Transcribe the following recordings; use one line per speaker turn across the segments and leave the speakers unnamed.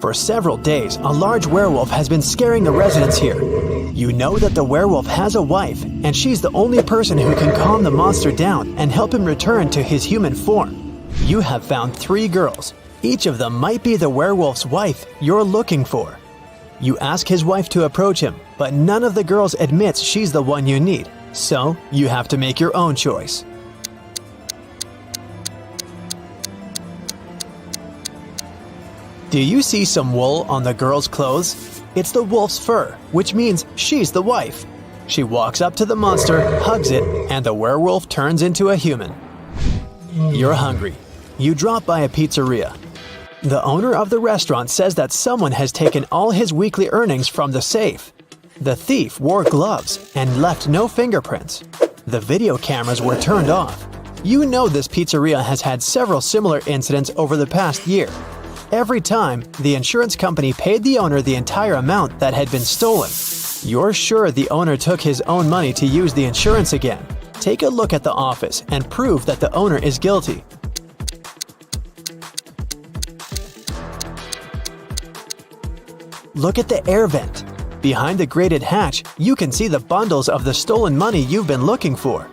For several days, a large werewolf has been scaring the residents here. You know that the werewolf has a wife, and she's the only person who can calm the monster down and help him return to his human form. You have found 3 girls. Each of them might be the werewolf's wife you're looking for. You ask his wife to approach him, but none of the girls admits she's the one you need, so you have to make your own choice. Do you see some wool on the girl's clothes? It's the wolf's fur, which means she's the wife. She walks up to the monster, hugs it, and the werewolf turns into a human. You're hungry. You drop by a pizzeria. The owner of the restaurant says that someone has taken all his weekly earnings from the safe. The thief wore gloves and left no fingerprints. The video cameras were turned off. You know this pizzeria has had several similar incidents over the past year. Every time, the insurance company paid the owner the entire amount that had been stolen. You're sure the owner took his own money to use the insurance again. Take a look at the office and prove that the owner is guilty. Look at the air vent. Behind the grated hatch, you can see the bundles of the stolen money you've been looking for.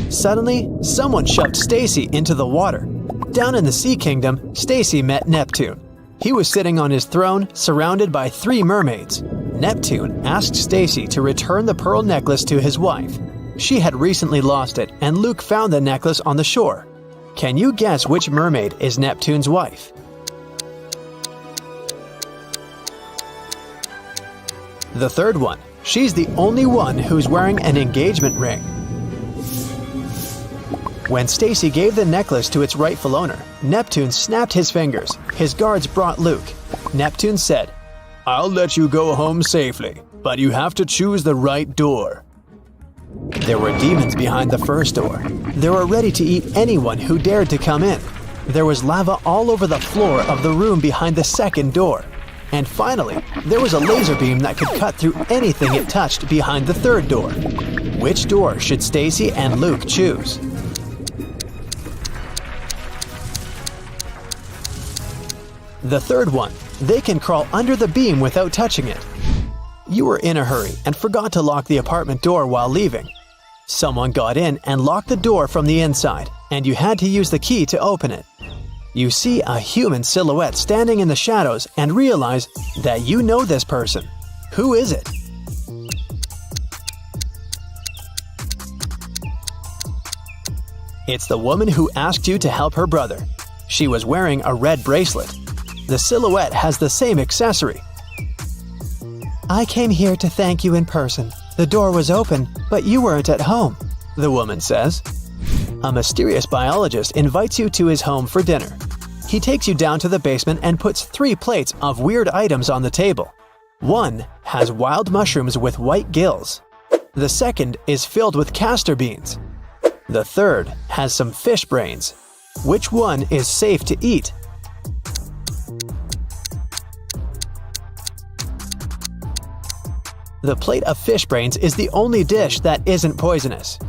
Suddenly, someone shoved Stacy into the water. Down in the Sea Kingdom, Stacy met Neptune. He was sitting on his throne, surrounded by 3 mermaids. Neptune asked Stacy to return the pearl necklace to his wife. She had recently lost it, and Luke found the necklace on the shore. Can you guess which mermaid is Neptune's wife? The third one. She's the only one who's wearing an engagement ring. When Stacy gave the necklace to its rightful owner, Neptune snapped his fingers. His guards brought Luke. Neptune said, "I'll let you go home safely, but you have to choose the right door." There were demons behind the first door. They were ready to eat anyone who dared to come in. There was lava all over the floor of the room behind the second door. And finally, there was a laser beam that could cut through anything it touched behind the third door. Which door should Stacy and Luke choose? The third one. They can crawl under the beam without touching it. You were in a hurry and forgot to lock the apartment door while leaving. Someone got in and locked the door from the inside, and you had to use the key to open it. You see a human silhouette standing in the shadows and realize that you know this person. Who is it? It's the woman who asked you to help her brother. She was wearing a red bracelet. The silhouette has the same accessory. "I came here to thank you in person. The door was open, but you weren't at home," the woman says. A mysterious biologist invites you to his home for dinner. He takes you down to the basement and puts 3 plates of weird items on the table. One has wild mushrooms with white gills. The second is filled with castor beans. The third has some fish brains. Which one is safe to eat? The plate of fish brains is the only dish that isn't poisonous.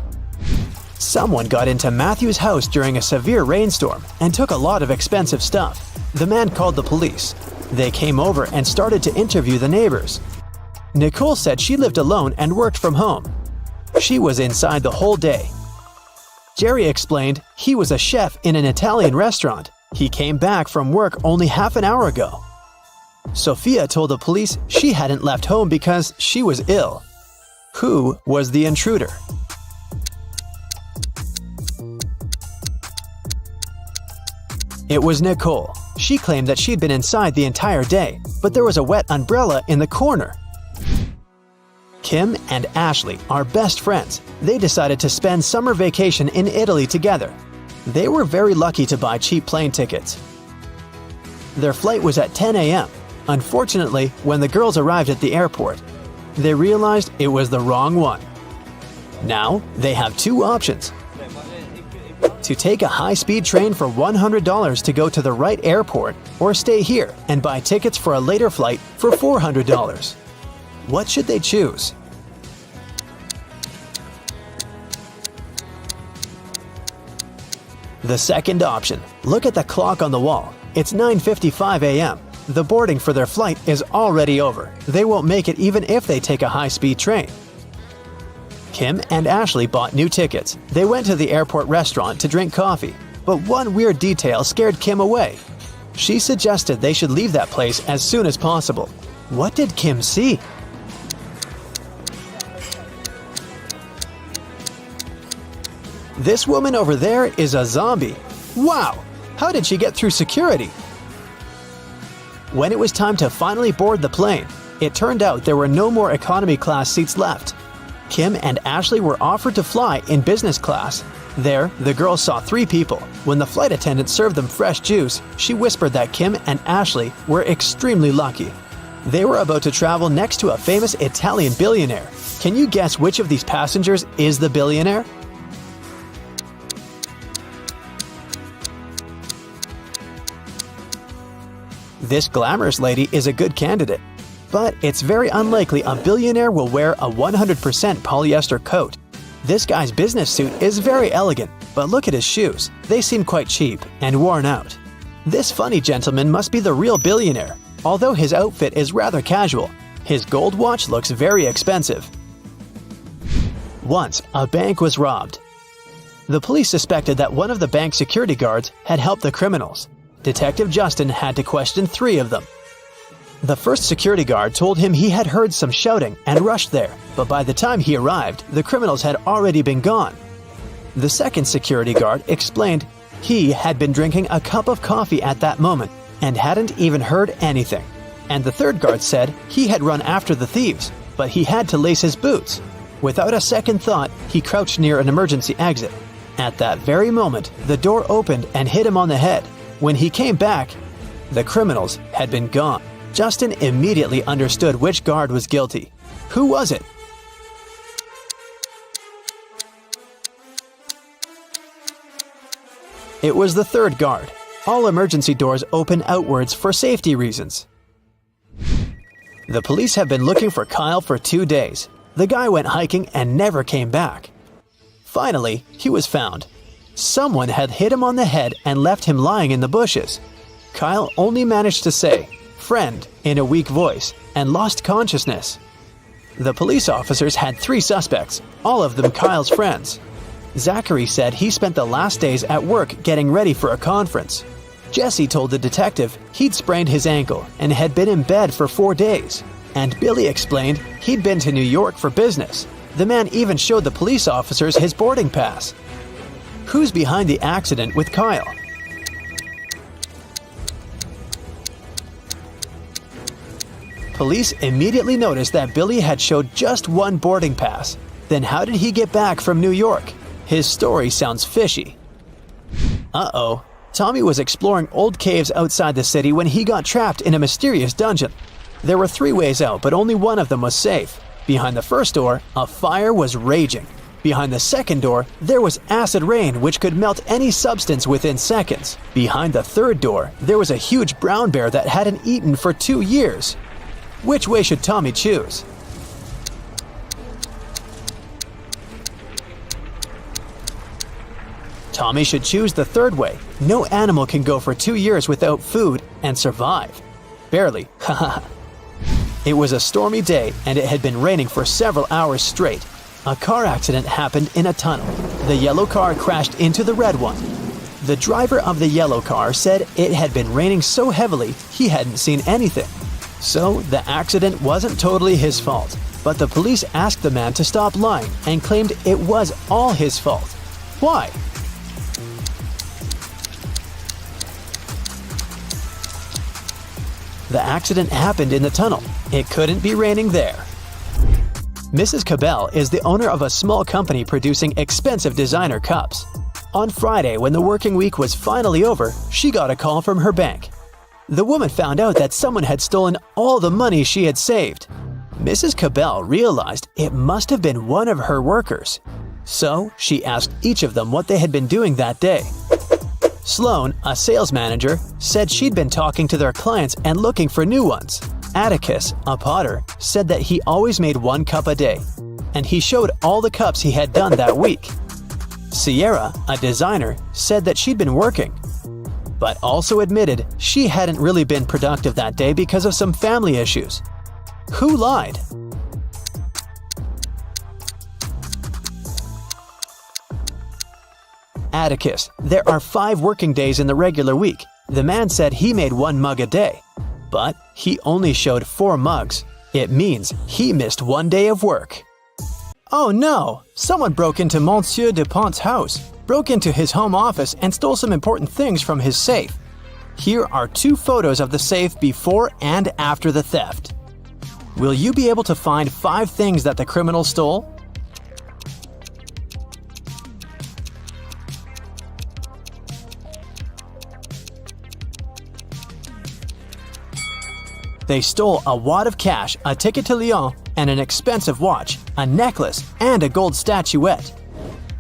Someone got into Matthew's house during a severe rainstorm and took a lot of expensive stuff. The man called the police. They came over and started to interview the neighbors. Nicole said she lived alone and worked from home. She was inside the whole day. Jerry explained he was a chef in an Italian restaurant. He came back from work only half an hour ago. Sophia told the police she hadn't left home because she was ill. Who was the intruder? It was Nicole. She claimed that she'd been inside the entire day, but there was a wet umbrella in the corner. Kim and Ashley are best friends. They decided to spend summer vacation in Italy together. They were very lucky to buy cheap plane tickets. Their flight was at 10 a.m. Unfortunately, when the girls arrived at the airport, they realized it was the wrong one. Now, they have 2 options. To take a high-speed train for $100 to go to the right airport, or stay here and buy tickets for a later flight for $400. What should they choose? The second option. Look at the clock on the wall. It's 9:55 a.m. The boarding for their flight is already over. They won't make it even if they take a high-speed train. Kim and Ashley bought new tickets. They went to the airport restaurant to drink coffee. But one weird detail scared Kim away. She suggested they should leave that place as soon as possible. What did Kim see? This woman over there is a zombie. Wow! How did she get through security? When it was time to finally board the plane, it turned out there were no more economy class seats left. Kim and Ashley were offered to fly in business class. There, the girls saw 3 people. When the flight attendant served them fresh juice, she whispered that Kim and Ashley were extremely lucky. They were about to travel next to a famous Italian billionaire. Can you guess which of these passengers is the billionaire? This glamorous lady is a good candidate, but it's very unlikely a billionaire will wear a 100% polyester coat. This guy's business suit is very elegant, but look at his shoes. They seem quite cheap and worn out. This funny gentleman must be the real billionaire. Although his outfit is rather casual, his gold watch looks very expensive. Once, a bank was robbed. The police suspected that one of the bank security guards had helped the criminals. Detective Justin had to question 3 of them. The first security guard told him he had heard some shouting and rushed there, but by the time he arrived, the criminals had already been gone. The second security guard explained he had been drinking a cup of coffee at that moment and hadn't even heard anything. And the third guard said he had run after the thieves, but he had to lace his boots. Without a second thought, he crouched near an emergency exit. At that very moment, the door opened and hit him on the head. When he came back, the criminals had been gone. Justin immediately understood which guard was guilty. Who was it? It was the third guard. All emergency doors open outwards for safety reasons. The police have been looking for Kyle for 2 days. The guy went hiking and never came back. Finally, he was found. Someone had hit him on the head and left him lying in the bushes. Kyle only managed to say, "Friend," in a weak voice, and lost consciousness. The police officers had 3 suspects, all of them Kyle's friends. Zachary said he spent the last days at work getting ready for a conference. Jesse told the detective he'd sprained his ankle and had been in bed for 4 days. And Billy explained he'd been to New York for business. The man even showed the police officers his boarding pass. Who's behind the accident with Kyle? Police immediately noticed that Billy had showed just 1 boarding pass. Then how did he get back from New York? His story sounds fishy. Uh-oh. Tommy was exploring old caves outside the city when he got trapped in a mysterious dungeon. There were 3 ways out, but only one of them was safe. Behind the first door, a fire was raging. Behind the second door, there was acid rain which could melt any substance within seconds. Behind the third door, there was a huge brown bear that hadn't eaten for 2 years. Which way should Tommy choose? Tommy should choose the third way. No animal can go for 2 years without food and survive. Barely, haha. It was a stormy day and it had been raining for several hours straight. A car accident happened in a tunnel. The yellow car crashed into the red one. The driver of the yellow car said it had been raining so heavily he hadn't seen anything. So the accident wasn't totally his fault, but the police asked the man to stop lying and claimed it was all his fault. Why? The accident happened in the tunnel. It couldn't be raining there. Mrs. Cabell is the owner of a small company producing expensive designer cups. On Friday, when the working week was finally over, she got a call from her bank. The woman found out that someone had stolen all the money she had saved. Mrs. Cabell realized it must have been one of her workers. So she asked each of them what they had been doing that day. Sloan, a sales manager, said she'd been talking to their clients and looking for new ones. Atticus, a potter, said that he always made 1 cup a day, and he showed all the cups he had done that week. Sierra, a designer, said that she'd been working. but also admitted she hadn't really been productive that day because of some family issues. Who lied? Atticus. There are 5 working days in the regular week. The man said he made 1 mug a day, but he only showed 4 mugs. It means he missed 1 day of work. Oh no! Someone broke into Monsieur Dupont's house, broke into his home office and stole some important things from his safe. Here are 2 photos of the safe before and after the theft. Will you be able to find 5 things that the criminal stole? They stole a wad of cash, a ticket to Lyon, and an expensive watch, a necklace, and a gold statuette.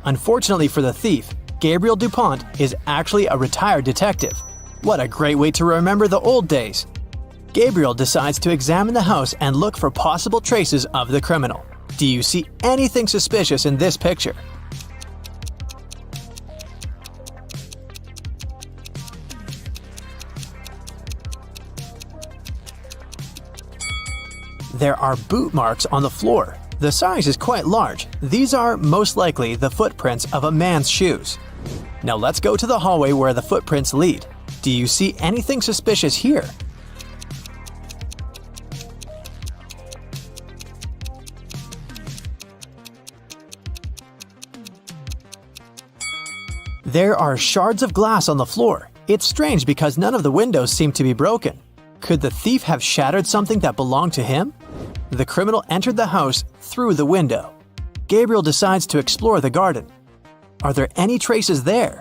Unfortunately for the thief, Gabriel Dupont is actually a retired detective. What a great way to remember the old days! Gabriel decides to examine the house and look for possible traces of the criminal. Do you see anything suspicious in this picture? There are boot marks on the floor. The size is quite large. These are most likely the footprints of a man's shoes. Now let's go to the hallway where the footprints lead. Do you see anything suspicious here? There are shards of glass on the floor. It's strange because none of the windows seem to be broken. Could the thief have shattered something that belonged to him? The criminal entered the house through the window. Gabriel decides to explore the garden. Are there any traces there?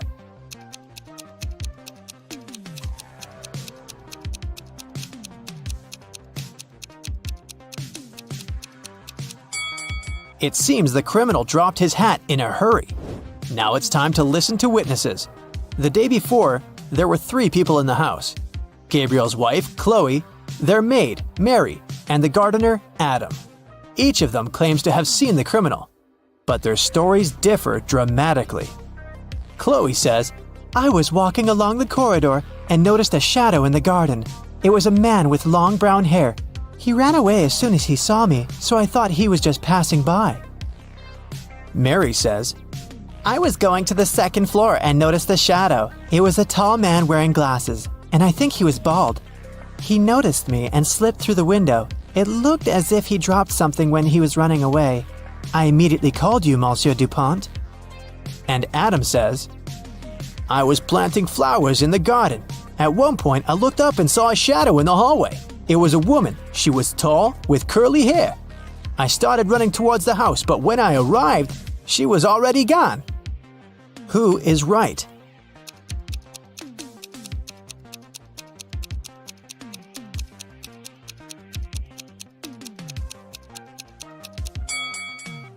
It seems the criminal dropped his hat in a hurry. Now it's time to listen to witnesses. The day before, there were 3 people in the house. Gabriel's wife, Chloe, their maid, Mary, and the gardener, Adam. Each of them claims to have seen the criminal, but their stories differ dramatically. Chloe says, "I was walking along the corridor and noticed a shadow in the garden. It was a man with long brown hair. He ran away as soon as he saw me, so I thought he was just passing by." Mary says, "I was going to the 2nd floor and noticed the shadow. It was a tall man wearing glasses, and I think he was bald. He noticed me and slipped through the window. It looked as if he dropped something when he was running away. I immediately called you, Monsieur Dupont." And Adam says, "I was planting flowers in the garden. At one point, I looked up and saw a shadow in the hallway. It was a woman. She was tall, with curly hair. I started running towards the house, but when I arrived, she was already gone." Who is right?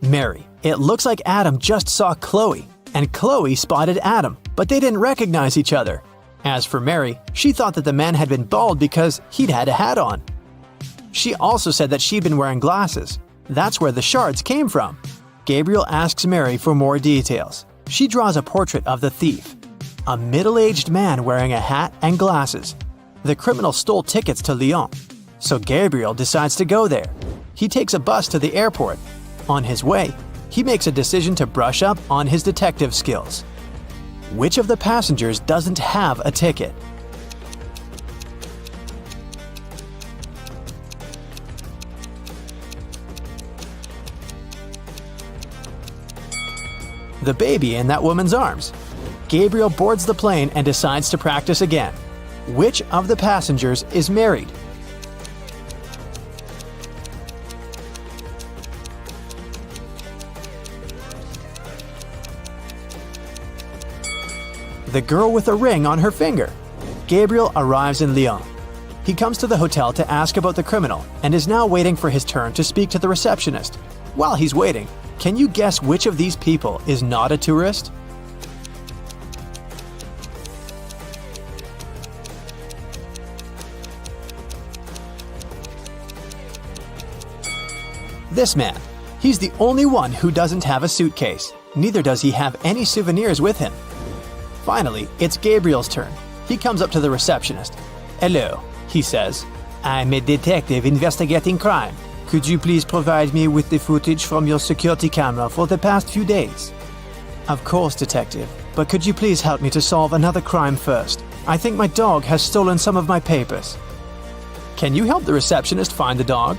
Mary. It looks like Adam just saw Chloe, and Chloe spotted Adam, but they didn't recognize each other. As for Mary, she thought that the man had been bald because he'd had a hat on. She also said that she'd been wearing glasses. That's where the shards came from. Gabriel asks Mary for more details. She draws a portrait of the thief. A middle-aged man wearing a hat and glasses. The criminal stole tickets to Lyon, so Gabriel decides to go there. He takes a bus to the airport. On his way, he makes a decision to brush up on his detective skills. Which of the passengers doesn't have a ticket? The baby in that woman's arms. Gabriel boards the plane and decides to practice again. Which of the passengers is married? The girl with a ring on her finger. Gabriel arrives in Lyon. He comes to the hotel to ask about the criminal and is now waiting for his turn to speak to the receptionist. While he's waiting, can you guess which of these people is not a tourist? This man. He's the only one who doesn't have a suitcase. Neither does he have any souvenirs with him. Finally, it's Gabriel's turn. He comes up to the receptionist. "Hello," he says. "I'm a detective investigating crime. Could you please provide me with the footage from your security camera for the past few days?" "Of course, detective. But could you please help me to solve another crime first? I think my dog has stolen some of my papers." "Can you help the receptionist find the dog?"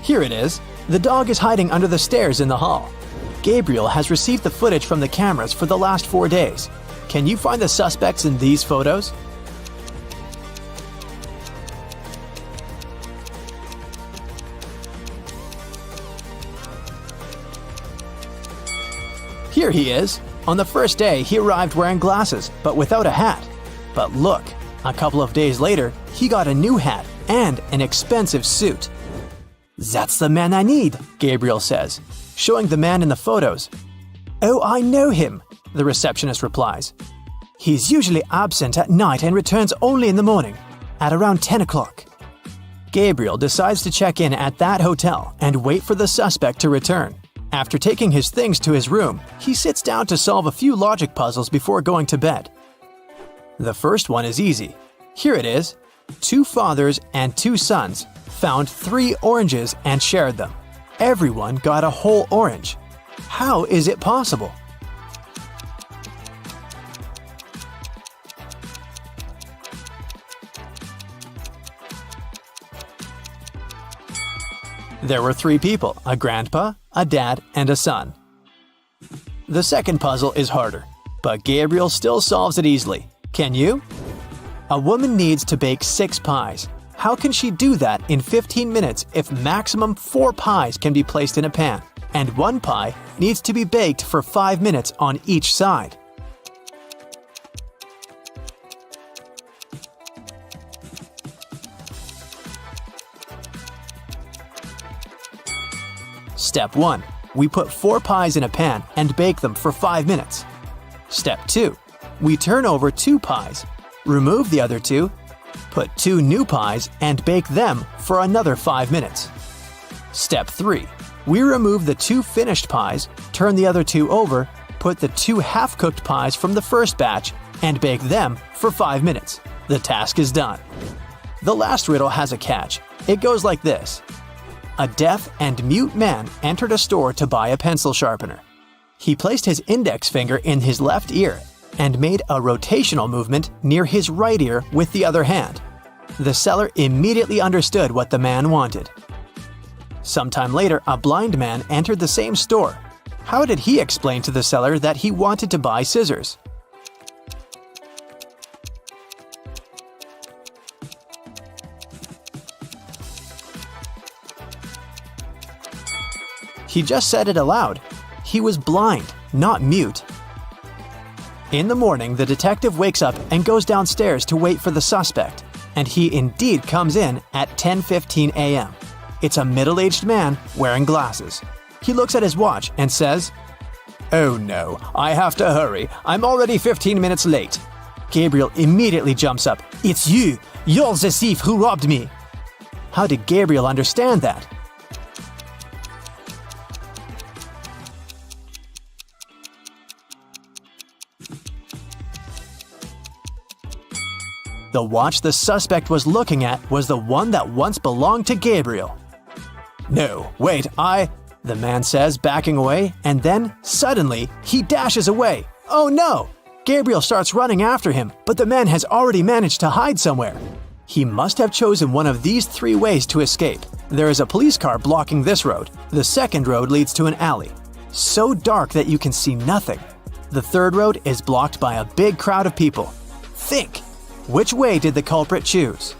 Here it is. The dog is hiding under the stairs in the hall. Gabriel has received the footage from the cameras for the last 4 days. Can you find the suspects in these photos? Here he is. On the first day, he arrived wearing glasses, but without a hat. But look, a couple of days later, he got a new hat and an expensive suit. "That's the man I need," Gabriel says, showing the man in the photos. "Oh, I know him," the receptionist replies. "He's usually absent at night and returns only in the morning, at around 10 o'clock. Gabriel decides to check in at that hotel and wait for the suspect to return. After taking his things to his room, he sits down to solve a few logic puzzles before going to bed. The first one is easy. Here it is. 2 fathers and 2 sons found 3 oranges and shared them. Everyone got a whole orange. How is it possible? There were 3 people, a grandpa, a dad, and a son. The second puzzle is harder, but Gabriel still solves it easily. Can you? A woman needs to bake 6 pies. How can she do that in 15 minutes if maximum 4 pies can be placed in a pan, and 1 pie needs to be baked for 5 minutes on each side? Step 1. We put 4 pies in a pan and bake them for 5 minutes. Step 2. We turn over 2 pies, remove the other 2, put 2 new pies and bake them for another 5 minutes. Step 3. We remove the 2 finished pies, turn the other 2 over, put the 2 half-cooked pies from the first batch and bake them for 5 minutes. The task is done. The last riddle has a catch. It goes like this. A deaf and mute man entered a store to buy a pencil sharpener. He placed his index finger in his left ear and made a rotational movement near his right ear with the other hand. The seller immediately understood what the man wanted. Sometime later, a blind man entered the same store. How did he explain to the seller that he wanted to buy scissors? He just said it aloud. He was blind, not mute. In the morning, the detective wakes up and goes downstairs to wait for the suspect, and he indeed comes in at 10:15 a.m. It's a middle-aged man wearing glasses. He looks at his watch and says, "Oh no, I have to hurry. I'm already 15 minutes late." Gabriel immediately jumps up. "It's you! You're the thief who robbed me!" How did Gabriel understand that? The watch the suspect was looking at was the one that once belonged to Gabriel. "No, wait, the man says, backing away, and then, suddenly, he dashes away. Oh no! Gabriel starts running after him, but the man has already managed to hide somewhere. He must have chosen one of these 3 ways to escape. There is a police car blocking this road. The second road leads to an alley, so dark that you can see nothing. The third road is blocked by a big crowd of people. Think! Which way did the culprit choose?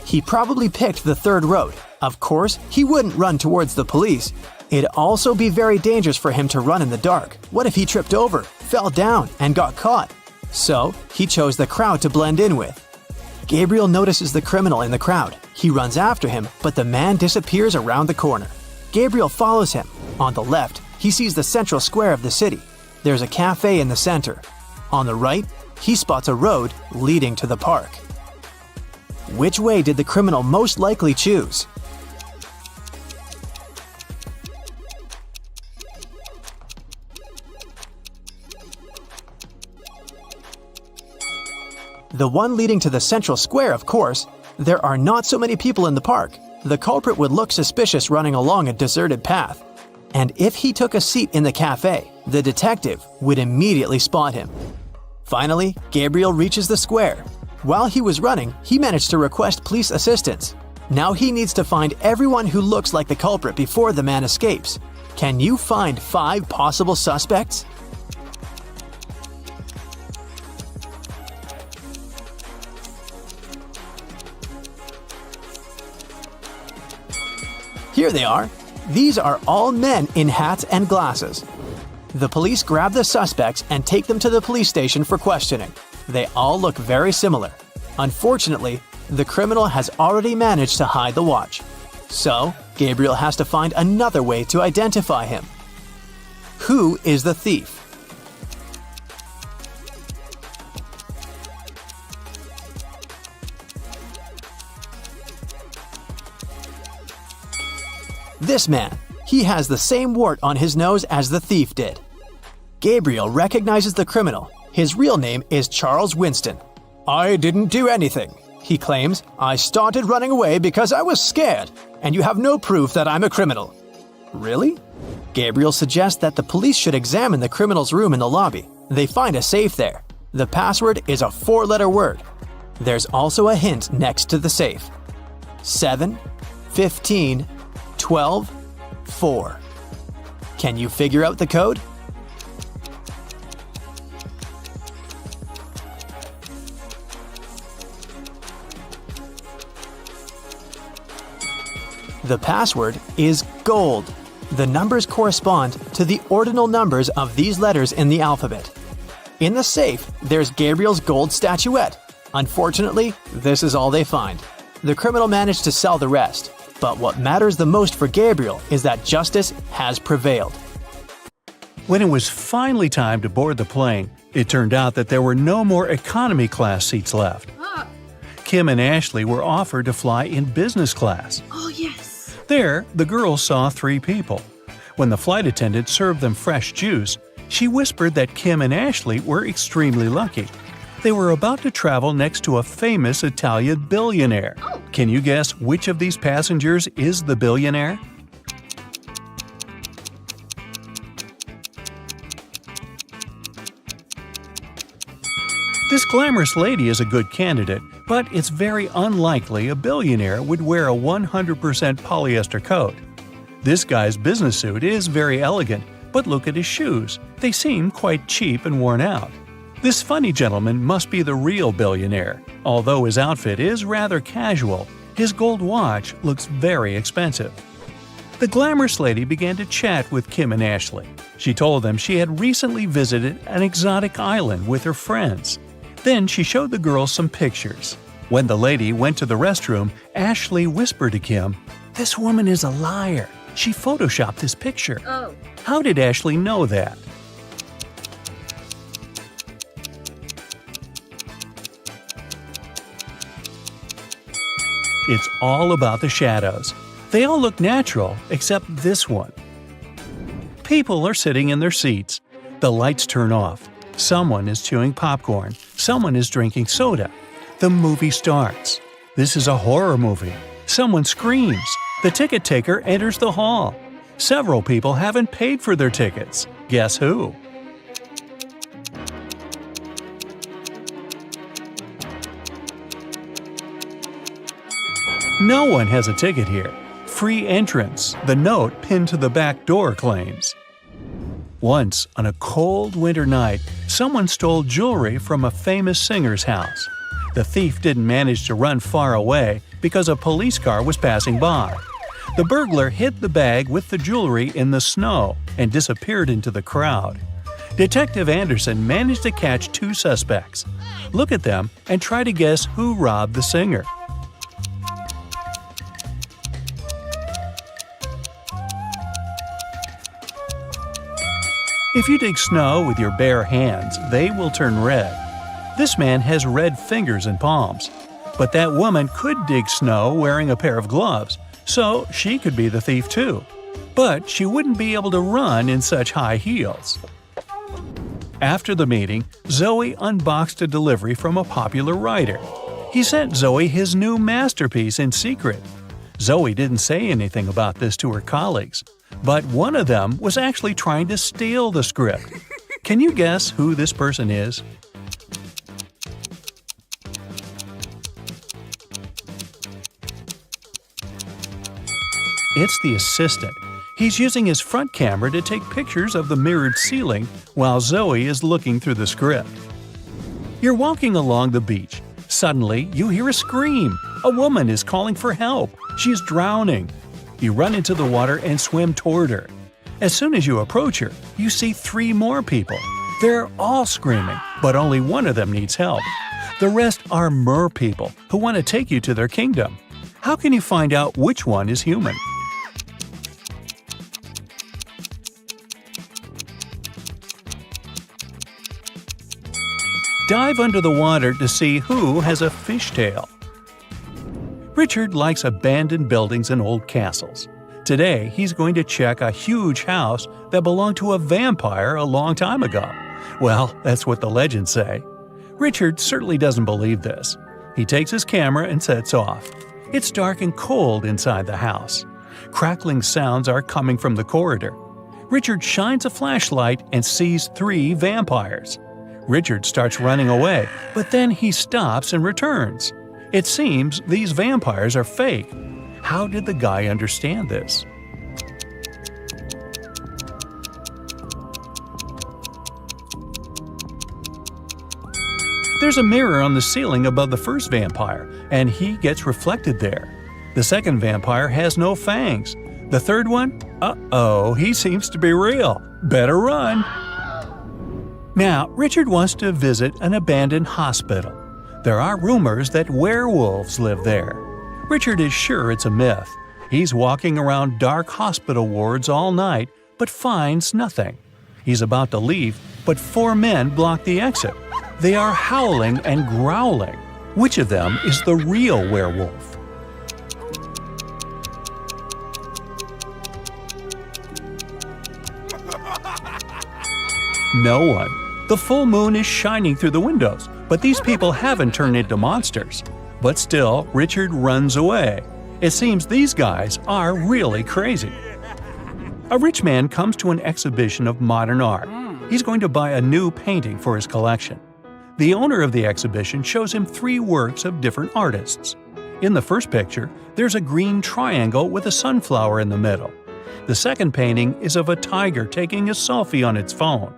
He probably picked the third road. Of course, he wouldn't run towards the police. It'd also be very dangerous for him to run in the dark. What if he tripped over, fell down, and got caught? So, he chose the crowd to blend in with. Gabriel notices the criminal in the crowd. He runs after him, but the man disappears around the corner. Gabriel follows him. On the left, he sees the central square of the city. there's a cafe in the center. On the right, he spots a road leading to the park. Which way did the criminal most likely choose? The one leading to the central square, of course. There are not so many people in the park. The culprit would look suspicious running along a deserted path. And if he took a seat in the cafe, the detective would immediately spot him. Finally, Gabriel reaches the square. While he was running, he managed to request police assistance. Now he needs to find everyone who looks like the culprit before the man escapes. Can you find 5 possible suspects? Here they are. These are all men in hats and glasses. The police grab the suspects and take them to the police station for questioning. They all look very similar. Unfortunately, the criminal has already managed to hide the watch. So, Gabriel has to find another way to identify him. Who is the thief? This man. He has the same wart on his nose as the thief did. Gabriel recognizes the criminal. His real name is Charles Winston. "I didn't do anything," he claims. "I started running away because I was scared, and you have no proof that I'm a criminal." Really? Gabriel suggests that the police should examine the criminal's room in the lobby. They find a safe there. The password is a 4-letter word. There's also a hint next to the safe. 7, 15, 12, 4. Can you figure out the code? The password is gold. The numbers correspond to the ordinal numbers of these letters in the alphabet. In the safe, there's Gabriel's gold statuette. Unfortunately, this is all they find. The criminal managed to sell the rest. But what matters the most for Gabriel is that justice has prevailed.
When it was finally time to board the plane, it turned out that there were no more economy class seats left. Kim and Ashley were offered to fly in business class.
Oh, yes.
There, the girls saw 3 people. When the flight attendant served them fresh juice, she whispered that Kim and Ashley were extremely lucky. They were about to travel next to a famous Italian billionaire.
Oh.
Can you guess which of these passengers is the billionaire? This glamorous lady is a good candidate, but it's very unlikely a billionaire would wear a 100% polyester coat. This guy's business suit is very elegant, but look at his shoes. They seem quite cheap and worn out. This funny gentleman must be the real billionaire. Although his outfit is rather casual, his gold watch looks very expensive. The glamorous lady began to chat with Kim and Ashley. She told them she had recently visited an exotic island with her friends. Then she showed the girls some pictures. When the lady went to the restroom, Ashley whispered to Kim, "This woman is a liar. She photoshopped this picture."
Oh.
How did Ashley know that? It's all about the shadows. They all look natural, except this one. People are sitting in their seats. The lights turn off. Someone is chewing popcorn. Someone is drinking soda. The movie starts. This is a horror movie. Someone screams. The ticket taker enters the hall. Several people haven't paid for their tickets. Guess who? No one has a ticket here. Free entrance, the note pinned to the back door claims. Once, on a cold winter night, someone stole jewelry from a famous singer's house. The thief didn't manage to run far away because a police car was passing by. The burglar hid the bag with the jewelry in the snow and disappeared into the crowd. Detective Anderson managed to catch 2 suspects. Look at them and try to guess who robbed the singer. If you dig snow with your bare hands, they will turn red. This man has red fingers and palms. But that woman could dig snow wearing a pair of gloves, so she could be the thief too. But she wouldn't be able to run in such high heels. After the meeting, Zoe unboxed a delivery from a popular writer. He sent Zoe his new masterpiece in secret. Zoe didn't say anything about this to her colleagues, but one of them was actually trying to steal the script. Can you guess who this person is? It's the assistant. He's using his front camera to take pictures of the mirrored ceiling while Zoe is looking through the script. You're walking along the beach. Suddenly, you hear a scream. A woman is calling for help. She's drowning. You run into the water and swim toward her. As soon as you approach her, you see 3 more people. They're all screaming, but only one of them needs help. The rest are mer people who want to take you to their kingdom. How can you find out which one is human? Dive under the water to see who has a fishtail. Richard likes abandoned buildings and old castles. Today, he's going to check a huge house that belonged to a vampire a long time ago. Well, that's what the legends say. Richard certainly doesn't believe this. He takes his camera and sets off. It's dark and cold inside the house. Crackling sounds are coming from the corridor. Richard shines a flashlight and sees 3 vampires. Richard starts running away, but then he stops and returns. It seems these vampires are fake. How did the guy understand this? There's a mirror on the ceiling above the first vampire, and he gets reflected there. The second vampire has no fangs. The third one? Uh-oh, he seems to be real. Better run. Now, Richard wants to visit an abandoned hospital. There are rumors that werewolves live there. Richard is sure it's a myth. He's walking around dark hospital wards all night, but finds nothing. He's about to leave, but 4 men block the exit. They are howling and growling. Which of them is the real werewolf? No one. The full moon is shining through the windows, but these people haven't turned into monsters. But still, Richard runs away. It seems these guys are really crazy. A rich man comes to an exhibition of modern art. He's going to buy a new painting for his collection. The owner of the exhibition shows him 3 works of different artists. In the first picture, there's a green triangle with a sunflower in the middle. The second painting is of a tiger taking a selfie on its phone.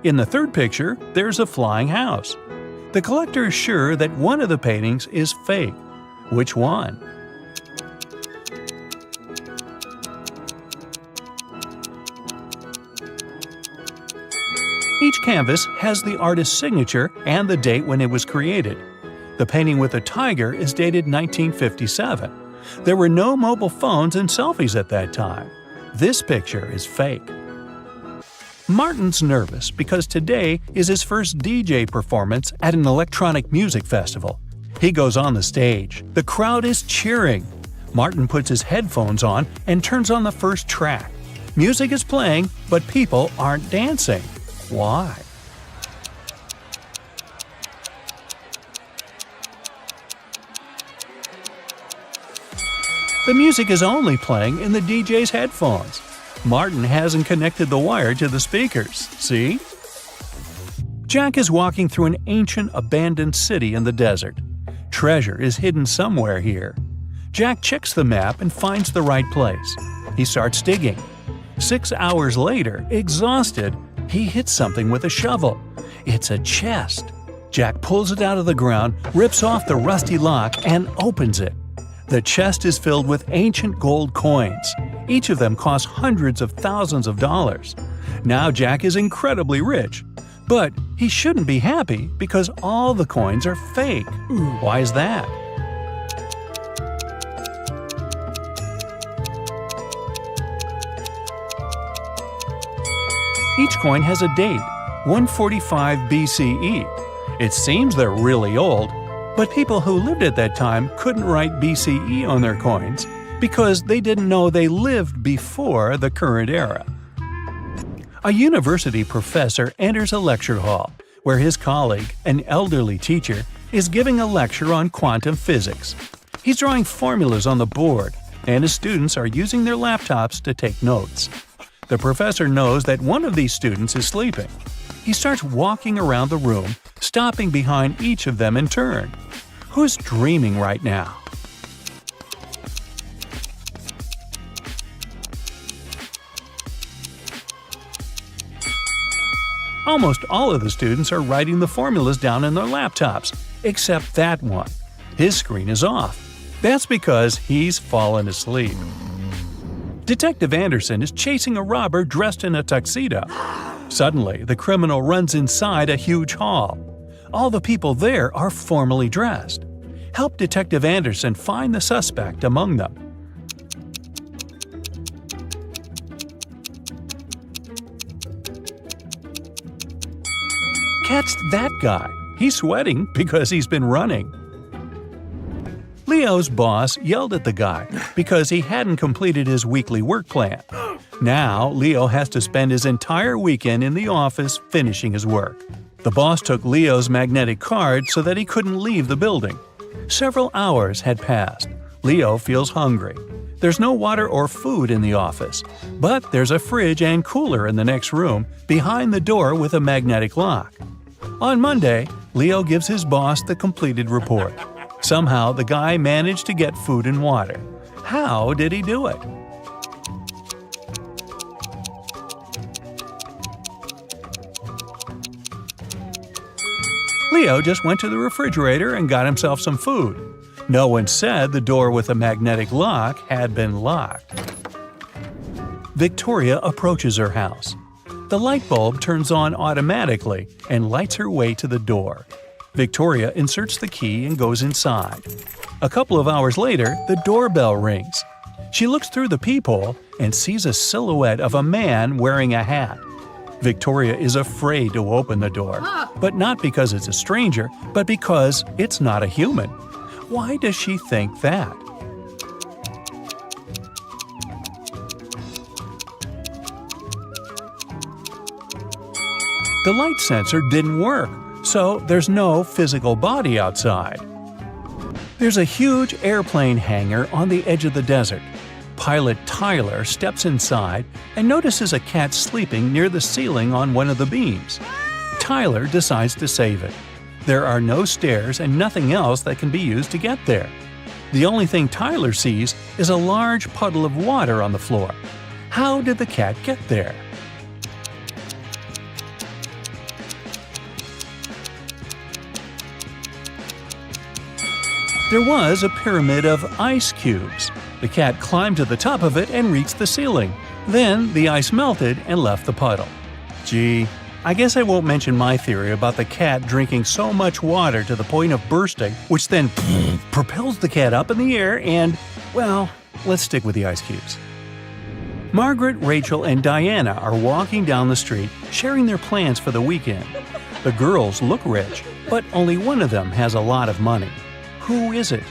In the third picture, there's a flying house. The collector is sure that one of the paintings is fake. Which one? Each canvas has the artist's signature and the date when it was created. The painting with the tiger is dated 1957. There were no mobile phones and selfies at that time. This picture is fake. Martin's nervous because today is his first DJ performance at an electronic music festival. He goes on the stage. The crowd is cheering. Martin puts his headphones on and turns on the first track. Music is playing, but people aren't dancing. Why? The music is only playing in the DJ's headphones. Martin hasn't connected the wire to the speakers, see? Jack is walking through an ancient, abandoned city in the desert. Treasure is hidden somewhere here. Jack checks the map and finds the right place. He starts digging. 6 hours later, exhausted, he hits something with a shovel. It's a chest. Jack pulls it out of the ground, rips off the rusty lock, and opens it. The chest is filled with ancient gold coins. Each of them costs hundreds of thousands of dollars. Now Jack is incredibly rich. But he shouldn't be happy because all the coins are fake. Why is that? Each coin has a date, 145 BCE. It seems they're really old, but people who lived at that time couldn't write BCE on their coins because they didn't know they lived before the current era. A university professor enters a lecture hall where his colleague, an elderly teacher, is giving a lecture on quantum physics. He's drawing formulas on the board, and his students are using their laptops to take notes. The professor knows that one of these students is sleeping. He starts walking around the room, stopping behind each of them in turn. Who's dreaming right now? Almost all of the students are writing the formulas down in their laptops, except that one. His screen is off. That's because he's fallen asleep. Detective Anderson is chasing a robber dressed in a tuxedo. Suddenly, the criminal runs inside a huge hall. All the people there are formally dressed. Help Detective Anderson find the suspect among them. Catch that guy. He's sweating because he's been running. Leo's boss yelled at the guy because he hadn't completed his weekly work plan. Now, Leo has to spend his entire weekend in the office finishing his work. The boss took Leo's magnetic card so that he couldn't leave the building. Several hours had passed. Leo feels hungry. There's no water or food in the office, but there's a fridge and cooler in the next room behind the door with a magnetic lock. On Monday, Leo gives his boss the completed report. Somehow, the guy managed to get food and water. How did he do it? Leo just went to the refrigerator and got himself some food. No one said the door with a magnetic lock had been locked. Victoria approaches her house. The light bulb turns on automatically and lights her way to the door. Victoria inserts the key and goes inside. A couple of hours later, the doorbell rings. She looks through the peephole and sees a silhouette of a man wearing a hat. Victoria is afraid to open the door, but not because it's a stranger, but because it's not a human. Why does she think that? The light sensor didn't work, so there's no physical body outside. There's a huge airplane hangar on the edge of the desert. Pilot Tyler steps inside and notices a cat sleeping near the ceiling on one of the beams. Tyler decides to save it. There are no stairs and nothing else that can be used to get there. The only thing Tyler sees is a large puddle of water on the floor. How did the cat get there? There was a pyramid of ice cubes. The cat climbed to the top of it and reached the ceiling. Then the ice melted and left the puddle. Gee, I guess I won't mention my theory about the cat drinking so much water to the point of bursting, which then propels the cat up in the air and, well, let's stick with the ice cubes. Margaret, Rachel, and Diana are walking down the street, sharing their plans for the weekend. The girls look rich, but only one of them has a lot of money. Who is it?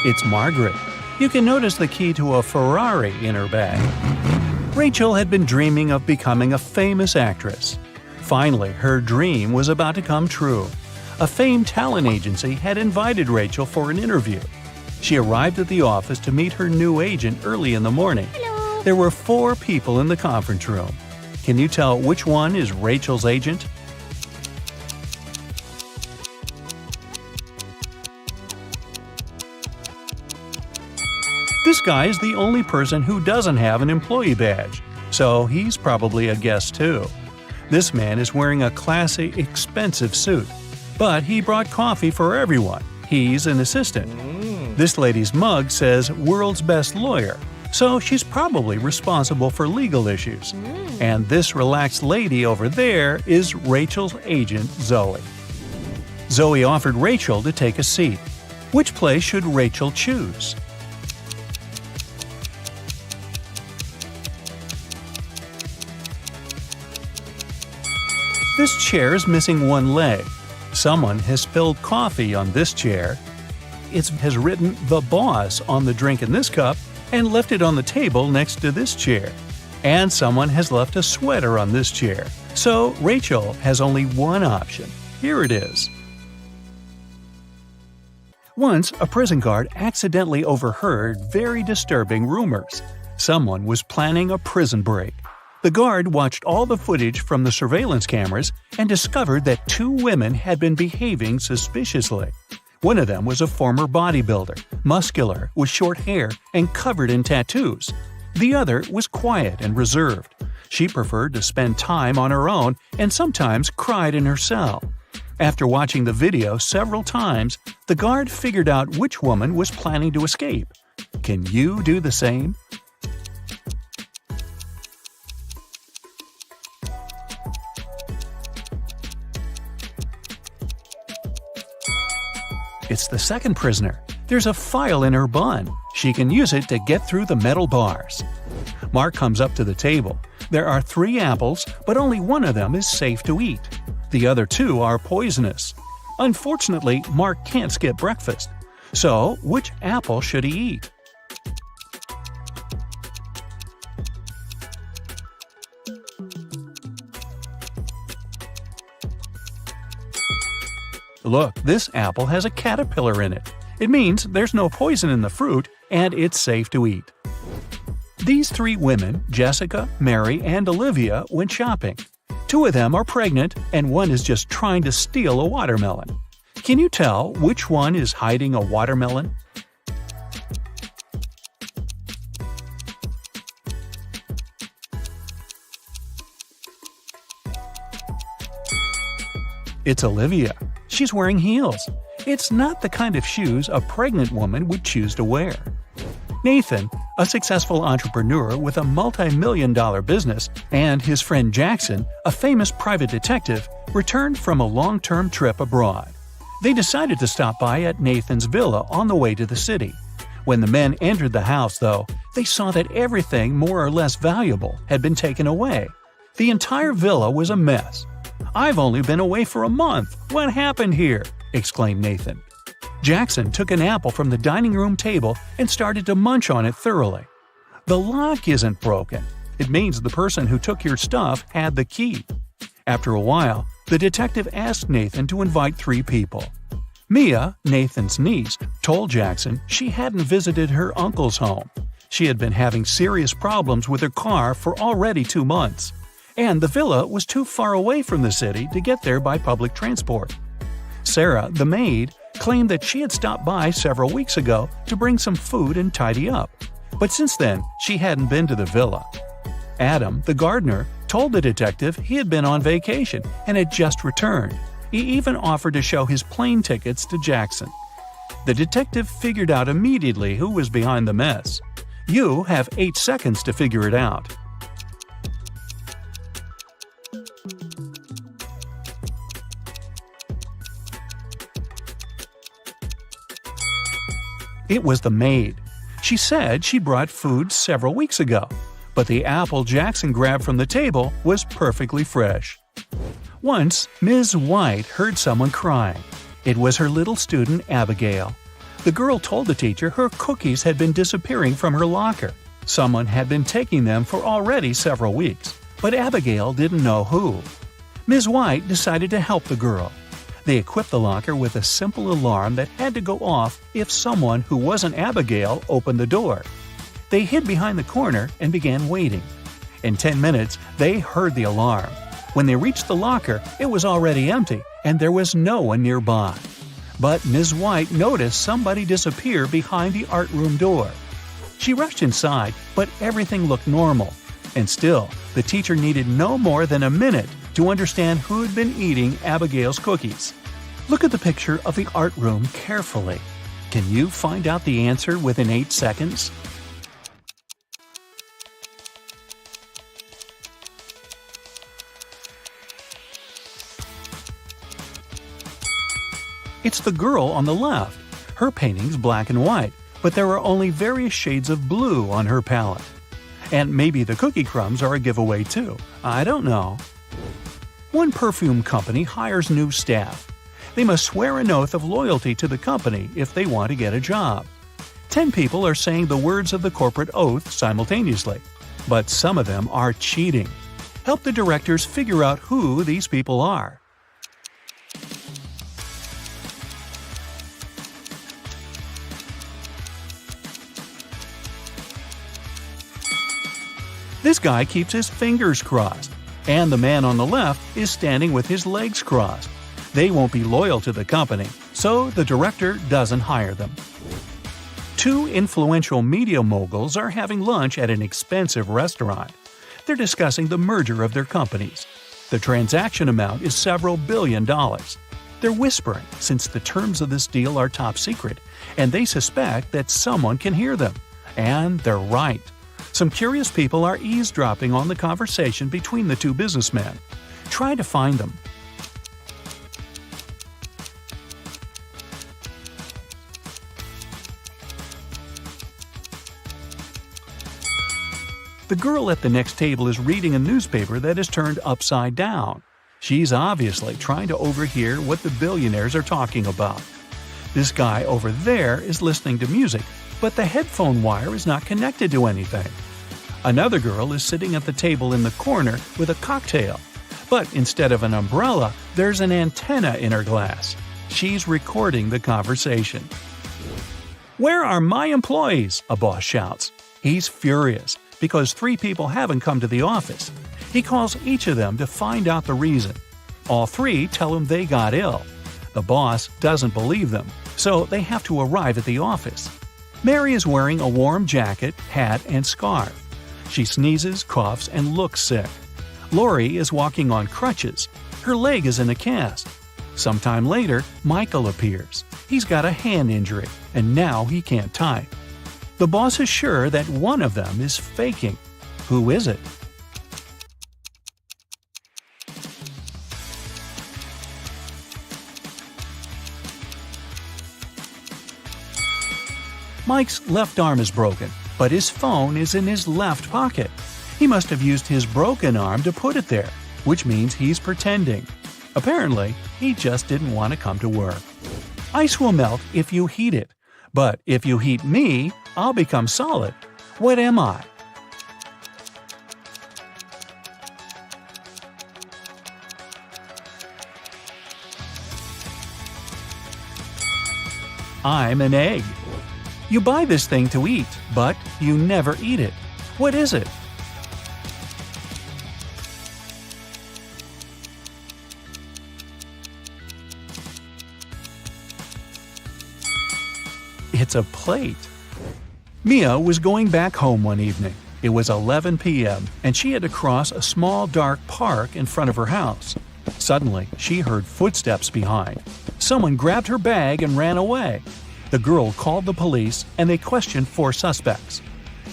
It's Margaret. You can notice the key to a Ferrari in her bag. Rachel had been dreaming of becoming a famous actress. Finally, her dream was about to come true. A famed talent agency had invited Rachel for an interview. She arrived at the office to meet her new agent early in the morning.
Hello.
There were 4 people in the conference room. Can you tell which one is Rachel's agent? This guy is the only person who doesn't have an employee badge, so he's probably a guest too. This man is wearing a classy, expensive suit, but he brought coffee for everyone. He's an assistant. This lady's mug says "World's Best Lawyer," so she's probably responsible for legal issues. And this relaxed lady over there is Rachel's agent, Zoe. Zoe offered Rachel to take a seat. Which place should Rachel choose? This chair is missing one leg. Someone has spilled coffee on this chair. It has written "The Boss" on the drink in this cup and left it on the table next to this chair. And someone has left a sweater on this chair. So Rachel has only one option. Here it is. Once, a prison guard accidentally overheard very disturbing rumors. Someone was planning a prison break. The guard watched all the footage from the surveillance cameras and discovered that two women had been behaving suspiciously. One of them was a former bodybuilder, muscular, with short hair, and covered in tattoos. The other was quiet and reserved. She preferred to spend time on her own and sometimes cried in her cell. After watching the video several times, the guard figured out which woman was planning to escape. Can you do the same? It's the second prisoner. There's a file in her bun. She can use it to get through the metal bars. Mark comes up to the table. There are 3 apples, but only one of them is safe to eat. The other 2 are poisonous. Unfortunately, Mark can't skip breakfast. So, which apple should he eat? Look, this apple has a caterpillar in it. It means there's no poison in the fruit and it's safe to eat. These 3 women, Jessica, Mary, and Olivia, went shopping. 2 of them are pregnant and one is just trying to steal a watermelon. Can you tell which one is hiding a watermelon? It's Olivia. She's wearing heels. It's not the kind of shoes a pregnant woman would choose to wear. Nathan, a successful entrepreneur with a multi-million-dollar business, and his friend Jackson, a famous private detective, returned from a long-term trip abroad. They decided to stop by at Nathan's villa on the way to the city. When the men entered the house, though, they saw that everything more or less valuable had been taken away. The entire villa was a mess. "I've only been away for a month. What happened here?" exclaimed Nathan. Jackson took an apple from the dining room table and started to munch on it thoroughly. "The lock isn't broken. It means the person who took your stuff had the key." After a while, the detective asked Nathan to invite 3 people. Mia, Nathan's niece, told Jackson she hadn't visited her uncle's home. She had been having serious problems with her car for already 2 months. And the villa was too far away from the city to get there by public transport. Sarah, the maid, claimed that she had stopped by several weeks ago to bring some food and tidy up, but since then she hadn't been to the villa. Adam, the gardener, told the detective he had been on vacation and had just returned. He even offered to show his plane tickets to Jackson. The detective figured out immediately who was behind the mess. You have 8 seconds to figure it out. It was the maid. She said she brought food several weeks ago, but the apple Jackson grabbed from the table was perfectly fresh. Once, Ms. White heard someone crying. It was her little student, Abigail. The girl told the teacher her cookies had been disappearing from her locker. Someone had been taking them for already several weeks, but Abigail didn't know who. Ms. White decided to help the girl. They equipped the locker with a simple alarm that had to go off if someone who wasn't Abigail opened the door. They hid behind the corner and began waiting. In 10 minutes, they heard the alarm. When they reached the locker, it was already empty and there was no one nearby. But Ms. White noticed somebody disappear behind the art room door. She rushed inside, but everything looked normal. And still, the teacher needed no more than a minute to understand who had been eating Abigail's cookies. Look at the picture of the art room carefully. Can you find out the answer within 8 seconds? It's the girl on the left. Her painting's black and white, but there are only various shades of blue on her palette. And maybe the cookie crumbs are a giveaway too. I don't know. One perfume company hires new staff. They must swear an oath of loyalty to the company if they want to get a job. 10 people are saying the words of the corporate oath simultaneously, but some of them are cheating. Help the directors figure out who these people are. This guy keeps his fingers crossed, and the man on the left is standing with his legs crossed. They won't be loyal to the company, so the director doesn't hire them. 2 influential media moguls are having lunch at an expensive restaurant. They're discussing the merger of their companies. The transaction amount is several $billion. They're whispering since the terms of this deal are top secret, and they suspect that someone can hear them. And they're right. Some curious people are eavesdropping on the conversation between the 2 businessmen. Try to find them. The girl at the next table is reading a newspaper that is turned upside down. She's obviously trying to overhear what the billionaires are talking about. This guy over there is listening to music, but the headphone wire is not connected to anything. Another girl is sitting at the table in the corner with a cocktail, but instead of an umbrella, there's an antenna in her glass. She's recording the conversation. "Where are my employees?" a boss shouts. He's furious because 3 people haven't come to the office. He calls each of them to find out the reason. All 3 tell him they got ill. The boss doesn't believe them, so they have to arrive at the office. Mary is wearing a warm jacket, hat, and scarf. She sneezes, coughs, and looks sick. Lori is walking on crutches. Her leg is in a cast. Sometime later, Michael appears. He's got a hand injury, and now he can't type. The boss is sure that one of them is faking. Who is it? Mike's left arm is broken, but his phone is in his left pocket. He must have used his broken arm to put it there, which means he's pretending. Apparently, he just didn't want to come to work. Ice will melt if you heat it, but if you heat me, I'll become solid. What am I? I'm an egg. You buy this thing to eat, but you never eat it. What is it? It's a plate. Mia was going back home one evening. It was 11 p.m., and she had to cross a small dark park in front of her house. Suddenly, she heard footsteps behind. Someone grabbed her bag and ran away. The girl called the police, and they questioned 4 suspects.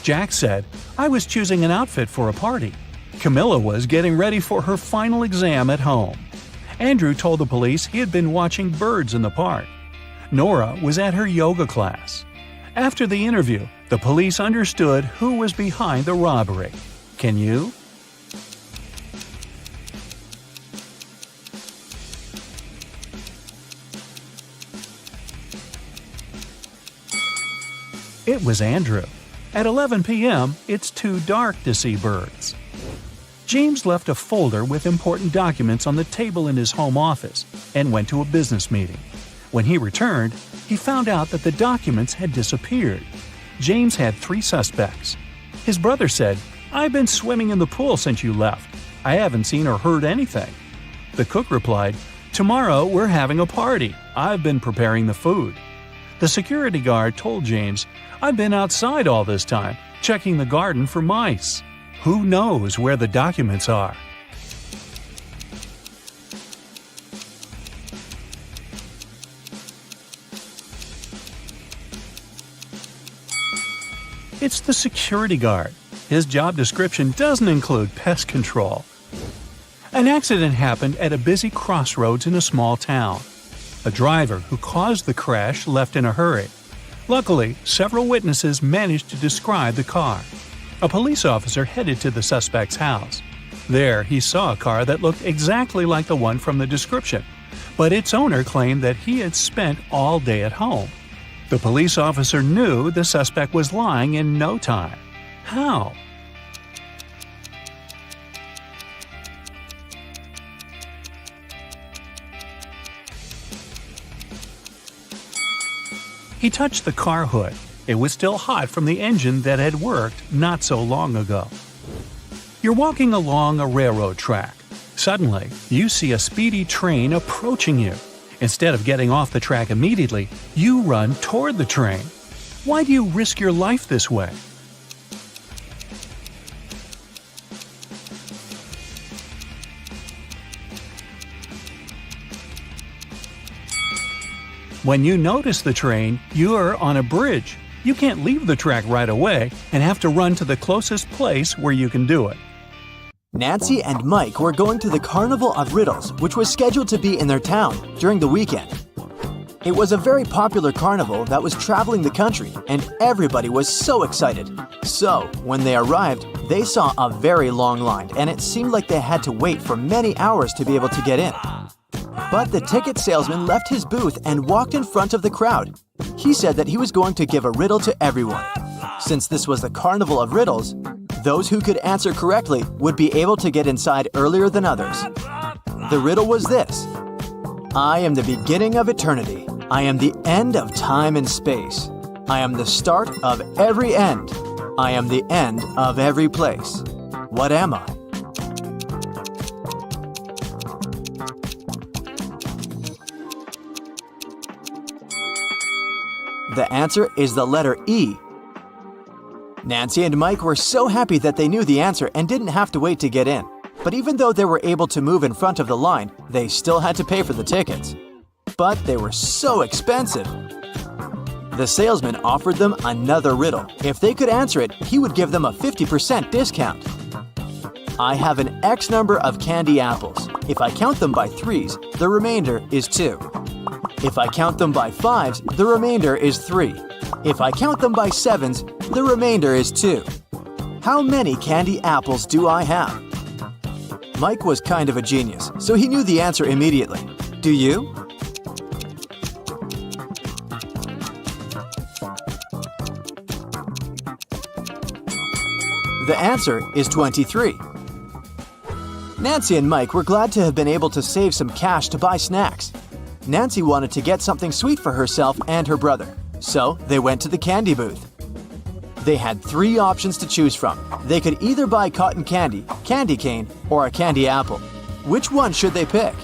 Jack said, "I was choosing an outfit for a party." Camilla was getting ready for her final exam at home. Andrew told the police he had been watching birds in the park. Nora was at her yoga class. After the interview, the police understood who was behind the robbery. Can you? It was Andrew. At 11 p.m., it's too dark to see birds. James left a folder with important documents on the table in his home office and went to a business meeting. When he returned, he found out that the documents had disappeared. James had 3 suspects. His brother said, "I've been swimming in the pool since you left. I haven't seen or heard anything." The cook replied, "Tomorrow we're having a party. I've been preparing the food." The security guard told James, "I've been outside all this time, checking the garden for mice." Who knows where the documents are? It's the security guard. His job description doesn't include pest control. An accident happened at a busy crossroads in a small town. A driver who caused the crash left in a hurry. Luckily, several witnesses managed to describe the car. A police officer headed to the suspect's house. There, he saw a car that looked exactly like the one from the description, but its owner claimed that he had spent all day at home. The police officer knew the suspect was lying in no time. How? He touched the car hood. It was still hot from the engine that had worked not so long ago. You're walking along a railroad track. Suddenly, you see a speedy train approaching you. Instead of getting off the track immediately, you run toward the train. Why do you risk your life this way? When you notice the train, you're on a bridge. You can't leave the track right away and have to run to the closest place where you can do it.
Nancy and Mike were going to the Carnival of Riddles, which was scheduled to be in their town during the weekend. It was a very popular carnival that was traveling the country, and everybody was so excited. So, when they arrived, they saw a very long line, and it seemed like they had to wait for many hours to be able to get in. But the ticket salesman left his booth and walked in front of the crowd. He said that he was going to give a riddle to everyone. Since this was the Carnival of Riddles, those who could answer correctly would be able to get inside earlier than others. The riddle was this: I am the beginning of eternity. I am the end of time and space. I am the start of every end. I am the end of every place. What am I? The answer is the letter E. Nancy and Mike were so happy that they knew the answer and didn't have to wait to get in. But even though they were able to move in front of the line, they still had to pay for the tickets. But they were so expensive. The salesman offered them another riddle. If they could answer it, he would give them a 50% discount. I have an X number of candy apples. If I count them by threes, the remainder is 2. If I count them by fives, the remainder is 3. If I count them by sevens, the remainder is 2. How many candy apples do I have? Mike was kind of a genius, so he knew the answer immediately. Do you? The answer is 23. Nancy and Mike were glad to have been able to save some cash to buy snacks. Nancy wanted to get something sweet for herself and her brother, so they went to the candy booth. They had 3 options to choose from. They could either buy cotton candy, candy cane, or a candy apple. Which one should they pick?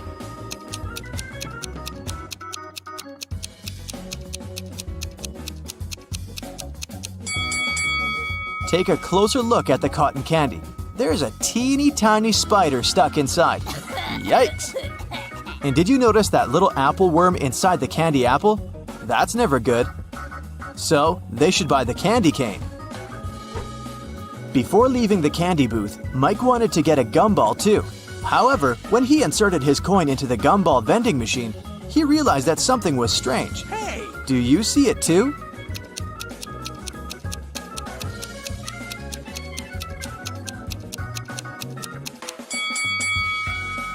Take a closer look at the cotton candy. There's a teeny tiny spider stuck inside. Yikes! And did you notice that little apple worm inside the candy apple? That's never good. So, they should buy the candy cane. Before leaving the candy booth, Mike wanted to get a gumball too. However, when he inserted his coin into the gumball vending machine, he realized that something was strange. Hey! Do you see it too?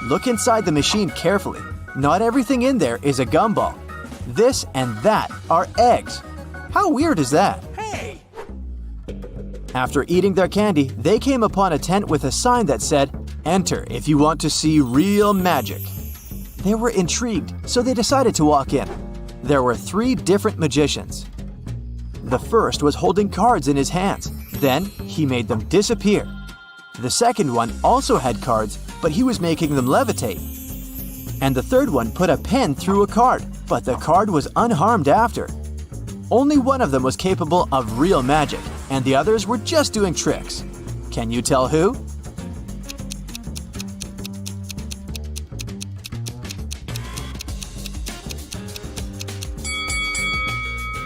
Look inside the machine carefully. Not everything in there is a gumball. This and that are eggs. How weird is that? Hey! After eating their candy, they came upon a tent with a sign that said, "Enter if you want to see real magic." They were intrigued, so they decided to walk in. There were 3 different magicians. The first was holding cards in his hands. Then he made them disappear. The second one also had cards, but he was making them levitate. And the third one put a pen through a card, but the card was unharmed after. Only one of them was capable of real magic, and the others were just doing tricks. Can you tell who?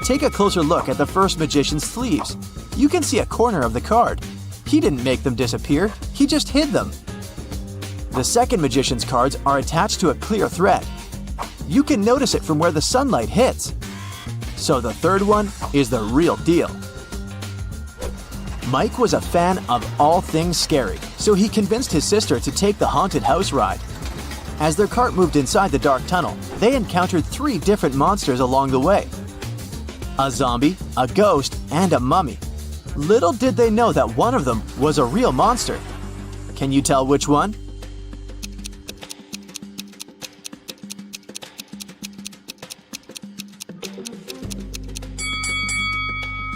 Take a closer look at the first magician's sleeves. You can see a corner of the card. He didn't make them disappear, he just hid them. The second magician's cards are attached to a clear thread. You can notice it from where the sunlight hits. So the third one is the real deal. Mike was a fan of all things scary, so he convinced his sister to take the haunted house ride. As their cart moved inside the dark tunnel, they encountered 3 different monsters along the way: a zombie, a ghost, and a mummy. Little did they know that one of them was a real monster. Can you tell which one?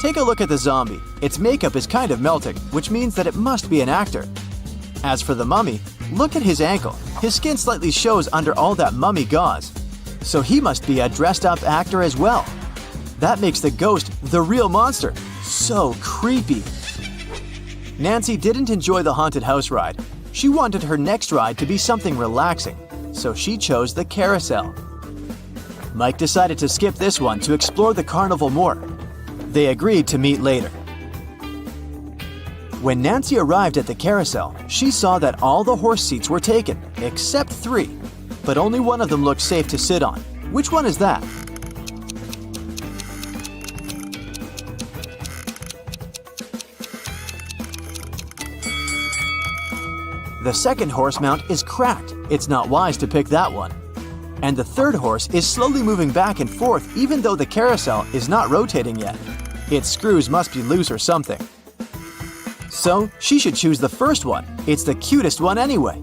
Take a look at the zombie. Its makeup is kind of melting, which means that it must be an actor. As for the mummy, look at his ankle. His skin slightly shows under all that mummy gauze. So he must be a dressed-up actor as well. That makes the ghost the real monster. So creepy. Nancy didn't enjoy the haunted house ride. She wanted her next ride to be something relaxing, so she chose the carousel. Mike decided to skip this one to explore the carnival more. They agreed to meet later. When Nancy arrived at the carousel, she saw that all the horse seats were taken, except 3. But only one of them looked safe to sit on. Which one is that? The second horse mount is cracked. It's not wise to pick that one. And the third horse is slowly moving back and forth even though the carousel is not rotating yet. Its screws must be loose or something. So she should choose the first one. It's the cutest one anyway.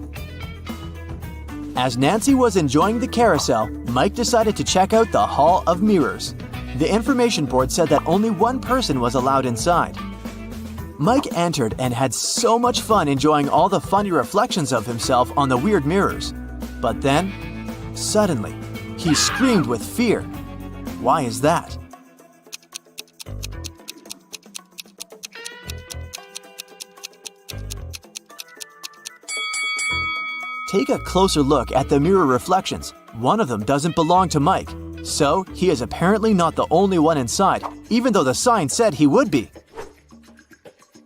As Nancy was enjoying the carousel, Mike decided to check out the Hall of Mirrors. The information board said that only one person was allowed inside. Mike entered and had so much fun enjoying all the funny reflections of himself on the weird mirrors. But then, suddenly, he screamed with fear. Why is that? Take a closer look at the mirror reflections. One of them doesn't belong to Mike, so he is apparently not the only one inside, even though the sign said he would be.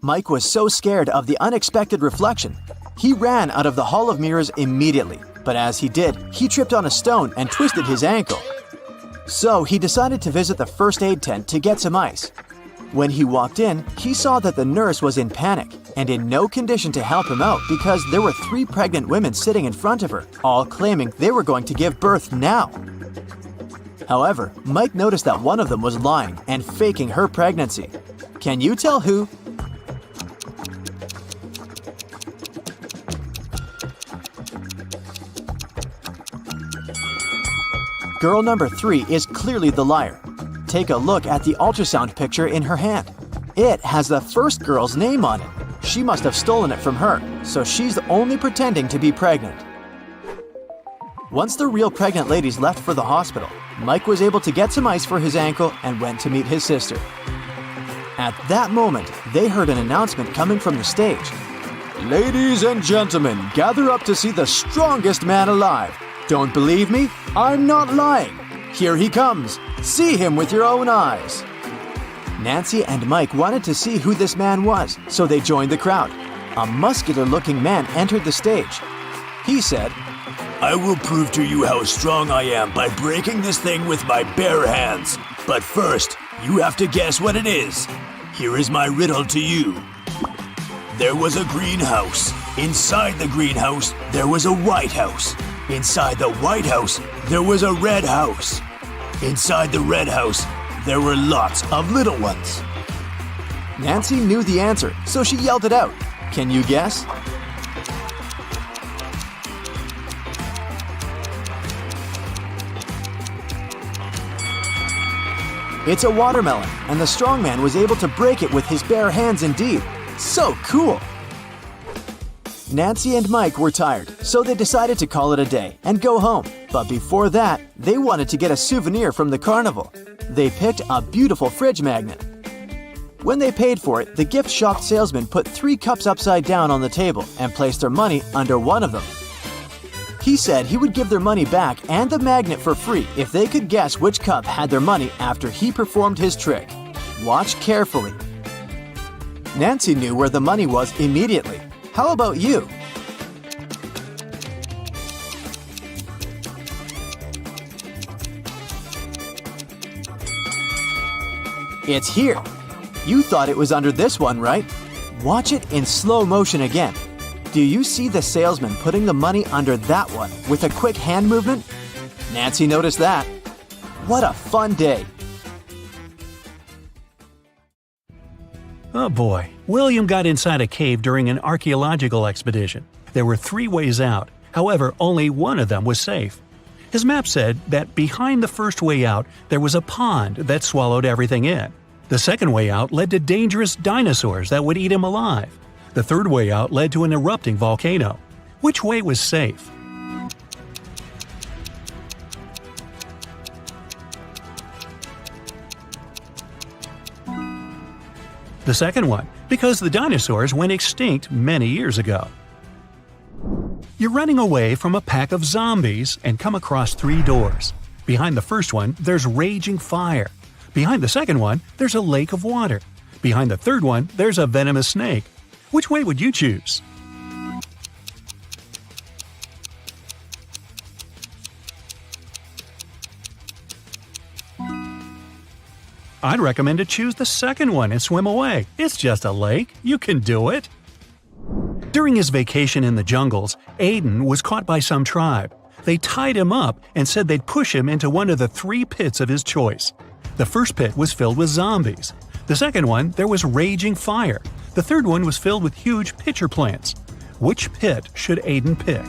Mike was so scared of the unexpected reflection. He ran out of the Hall of Mirrors immediately, but as he did, he tripped on a stone and twisted his ankle. So he decided to visit the first aid tent to get some ice. When he walked in, he saw that the nurse was in panic and in no condition to help him out because there were 3 pregnant women sitting in front of her, all claiming they were going to give birth now. However, Mike noticed that one of them was lying and faking her pregnancy. Can you tell who? Girl number 3 is clearly the liar. Take a look at the ultrasound picture in her hand. It has the first girl's name on it. She must have stolen it from her, so she's only pretending to be pregnant. Once the real pregnant ladies left for the hospital, Mike was able to get some ice for his ankle and went to meet his sister. At that moment, they heard an announcement coming from the stage. "Ladies and gentlemen, gather up to see the strongest man alive. Don't believe me? I'm not lying. Here he comes. See him with your own eyes." Nancy and Mike wanted to see who this man was, so they joined the crowd. A muscular-looking man entered the stage. He said, "I will prove to you how strong I am by breaking this thing with my bare hands. But first, you have to guess what it is. Here is my riddle to you. There was a greenhouse. Inside the greenhouse, there was a white house. Inside the white house, there was a red house. Inside the red house, there were lots of little ones." Nancy knew the answer, so she yelled it out. Can you guess? It's a watermelon, and the strongman was able to break it with his bare hands indeed. So cool! Nancy and Mike were tired, so they decided to call it a day and go home. But before that, they wanted to get a souvenir from the carnival. They picked a beautiful fridge magnet. When they paid for it, the gift shop salesman put 3 cups upside down on the table and placed their money under one of them. He said he would give their money back and the magnet for free if they could guess which cup had their money after he performed his trick. Watch carefully. Nancy knew where the money was immediately. How about you? It's here. You thought it was under this one, right? Watch it in slow motion again. Do you see the salesman putting the money under that one with a quick hand movement? Nancy noticed that. What a fun day.
Oh boy, William got inside a cave during an archaeological expedition. There were 3 ways out, however, only one of them was safe. His map said that behind the first way out there was a pond that swallowed everything in. The second way out led to dangerous dinosaurs that would eat him alive. The third way out led to an erupting volcano. Which way was safe? The second one, because the dinosaurs went extinct many years ago. You're running away from a pack of zombies and come across 3 doors. Behind the first one, there's raging fire. Behind the second one, there's a lake of water. Behind the third one, there's a venomous snake. Which way would you choose? I'd recommend to choose the second one and swim away. It's just a lake. You can do it. During his vacation in the jungles, Aiden was caught by some tribe. They tied him up and said they'd push him into one of the 3 pits of his choice. The first pit was filled with zombies. The second one, there was raging fire. The third one was filled with huge pitcher plants. Which pit should Aiden pick?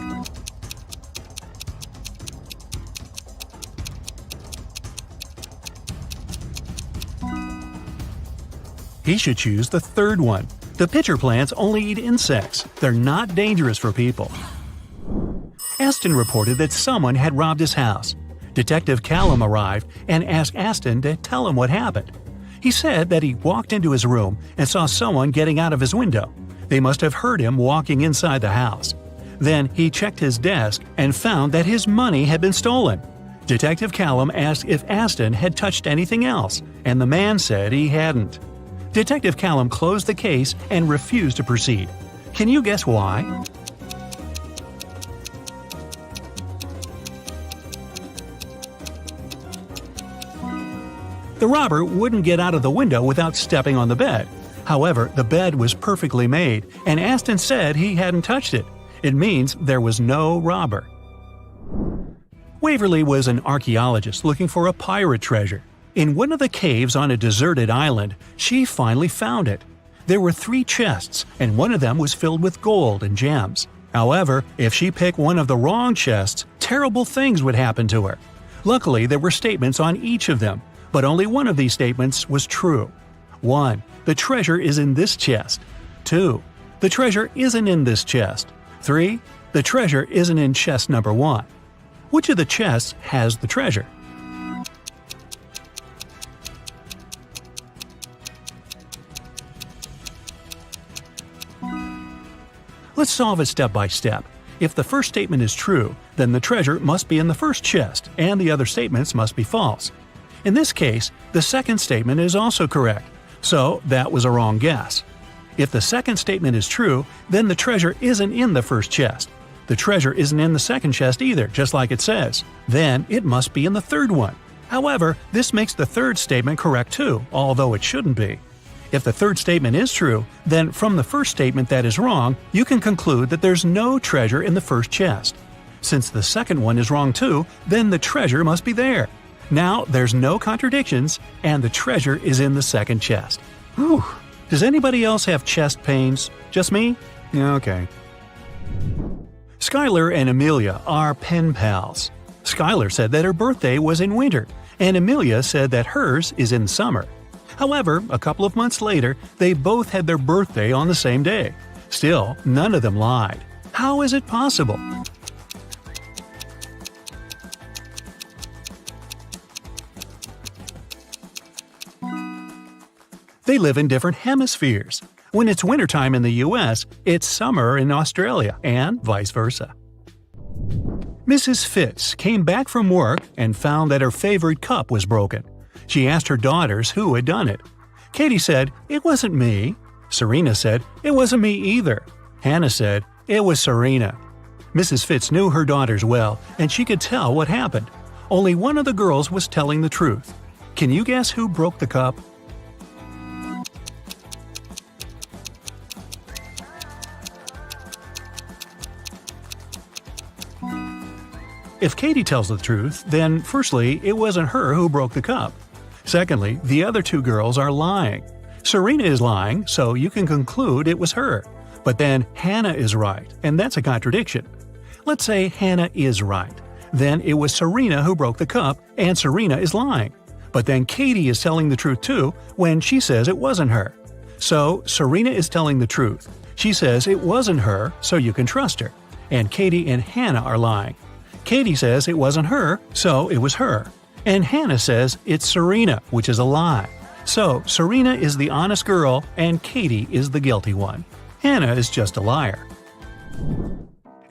He should choose the third one. The pitcher plants only eat insects. They're not dangerous for people. Aston reported that someone had robbed his house. Detective Callum arrived and asked Aston to tell him what happened. He said that he walked into his room and saw someone getting out of his window. They must have heard him walking inside the house. Then he checked his desk and found that his money had been stolen. Detective Callum asked if Aston had touched anything else, and the man said he hadn't. Detective Callum closed the case and refused to proceed. Can you guess why? The robber wouldn't get out of the window without stepping on the bed. However, the bed was perfectly made, and Aston said he hadn't touched it. It means there was no robber. Waverly was an archaeologist looking for a pirate treasure. In one of the caves on a deserted island, she finally found it. There were 3 chests, and one of them was filled with gold and gems. However, if she picked one of the wrong chests, terrible things would happen to her. Luckily, there were statements on each of them, but only one of these statements was true. 1. The treasure is in this chest. 2. The treasure isn't in this chest. 3. The treasure isn't in chest number 1. Which of the chests has the treasure? Let's solve it step by step. If the first statement is true, then the treasure must be in the first chest, and the other statements must be false. In this case, the second statement is also correct, so that was a wrong guess. If the second statement is true, then the treasure isn't in the first chest. The treasure isn't in the second chest either, just like it says. Then it must be in the third one. However, this makes the third statement correct too, although it shouldn't be. If the third statement is true, then from the first statement that is wrong, you can conclude that there's no treasure in the first chest. Since the second one is wrong too, then the treasure must be there. Now there's no contradictions, and the treasure is in the second chest. Whew. Does anybody else have chest pains? Just me? Okay. Skylar and Amelia are pen pals. Skylar said that her birthday was in winter, and Amelia said that hers is in summer. However, a couple of months later, they both had their birthday on the same day. Still, none of them lied. How is it possible? They live in different hemispheres. When it's wintertime in the US, it's summer in Australia, and vice versa. Mrs. Fitz came back from work and found that her favorite cup was broken. She asked her daughters who had done it. Katie said, "It wasn't me." Serena said, "It wasn't me either." Hannah said, "It was Serena." Mrs. Fitz knew her daughters well, and she could tell what happened. Only one of the girls was telling the truth. Can you guess who broke the cup? If Katie tells the truth, then firstly, it wasn't her who broke the cup. Secondly, the other two girls are lying. Serena is lying, so you can conclude it was her. But then Hannah is right, and that's a contradiction. Let's say Hannah is right. Then it was Serena who broke the cup, and Serena is lying. But then Katie is telling the truth too when she says it wasn't her. So Serena is telling the truth. She says it wasn't her, so you can trust her. And Katie and Hannah are lying. Katie says it wasn't her, so it was her. And Hannah says it's Serena, which is a lie. So Serena is the honest girl, and Katie is the guilty one. Hannah is just a liar.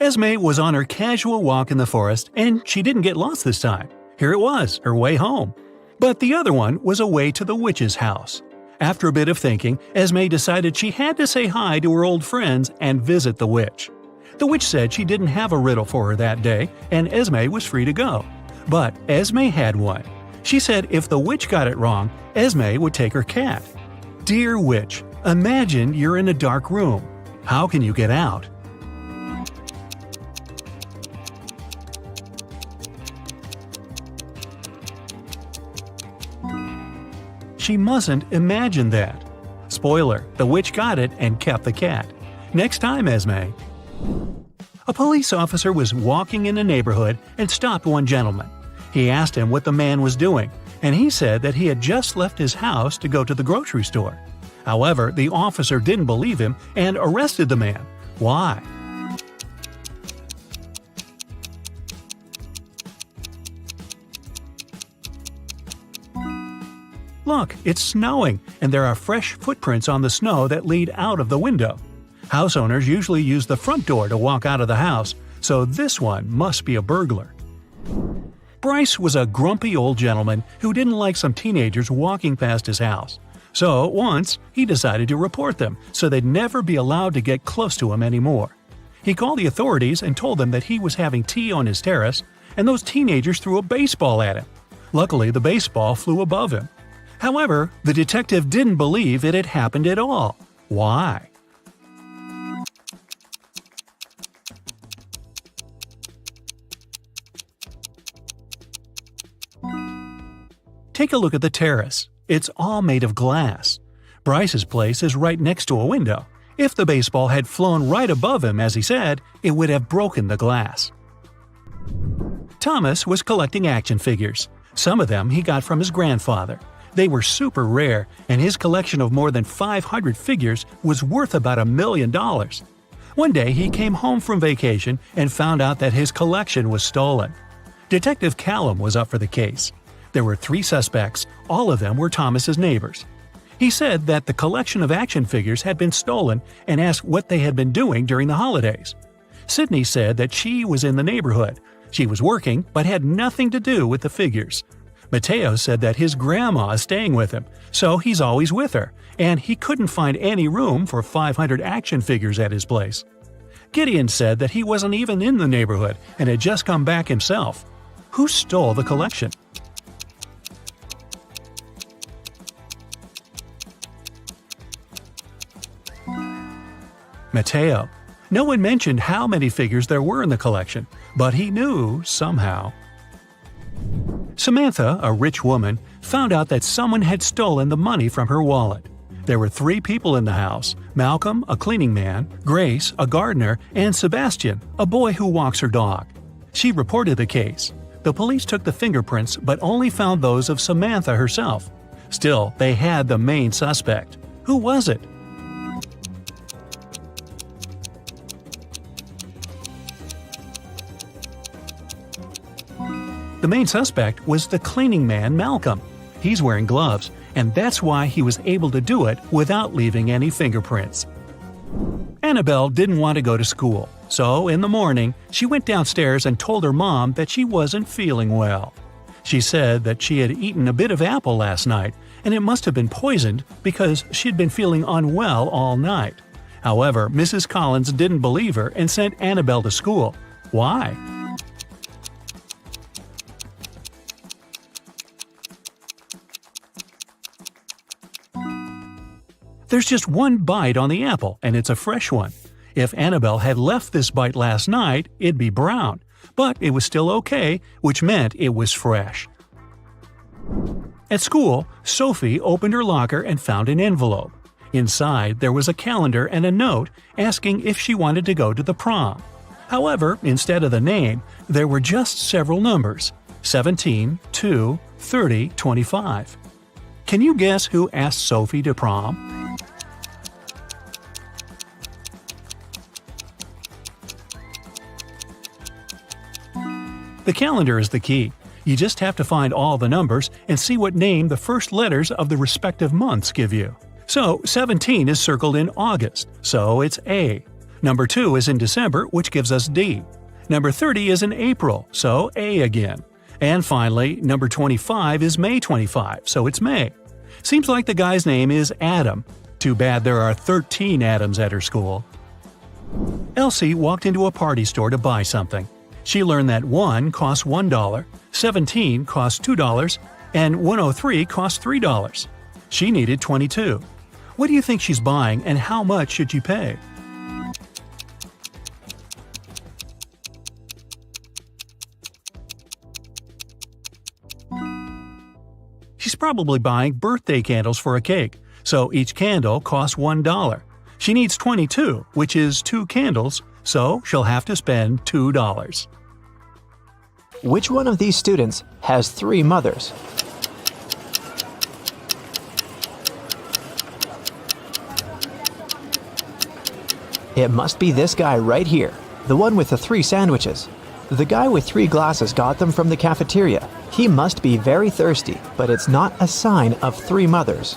Esme was on her casual walk in the forest, and she didn't get lost this time. Here it was, her way home. But the other one was away to the witch's house. After a bit of thinking, Esme decided she had to say hi to her old friends and visit the witch. The witch said she didn't have a riddle for her that day, and Esme was free to go. But Esme had one. She said if the witch got it wrong, Esme would take her cat. Dear witch, imagine you're in a dark room. How can you get out? She mustn't imagine that. Spoiler, the witch got it and kept the cat. Next time, Esme. A police officer was walking in a neighborhood and stopped one gentleman. He asked him what the man was doing, and he said that he had just left his house to go to the grocery store. However, the officer didn't believe him and arrested the man. Why? Look, it's snowing, and there are fresh footprints on the snow that lead out of the window. House owners usually use the front door to walk out of the house, so this one must be a burglar. Bryce was a grumpy old gentleman who didn't like some teenagers walking past his house. So once, he decided to report them so they'd never be allowed to get close to him anymore. He called the authorities and told them that he was having tea on his terrace, and those teenagers threw a baseball at him. Luckily, the baseball flew above him. However, the detective didn't believe it had happened at all. Why? Take a look at the terrace. It's all made of glass. Bryce's place is right next to a window. If the baseball had flown right above him, as he said, it would have broken the glass. Thomas was collecting action figures. Some of them he got from his grandfather. They were super rare, and his collection of more than 500 figures was worth about $1 million. One day he came home from vacation and found out that his collection was stolen. Detective Callum was up for the case. There were 3 suspects, all of them were Thomas's neighbors. He said that the collection of action figures had been stolen and asked what they had been doing during the holidays. Sydney said that she was in the neighborhood. She was working but had nothing to do with the figures. Mateo said that his grandma is staying with him, so he's always with her, and he couldn't find any room for 500 action figures at his place. Gideon said that he wasn't even in the neighborhood and had just come back himself. Who stole the collection? Mateo. No one mentioned how many figures there were in the collection, but he knew somehow. Samantha, a rich woman, found out that someone had stolen the money from her wallet. There were 3 people in the house: Malcolm, a cleaning man, Grace, a gardener, and Sebastian, a boy who walks her dog. She reported the case. The police took the fingerprints but only found those of Samantha herself. Still, they had the main suspect. Who was it? The main suspect was the cleaning man Malcolm. He's wearing gloves, and that's why he was able to do it without leaving any fingerprints. Annabelle didn't want to go to school, so in the morning, she went downstairs and told her mom that she wasn't feeling well. She said that she had eaten a bit of apple last night, and it must have been poisoned because she'd been feeling unwell all night. However, Mrs. Collins didn't believe her and sent Annabelle to school. Why? There's just one bite on the apple, and it's a fresh one. If Annabelle had left this bite last night, it'd be brown. but it was still okay, which meant it was fresh. At school, Sophie opened her locker and found an envelope. Inside, there was a calendar and a note asking if she wanted to go to the prom. However, instead of the name, there were just several numbers: 17, 2, 30, 25. Can you guess who asked Sophie to prom? The calendar is the key. You just have to find all the numbers and see what name the first letters of the respective months give you. So 17 is circled in August, so it's A. Number 2 is in December, which gives us D. Number 30 is in April, so A again. And finally, number 25 is May 25, so it's May. Seems like the guy's name is Adam. Too bad there are 13 Adams at her school. Elsie walked into a party store to buy something. She learned that 1 costs $1, 17 costs $2, and 103 costs $3. She needed 22. What do you think she's buying, and how much should she pay? She's probably buying birthday candles for a cake, so each candle costs $1. She needs 22, which is 2 candles, so she'll have to spend $2.
Which one of these students has 3 mothers? It must be this guy right here, the one with the 3 sandwiches. The guy with 3 glasses got them from the cafeteria. He must be very thirsty, but it's not a sign of 3 mothers.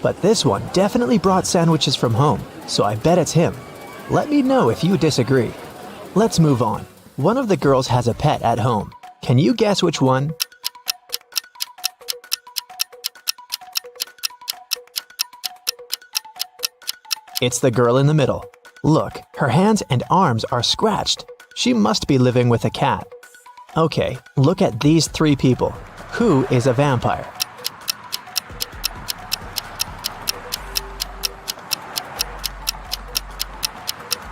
But this one definitely brought sandwiches from home, so I bet it's him. Let me know if you disagree. Let's move on. One of the girls has a pet at home. Can you guess which one? It's the girl in the middle. Look, her hands and arms are scratched. She must be living with a cat. Okay, look at these 3 people. Who is a vampire?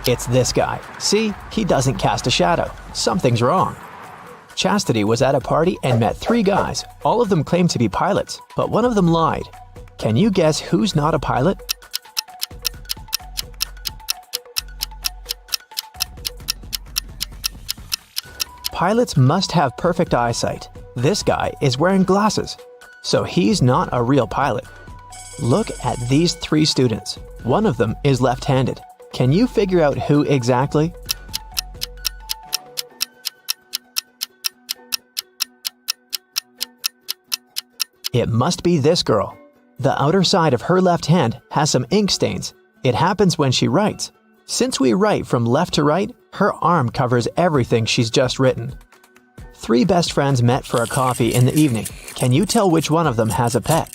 It's this guy. See, he doesn't cast a shadow. Something's wrong. Chastity was at a party and met 3 guys. All of them claimed to be pilots, but one of them lied. Can you guess who's not a pilot? Pilots must have perfect eyesight. This guy is wearing glasses, so he's not a real pilot. Look at these 3 students. One of them is left-handed. Can you figure out who exactly? It must be this girl. The outer side of her left hand has some ink stains. It happens when she writes. Since we write from left to right, her arm covers everything she's just written. 3 best friends met for a coffee in the evening. Can you tell which one of them has a pet?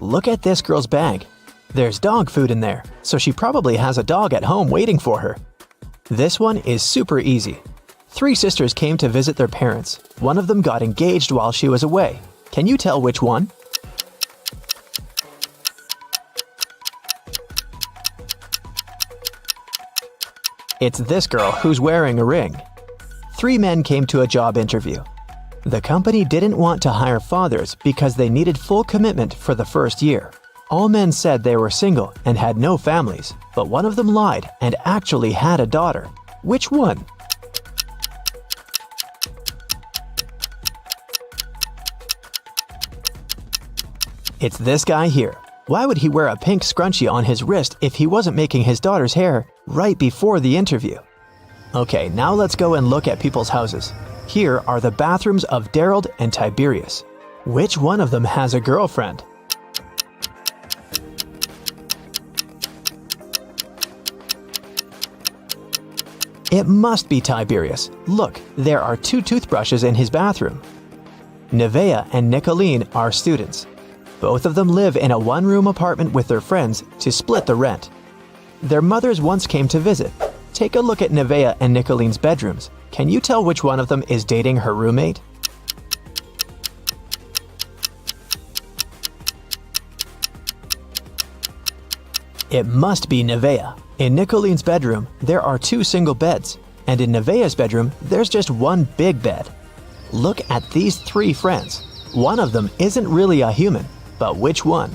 Look at this girl's bag. There's dog food in there, so she probably has a dog at home waiting for her. This one is super easy. 3 sisters came to visit their parents. One of them got engaged while she was away. Can you tell which one? It's this girl who's wearing a ring. 3 men came to a job interview. The company didn't want to hire fathers because they needed full commitment for the first year. All men said they were single and had no families, but one of them lied and actually had a daughter. Which one? It's this guy here. Why would he wear a pink scrunchie on his wrist if he wasn't making his daughter's hair right before the interview? Okay, now let's go and look at people's houses. Here are the bathrooms of Daryl and Tiberius. Which one of them has a girlfriend? It must be Tiberius. Look, there are 2 toothbrushes in his bathroom. Nevaeh and Nicolene are students. Both of them live in a 1-room apartment with their friends to split the rent. Their mothers once came to visit. Take a look at Nevaeh and Nicolene's bedrooms. Can you tell which one of them is dating her roommate? It must be Nevaeh. In Nicoline's bedroom, there are 2 single beds, and in Nevaeh's bedroom, there's just one big bed. Look at these 3 friends. One of them isn't really a human, but which one?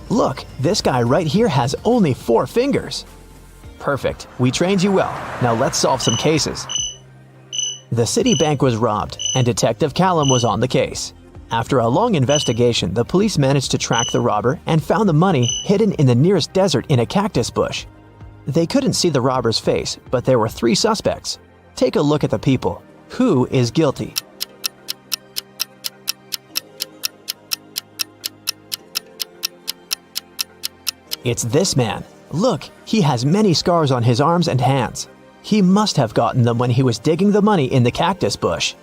Look, this guy right here has only 4 fingers. Perfect, we trained you well. Now let's solve some cases. The city bank was robbed, and Detective Callum was on the case. After a long investigation, the police managed to track the robber and found the money hidden in the nearest desert in a cactus bush. They couldn't see the robber's face, but there were 3 suspects. Take a look at the people. Who is guilty? It's this man. Look, he has many scars on his arms and hands. He must have gotten them when he was digging the money in the cactus bush.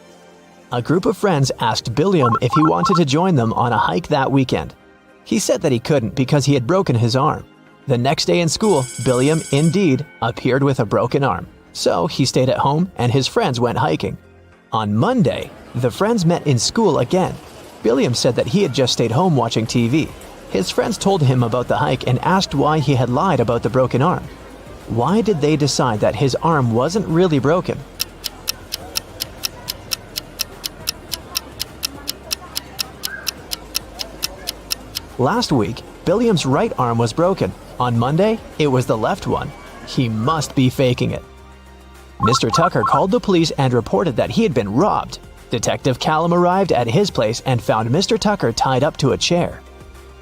A group of friends asked Billiam if he wanted to join them on a hike that weekend. He said that he couldn't because he had broken his arm. The next day in school, Billiam, indeed, appeared with a broken arm. So he stayed at home and his friends went hiking. On Monday, the friends met in school again. Billiam said that he had just stayed home watching TV. His friends told him about the hike and asked why he had lied about the broken arm. Why did they decide that his arm wasn't really broken? Last week, Billiam's right arm was broken. On Monday, it was the left one. He must be faking it. Mr. Tucker called the police and reported that he had been robbed. Detective Callum arrived at his place and found Mr. Tucker tied up to a chair.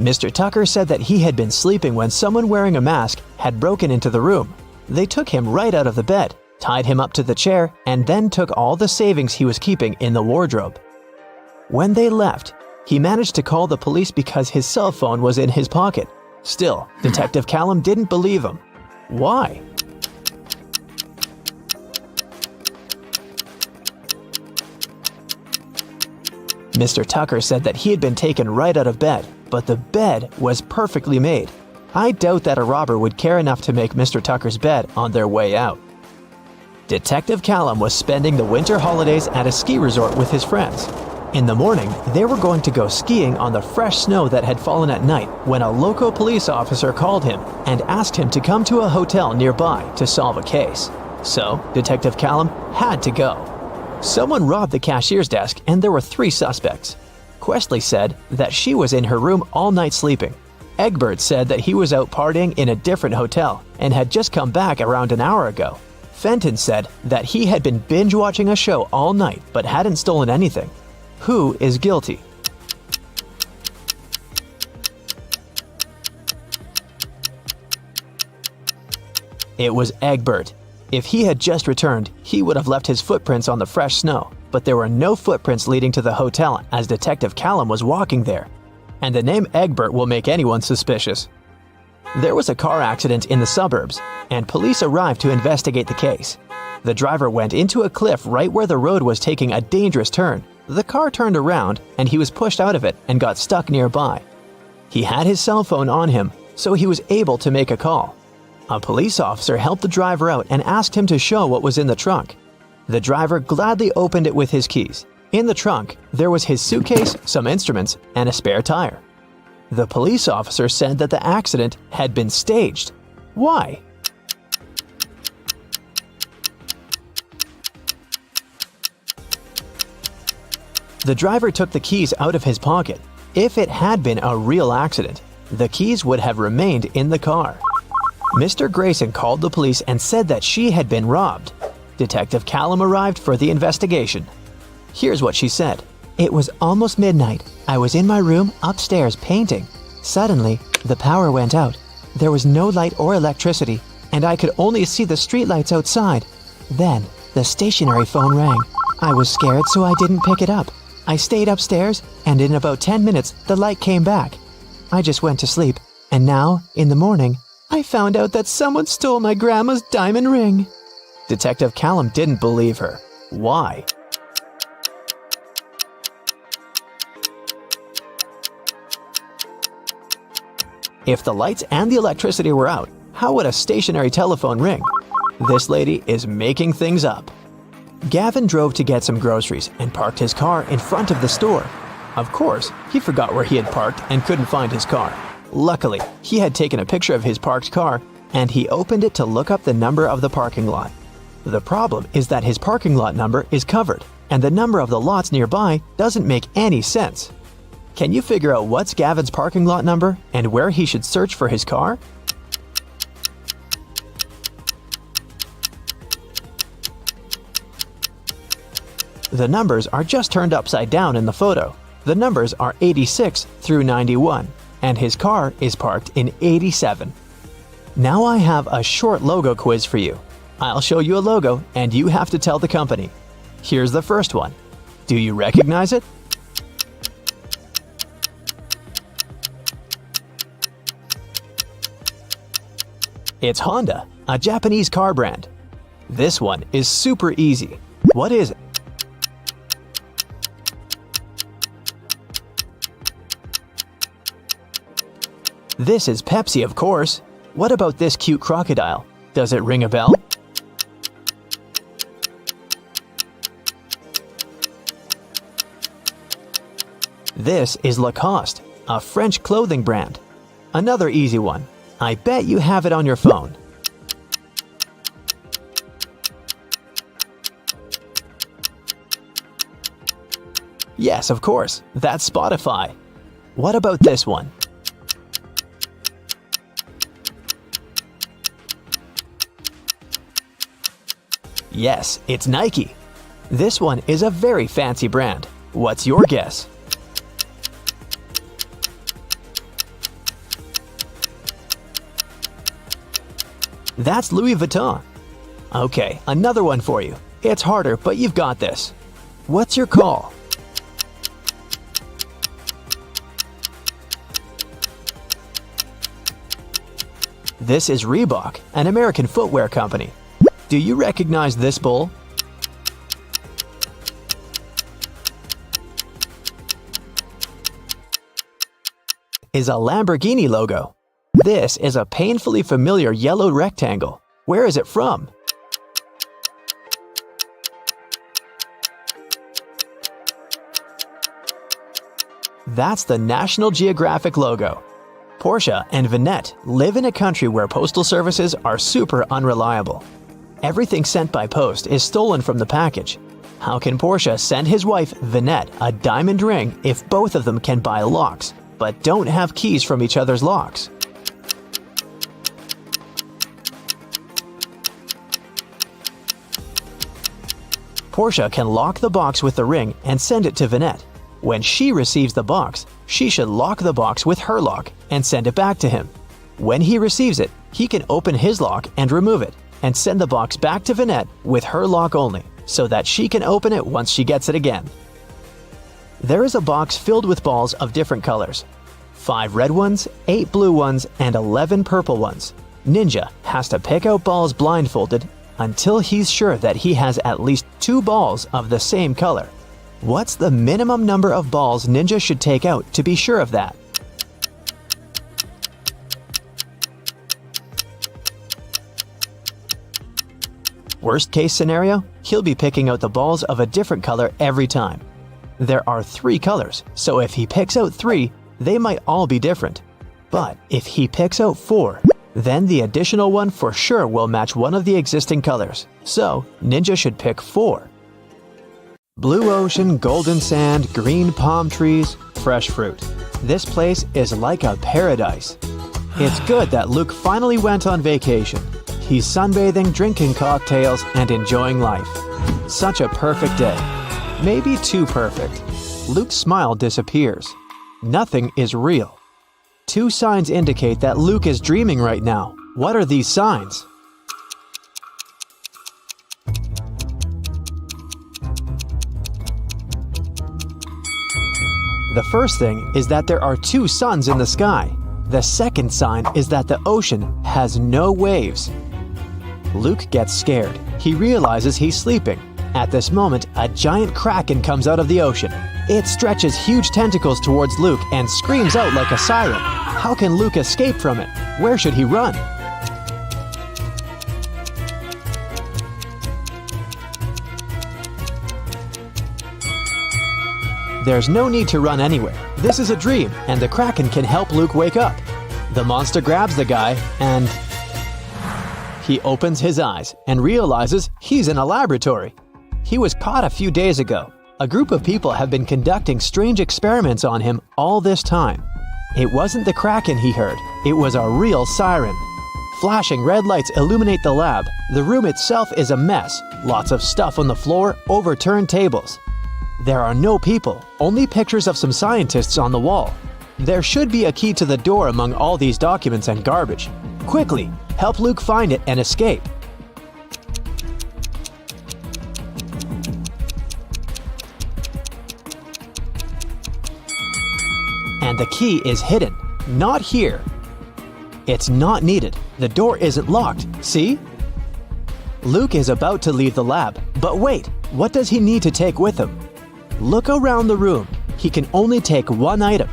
Mr. Tucker said that he had been sleeping when someone wearing a mask had broken into the room. They took him right out of the bed, tied him up to the chair, and then took all the savings he was keeping in the wardrobe. When they left, he managed to call the police because his cell phone was in his pocket. Still, Detective Callum didn't believe him. Why? Mr. Tucker said that he had been taken right out of bed, but the bed was perfectly made. I doubt that a robber would care enough to make Mr. Tucker's bed on their way out. Detective Callum was spending the winter holidays at a ski resort with his friends. In the morning, they were going to go skiing on the fresh snow that had fallen at night when a local police officer called him and asked him to come to a hotel nearby to solve a case. So, Detective Callum had to go. Someone robbed the cashier's desk and there were 3 suspects. Questley said that she was in her room all night sleeping. Egbert said that he was out partying in a different hotel and had just come back around an hour ago. Fenton said that he had been binge-watching a show all night but hadn't stolen anything. Who is guilty? It was Egbert. If he had just returned, he would have left his footprints on the fresh snow, but there were no footprints leading to the hotel as Detective Callum was walking there. And the name Egbert will make anyone suspicious. There was a car accident in the suburbs, and police arrived to investigate the case. The driver went into a cliff right where the road was taking a dangerous turn. The car turned around, and he was pushed out of it and got stuck nearby. He had his cell phone on him, so he was able to make a call. A police officer helped the driver out and asked him to show what was in the trunk. The driver gladly opened it with his keys. In the trunk, there was his suitcase, some instruments, and a spare tire. The police officer said that the accident had been staged. Why? The driver took the keys out of his pocket. If it had been a real accident, the keys would have remained in the car. Mr. Grayson called the police and said that she had been robbed. Detective Callum arrived for the investigation. Here's what she said. It was almost midnight. I was in my room upstairs painting. Suddenly, the power went out. There was no light or electricity, and I could only see the streetlights outside. Then, the stationary phone rang. I was scared, so I didn't pick it up. I stayed upstairs, and in about 10 minutes, the light came back. I just went to sleep, and now, in the morning, I found out that someone stole my grandma's diamond ring. Detective Callum didn't believe her. Why? If the lights and the electricity were out, how would a stationary telephone ring? This lady is making things up. Gavin drove to get some groceries and parked his car in front of the store. Of course, he forgot where he had parked and couldn't find his car. Luckily, he had taken a picture of his parked car and he opened it to look up the number of the parking lot. The problem is that his parking lot number is covered and the number of the lots nearby doesn't make any sense. Can you figure out what's Gavin's parking lot number and where he should search for his car? The numbers are just turned upside down in the photo. The numbers are 86 through 91, and his car is parked in 87. Now I have a short logo quiz for you. I'll show you a logo and you have to tell the company. Here's the first one. Do you recognize it? It's Honda, a Japanese car brand. This one is super easy. What is it? This is Pepsi, of course. What about this cute crocodile? Does it ring a bell? This is Lacoste, a French clothing brand. Another easy one. I bet you have it on your phone. Yes, of course. That's Spotify. What about this one? Yes, it's Nike. This one is a very fancy brand. What's your guess? That's Louis Vuitton. Okay, another one for you. It's harder, but you've got this. What's your call? This is Reebok, an American footwear company. Do you recognize this bull? Is a Lamborghini logo. This is a painfully familiar yellow rectangle. Where is it from? That's the National Geographic logo. Portia and Vinette live in a country where postal services are super unreliable. Everything sent by post is stolen from the package. How can Portia send his wife, Vinette, a diamond ring if both of them can buy locks, but don't have keys from each other's locks? Portia can lock the box with the ring and send it to Vinette. When she receives the box, she should lock the box with her lock and send it back to him. When he receives it, he can open his lock and remove it, and send the box back to Vinette with her lock only, so that she can open it once she gets it again. There is a box filled with balls of different colors. 5 red ones, 8 blue ones, and 11 purple ones. Ninja has to pick out balls blindfolded until he's sure that he has at least 2 balls of the same color. What's the minimum number of balls Ninja should take out to be sure of that? Worst case scenario, he'll be picking out the balls of a different color every time. There are 3 colors, so if he picks out 3, they might all be different. But if he picks out 4, then the additional one for sure will match one of the existing colors. So, Ninja should pick 4. Blue ocean, golden sand, green palm trees, fresh fruit. This place is like a paradise. It's good that Luke finally went on vacation. He's sunbathing, drinking cocktails, and enjoying life. Such a perfect day. Maybe too perfect. Luke's smile disappears. Nothing is real. 2 signs indicate that Luke is dreaming right now. What are these signs? The first thing is that there are 2 suns in the sky. The second sign is that the ocean has no waves. Luke gets scared. He realizes he's sleeping. At this moment, a giant kraken comes out of the ocean. It stretches huge tentacles towards Luke and screams out like a siren. How can Luke escape from it? Where should he run? There's no need to run anywhere. This is a dream, and the Kraken can help Luke wake up. The monster grabs the guy, and he opens his eyes and realizes he's in a laboratory. He was caught a few days ago. A group of people have been conducting strange experiments on him all this time. It wasn't the Kraken he heard, it was a real siren. Flashing red lights illuminate the lab. The room itself is a mess. Lots of stuff on the floor, overturned tables. There are no people, only pictures of some scientists on the wall. There should be a key to the door among all these documents and garbage. Quickly, help Luke find it and escape. And the key is hidden. Not here. It's not needed. The door isn't locked. See? Luke is about to leave the lab. But wait, what does he need to take with him? Look around the room. He can only take one item.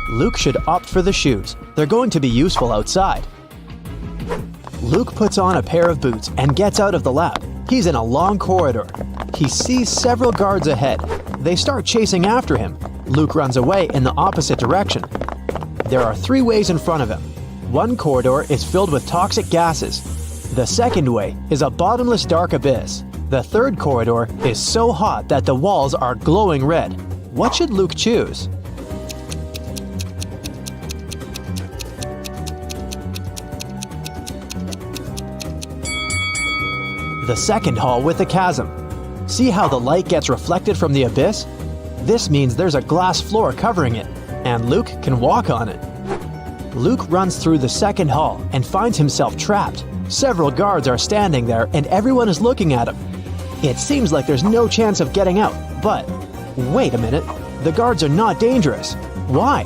Luke should opt for the shoes. They're going to be useful outside. Luke puts on a pair of boots and gets out of the lab. He's in a long corridor. He sees several guards ahead. They start chasing after him. Luke runs away in the opposite direction. There are 3 ways in front of him. One corridor is filled with toxic gases. The second way is a bottomless dark abyss. The third corridor is so hot that the walls are glowing red. What should Luke choose? The second hall with a chasm. See how the light gets reflected from the abyss? This means there's a glass floor covering it, and Luke can walk on it. Luke runs through the second hall and finds himself trapped. Several guards are standing there and everyone is looking at him. It seems like there's no chance of getting out, but wait a minute, the guards are not dangerous. Why?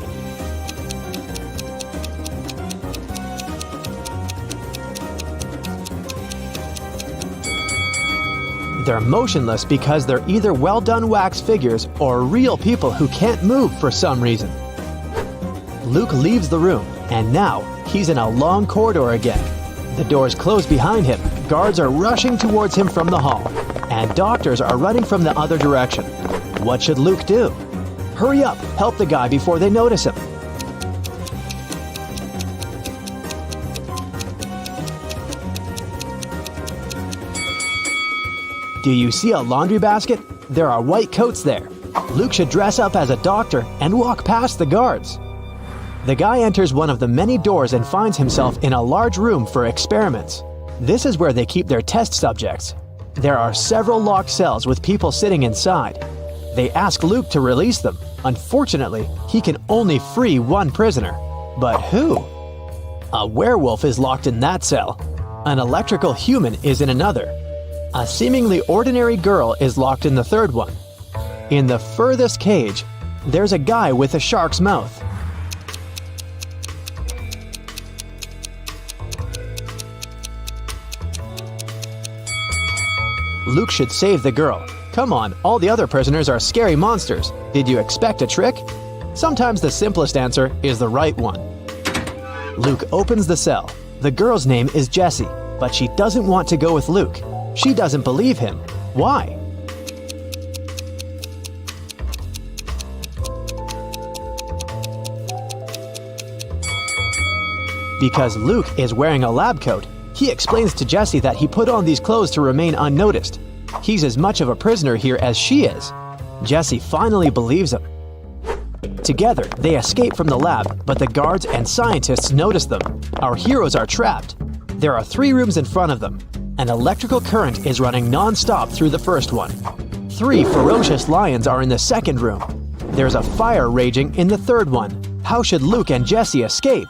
They're motionless because they're either well-done wax figures or real people who can't move for some reason. Luke leaves the room, and now he's in a long corridor again. The doors close behind him, guards are rushing towards him from the hall, and doctors are running from the other direction. What should Luke do? Hurry up, help the guy before they notice him. Do you see a laundry basket? There are white coats there. Luke should dress up as a doctor and walk past the guards. The guy enters one of the many doors and finds himself in a large room for experiments. This is where they keep their test subjects. There are several locked cells with people sitting inside. They ask Luke to release them. Unfortunately, he can only free one prisoner. But who? A werewolf is locked in that cell. An electrical human is in another. A seemingly ordinary girl is locked in the third one. In the furthest cage, there's a guy with a shark's mouth. Luke should save the girl. Come on, all the other prisoners are scary monsters. Did you expect a trick? Sometimes the simplest answer is the right one. Luke opens the cell. The girl's name is Jessie, but she doesn't want to go with Luke. She doesn't believe him. Why? Because Luke is wearing a lab coat. He explains to Jessie that he put on these clothes to remain unnoticed. He's as much of a prisoner here as she is. Jessie finally believes him. Together, they escape from the lab, but the guards and scientists notice them. Our heroes are trapped. There are 3 rooms in front of them. An electrical current is running non-stop through the first one. 3 ferocious lions are in the second room. There's a fire raging in the third one. How should Luke and Jessie escape?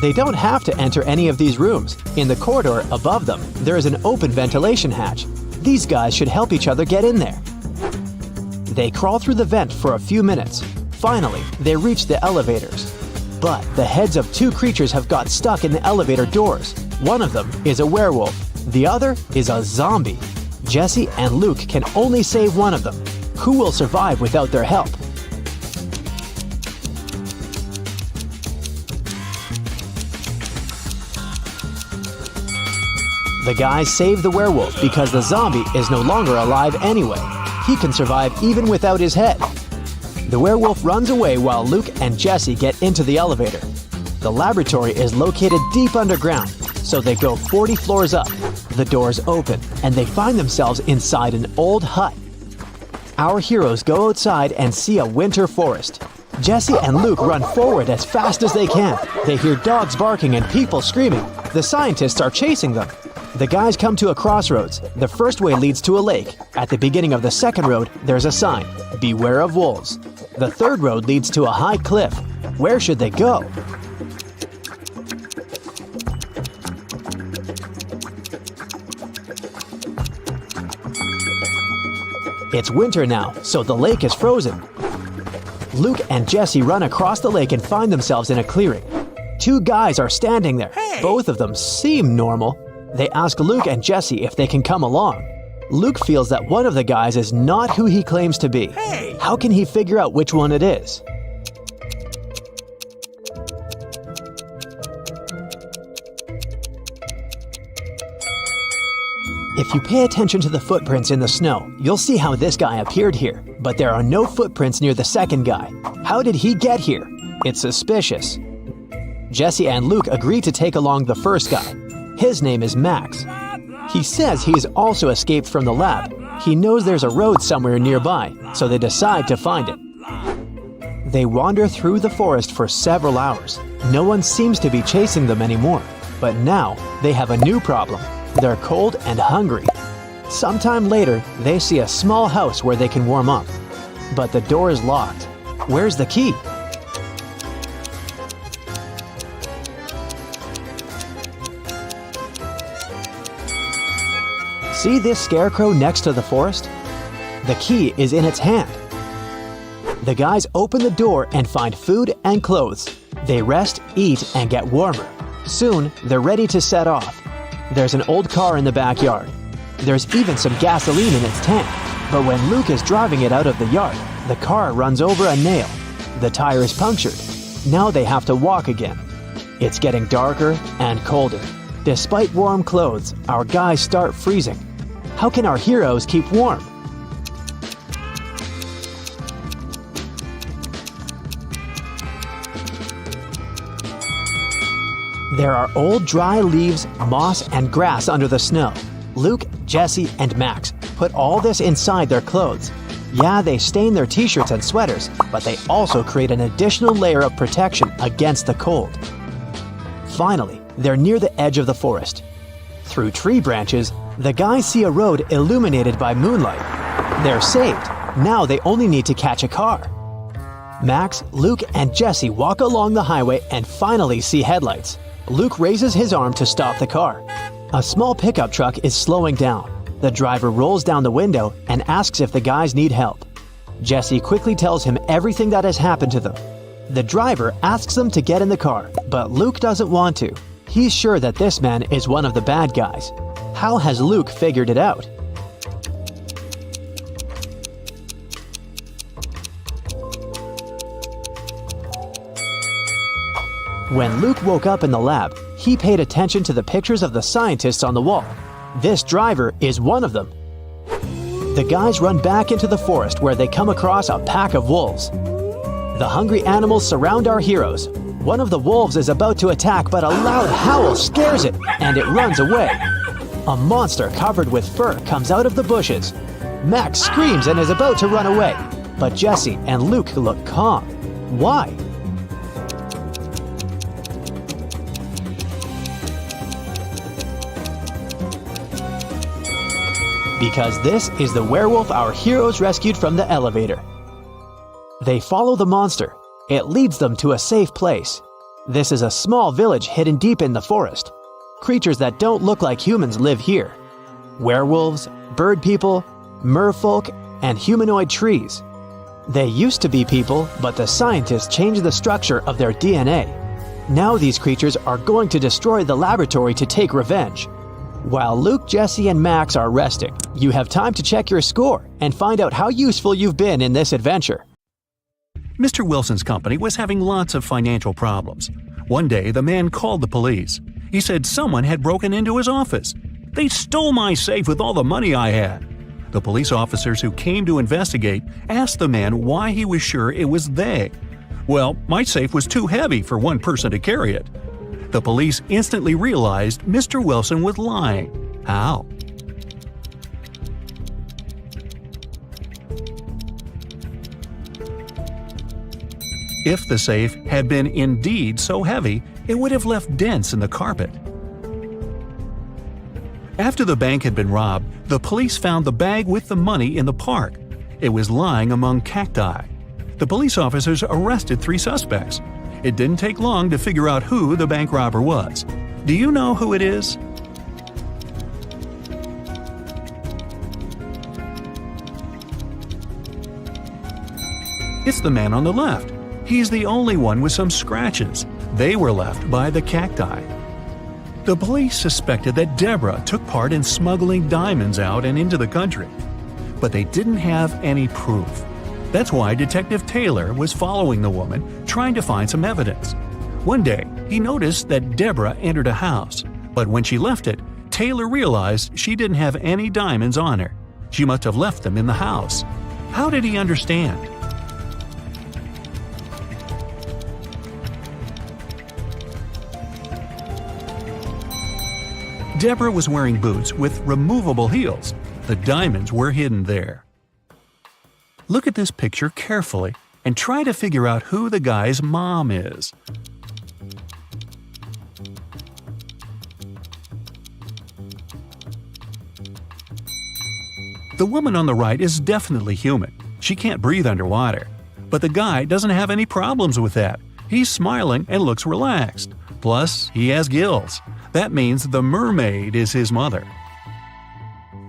They don't have to enter any of these rooms. In the corridor above them, there is an open ventilation hatch. These guys should help each other get in there. They crawl through the vent for a few minutes. Finally, they reach the elevators. But the heads of 2 creatures have got stuck in the elevator doors. One of them is a werewolf. The other is a zombie. Jessie and Luke can only save one of them. Who will survive without their help? The guys save the werewolf because the zombie is no longer alive anyway. He can survive even without his head. The werewolf runs away while Luke and Jesse get into the elevator. The laboratory is located deep underground, so they go 40 floors up. The doors open, and they find themselves inside an old hut. Our heroes go outside and see a winter forest. Jesse and Luke run forward as fast as they can. They hear dogs barking and people screaming. The scientists are chasing them. The guys come to a crossroads. The first way leads to a lake. At the beginning of the second road, there's a sign, "Beware of wolves." The third road leads to a high cliff. Where should they go? It's winter now, so the lake is frozen. Luke and Jesse run across the lake and find themselves in a clearing. Two guys are standing there. Both of them seem normal. They ask Luke and Jesse if they can come along. Luke feels that one of the guys is not who he claims to be. How can he figure out which one it is? If you pay attention to the footprints in the snow, you'll see how this guy appeared here, but there are no footprints near the second guy. How did he get here? It's suspicious. Jesse and Luke agree to take along the first guy. His name is Max. He says he's also escaped from the lab. He knows there's a road somewhere nearby, so they decide to find it. They wander through the forest for several hours. No one seems to be chasing them anymore. But now, they have a new problem. They're cold and hungry. Sometime later, they see a small house where they can warm up. But the door is locked. Where's the key? See this scarecrow next to the forest? The key is in its hand. The guys open the door and find food and clothes. They rest, eat, and get warmer. Soon, they're ready to set off. There's an old car in the backyard. There's even some gasoline in its tank. But when Luke is driving it out of the yard, the car runs over a nail. The tire is punctured. Now they have to walk again. It's getting darker and colder. Despite warm clothes, our guys start freezing. How can our heroes keep warm? There are old dry leaves, moss, and grass under the snow. Luke, Jesse, and Max put all this inside their clothes. Yeah, they stain their t-shirts and sweaters, but they also create an additional layer of protection against the cold. Finally, they're near the edge of the forest. Through tree branches, the guys see a road illuminated by moonlight. They're saved. Now they only need to catch a car. Max, Luke, and Jesse walk along the highway and finally see headlights. Luke raises his arm to stop the car. A small pickup truck is slowing down. The driver rolls down the window and asks if the guys need help. Jesse quickly tells him everything that has happened to them. The driver asks them to get in the car, but Luke doesn't want to. He's sure that this man is one of the bad guys. How has Luke figured it out? When Luke woke up in the lab, he paid attention to the pictures of the scientists on the wall. This driver is one of them. The guys run back into the forest where they come across a pack of wolves. The hungry animals surround our heroes. One of the wolves is about to attack, but a loud howl scares it, and it runs away. A monster covered with fur comes out of the bushes. Max screams and is about to run away, but Jesse and Luke look calm. Why? Because this is the werewolf our heroes rescued from the elevator. They follow the monster. It leads them to a safe place. This is a small village hidden deep in the forest. Creatures that don't look like humans live here. Werewolves, bird people, merfolk, and humanoid trees. They used to be people, but the scientists changed the structure of their DNA. Now these creatures are going to destroy the laboratory to take revenge. While Luke, Jesse, and Max are resting, you have time to check your score and find out how useful you've been in this adventure.
Mr. Wilson's company was having lots of financial problems. One day, the man called the police. He said someone had broken into his office. "They stole my safe with all the money I had." The police officers who came to investigate asked the man why he was sure it was they. "Well, my safe was too heavy for one person to carry it." The police instantly realized Mr. Wilson was lying. How? If the safe had been indeed so heavy, it would have left dents in the carpet. After the bank had been robbed, the police found the bag with the money in the park. It was lying among cacti. The police officers arrested 3 suspects. It didn't take long to figure out who the bank robber was. Do you know who it is? It's the man on the left. He's the only one with some scratches. They were left by the cacti. The police suspected that Deborah took part in smuggling diamonds out and into the country. But they didn't have any proof. That's why Detective Taylor was following the woman, trying to find some evidence. One day, he noticed that Deborah entered a house, but when she left it, Taylor realized she didn't have any diamonds on her. She must have left them in the house. How did he understand? Deborah was wearing boots with removable heels. The diamonds were hidden there. Look at this picture carefully and try to figure out who the guy's mom is. The woman on the right is definitely human. She can't breathe underwater. But the guy doesn't have any problems with that. He's smiling and looks relaxed. Plus, he has gills. That means the mermaid is his mother.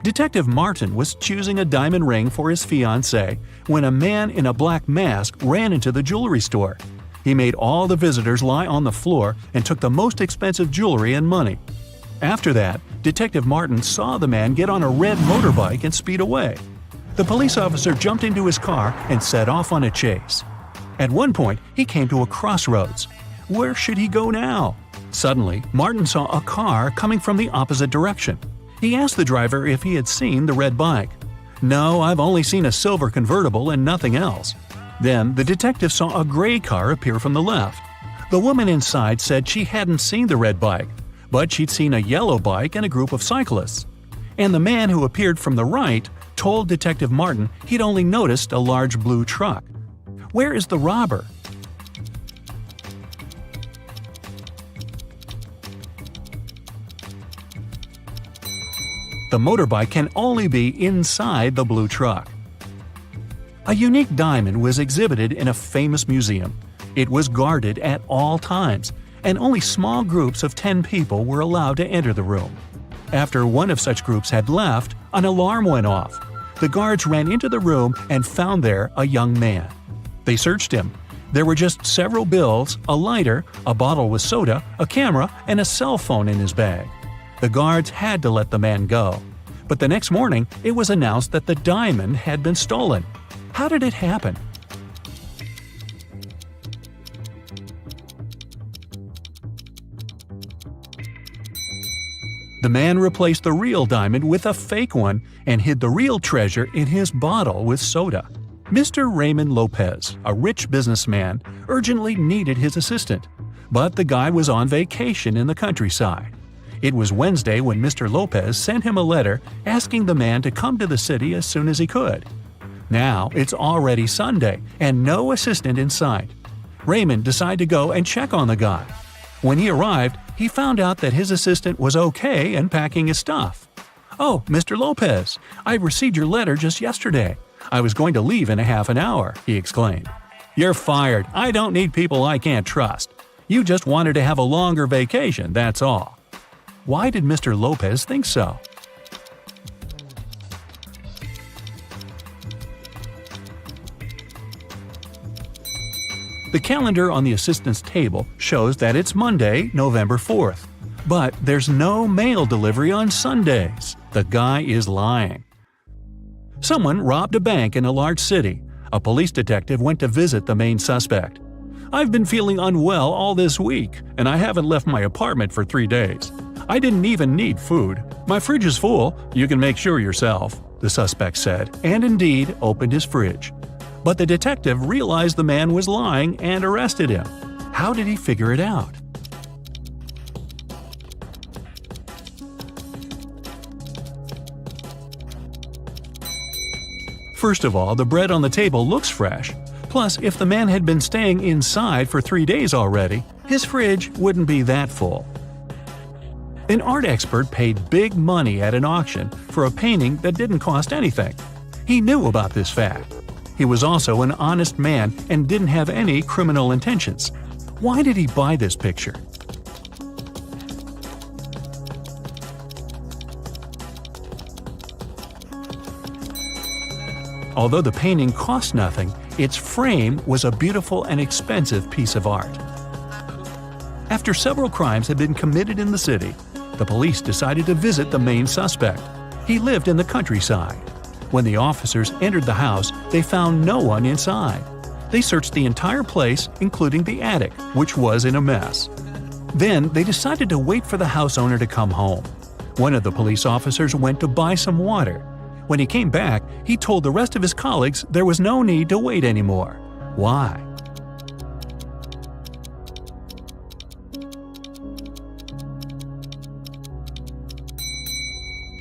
Detective Martin was choosing a diamond ring for his fiancée when a man in a black mask ran into the jewelry store. He made all the visitors lie on the floor and took the most expensive jewelry and money. After that, Detective Martin saw the man get on a red motorbike and speed away. The police officer jumped into his car and set off on a chase. At one point, he came to a crossroads. Where should he go now? Suddenly, Martin saw a car coming from the opposite direction. He asked the driver if he had seen the red bike. "No, I've only seen a silver convertible and nothing else." Then the detective saw a gray car appear from the left. The woman inside said she hadn't seen the red bike, but she'd seen a yellow bike and a group of cyclists. And the man who appeared from the right told Detective Martin he'd only noticed a large blue truck. Where is the robber? The motorbike can only be inside the blue truck. A unique diamond was exhibited in a famous museum. It was guarded at all times, and only small groups of 10 people were allowed to enter the room. After one of such groups had left, an alarm went off. The guards ran into the room and found there a young man. They searched him. There were just several bills, a lighter, a bottle with soda, a camera, and a cell phone in his bag. The guards had to let the man go. But the next morning, it was announced that the diamond had been stolen. How did it happen? The man replaced the real diamond with a fake one and hid the real treasure in his bottle with soda. Mr. Raymond Lopez, a rich businessman, urgently needed his assistant. But the guy was on vacation in the countryside. It was Wednesday when Mr. Lopez sent him a letter asking the man to come to the city as soon as he could. Now it's already Sunday and no assistant in sight. Raymond decided to go and check on the guy. When he arrived, he found out that his assistant was okay and packing his stuff. "Oh, Mr. Lopez, I received your letter just yesterday. I was going to leave in a half an hour," he exclaimed. "You're fired. I don't need people I can't trust. You just wanted to have a longer vacation, that's all." Why did Mr. Lopez think so? The calendar on the assistant's table shows that it's Monday, November 4th. But there's no mail delivery on Sundays. The guy is lying. Someone robbed a bank in a large city. A police detective went to visit the main suspect. "I've been feeling unwell all this week, and I haven't left my apartment for 3 days. I didn't even need food. My fridge is full, you can make sure yourself," the suspect said, and indeed opened his fridge. But the detective realized the man was lying and arrested him. How did he figure it out? First of all, the bread on the table looks fresh. Plus, if the man had been staying inside for 3 days already, his fridge wouldn't be that full. An art expert paid big money at an auction for a painting that didn't cost anything. He knew about this fact. He was also an honest man and didn't have any criminal intentions. Why did he buy this picture? Although the painting cost nothing, its frame was a beautiful and expensive piece of art. After several crimes had been committed in the city, the police decided to visit the main suspect. He lived in the countryside. When the officers entered the house, they found no one inside. They searched the entire place, including the attic, which was in a mess. Then they decided to wait for the house owner to come home. One of the police officers went to buy some water. When he came back, he told the rest of his colleagues there was no need to wait anymore. Why?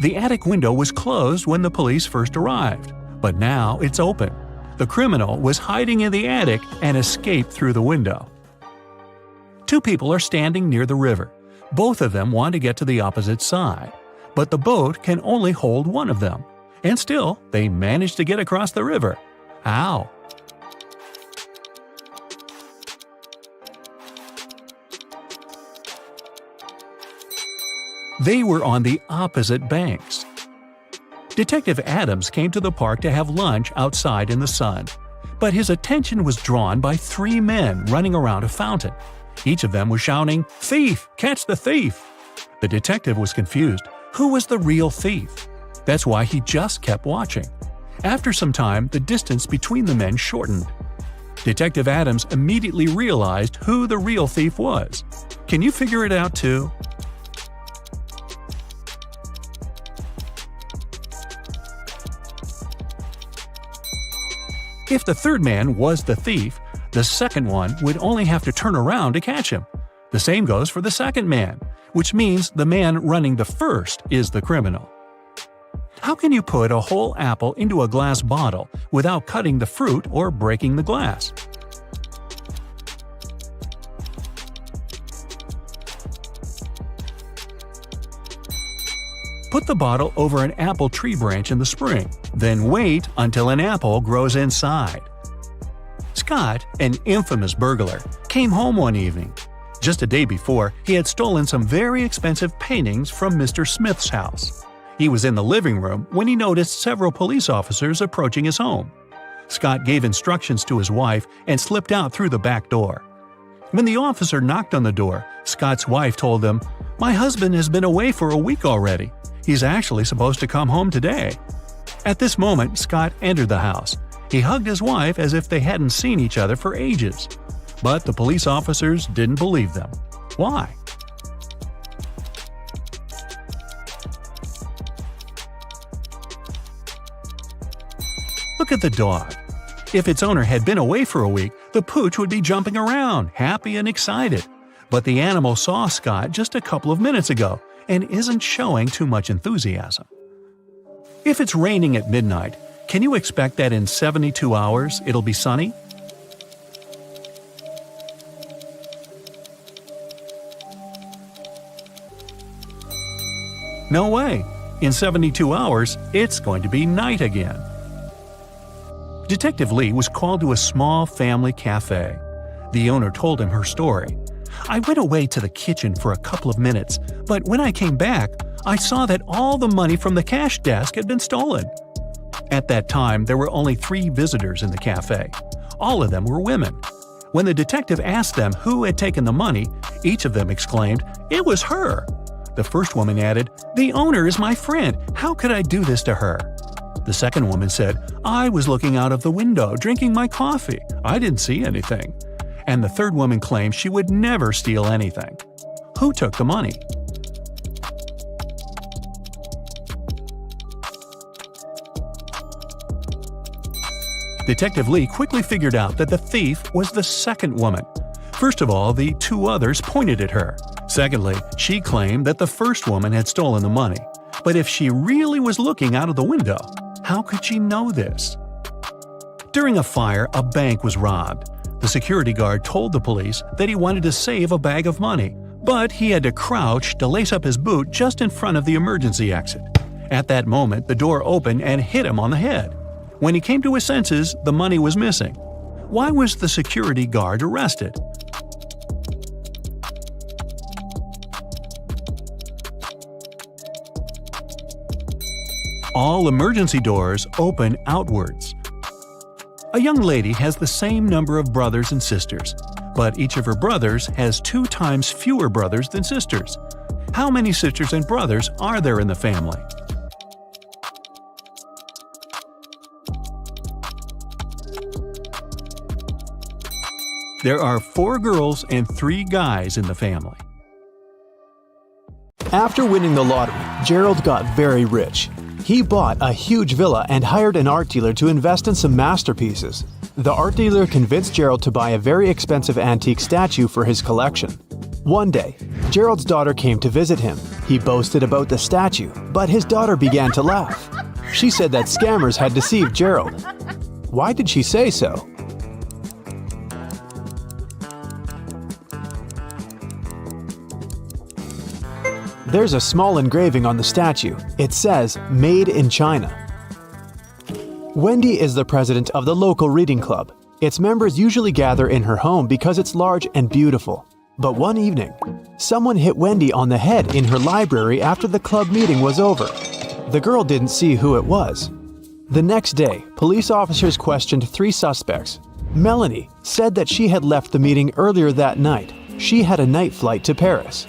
The attic window was closed when the police first arrived, but now it's open. The criminal was hiding in the attic and escaped through the window. Two people are standing near the river. Both of them want to get to the opposite side, but the boat can only hold one of them. And still, they manage to get across the river. How? They were on the opposite banks. Detective Adams came to the park to have lunch outside in the sun, but his attention was drawn by 3 men running around a fountain. Each of them was shouting, "Thief! Catch the thief!" The detective was confused. Who was the real thief? That's why he just kept watching. After some time, the distance between the men shortened. Detective Adams immediately realized who the real thief was. Can you figure it out too? If the third man was the thief, the second one would only have to turn around to catch him. The same goes for the second man, which means the man running the first is the criminal. How can you put a whole apple into a glass bottle without cutting the fruit or breaking the glass? Put the bottle over an apple tree branch in the spring, then wait until an apple grows inside. Scott, an infamous burglar, came home one evening. Just a day before, he had stolen some very expensive paintings from Mr. Smith's house. He was in the living room when he noticed several police officers approaching his home. Scott gave instructions to his wife and slipped out through the back door. When the officer knocked on the door, Scott's wife told them, "My husband has been away for a week already. He's actually supposed to come home today." At this moment, Scott entered the house. He hugged his wife as if they hadn't seen each other for ages. But the police officers didn't believe them. Why? Look at the dog. If its owner had been away for a week, the pooch would be jumping around, happy and excited. But the animal saw Scott just a couple of minutes ago and isn't showing too much enthusiasm. If it's raining at midnight, can you expect that in 72 hours it'll be sunny? No way. In 72 hours, it's going to be night again. Detective Lee was called to a small family cafe. The owner told him her story. "I went away to the kitchen for a couple of minutes, but when I came back, I saw that all the money from the cash desk had been stolen." At that time, there were only 3 visitors in the cafe. All of them were women. When the detective asked them who had taken the money, each of them exclaimed, "It was her!" The first woman added, "The owner is my friend. How could I do this to her?" The second woman said, "I was looking out of the window, drinking my coffee. I didn't see anything." And the third woman claimed she would never steal anything. Who took the money? Detective Lee quickly figured out that the thief was the second woman. First of all, the two others pointed at her. Secondly, she claimed that the first woman had stolen the money. But if she really was looking out of the window, how could she know this? During a fire, a bank was robbed. The security guard told the police that he wanted to save a bag of money, but he had to crouch to lace up his boot just in front of the emergency exit. At that moment, the door opened and hit him on the head. When he came to his senses, the money was missing. Why was the security guard arrested? All emergency doors open outwards. A young lady has the same number of brothers and sisters, but each of her brothers has 2 times fewer brothers than sisters. How many sisters and brothers are there in the family? There are 4 girls and 3 guys in the family.
After winning the lottery, Gerald got very rich. He bought a huge villa and hired an art dealer to invest in some masterpieces. The art dealer convinced Gerald to buy a very expensive antique statue for his collection. One day, Gerald's daughter came to visit him. He boasted about the statue, but his daughter began to laugh. She said that scammers had deceived Gerald. Why did she say so? There's a small engraving on the statue. It says, "Made in China." Wendy is the president of the local reading club. Its members usually gather in her home because it's large and beautiful. But one evening, someone hit Wendy on the head in her library after the club meeting was over. The girl didn't see who it was. The next day, police officers questioned 3 suspects. Melanie said that she had left the meeting earlier that night. She had a night flight to Paris.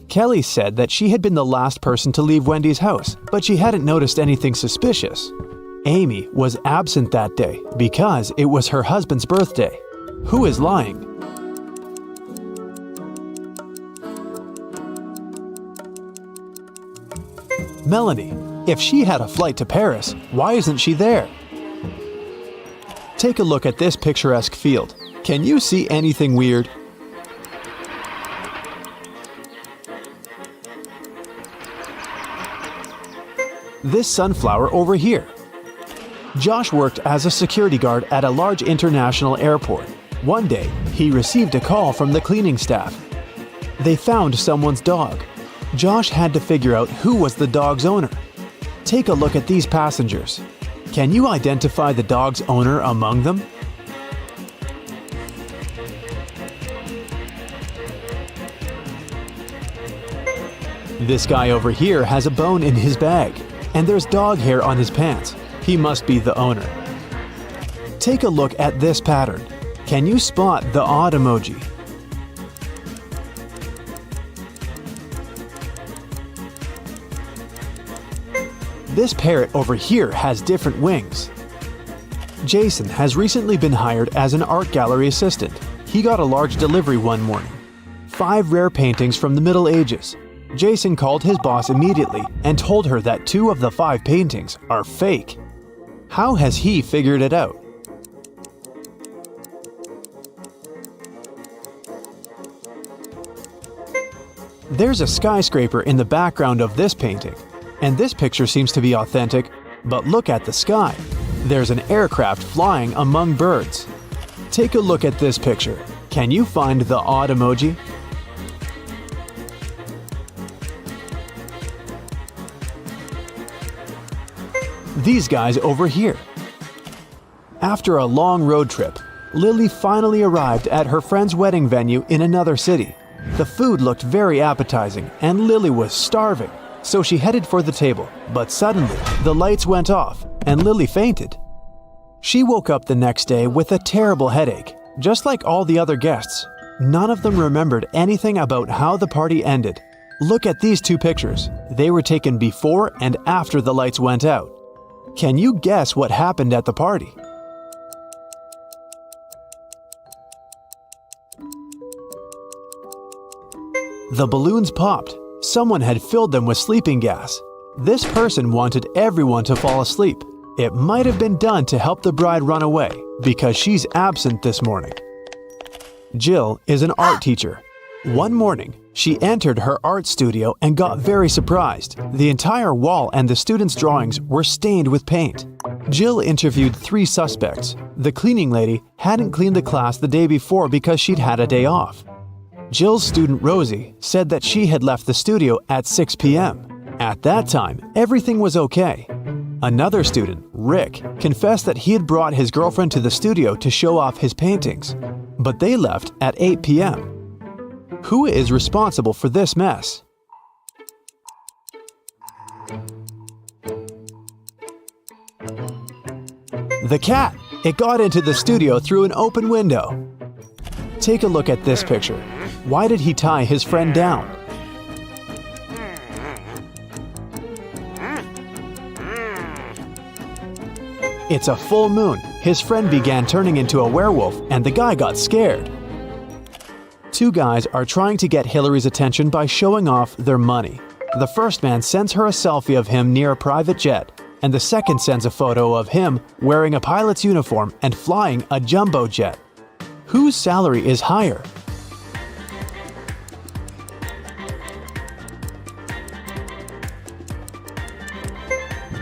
Kelly said that she had been the last person to leave Wendy's house, but she hadn't noticed anything suspicious. Amy was absent that day because it was her husband's birthday. Who is lying? Melanie. If she had a flight to Paris, why isn't she there? Take a look at this picturesque field. Can you see anything weird? This sunflower over here. Josh worked as a security guard at a large international airport. One day, he received a call from the cleaning staff. They found someone's dog. Josh had to figure out who was the dog's owner. Take a look at these passengers. Can you identify the dog's owner among them? This guy over here has a bone in his bag, and there's dog hair on his pants. He must be the owner. Take a look at this pattern. Can you spot the odd emoji? This parrot over here has different wings. Jason has recently been hired as an art gallery assistant. He got a large delivery one morning. 5 rare paintings from the Middle Ages. Jason called his boss immediately and told her that 2 of the 5 paintings are fake. How has he figured it out? There's a skyscraper in the background of this painting, and this picture seems to be authentic, but look at the sky. There's an aircraft flying among birds. Take a look at this picture. Can you find the odd emoji? These guys over here. After a long road trip, Lily finally arrived at her friend's wedding venue in another city. The food looked very appetizing and Lily was starving, so she headed for the table, but suddenly the lights went off and Lily fainted. She woke up the next day with a terrible headache. Just like all the other guests, none of them remembered anything about how the party ended. Look at these two pictures. They were taken before and after the lights went out. Can you guess what happened at the party? The balloons popped. Someone had filled them with sleeping gas. This person wanted everyone to fall asleep. It might have been done to help the bride run away because she's absent this morning. Jill is an art teacher. One morning, she entered her art studio and got very surprised. The entire wall and the students' drawings were stained with paint. Jill interviewed 3 suspects. The cleaning lady hadn't cleaned the class the day before because she'd had a day off. Jill's student Rosie said that she had left the studio at 6 p.m. At that time, everything was okay. Another student, Rick, confessed that he had brought his girlfriend to the studio to show off his paintings, but they left at 8 p.m. Who is responsible for this mess? The cat! It got into the studio through an open window. Take a look at this picture. Why did he tie his friend down? It's a full moon. His friend began turning into a werewolf and the guy got scared. 2 guys are trying to get Hillary's attention by showing off their money. The first man sends her a selfie of him near a private jet, and the second sends a photo of him wearing a pilot's uniform and flying a jumbo jet. Whose salary is higher?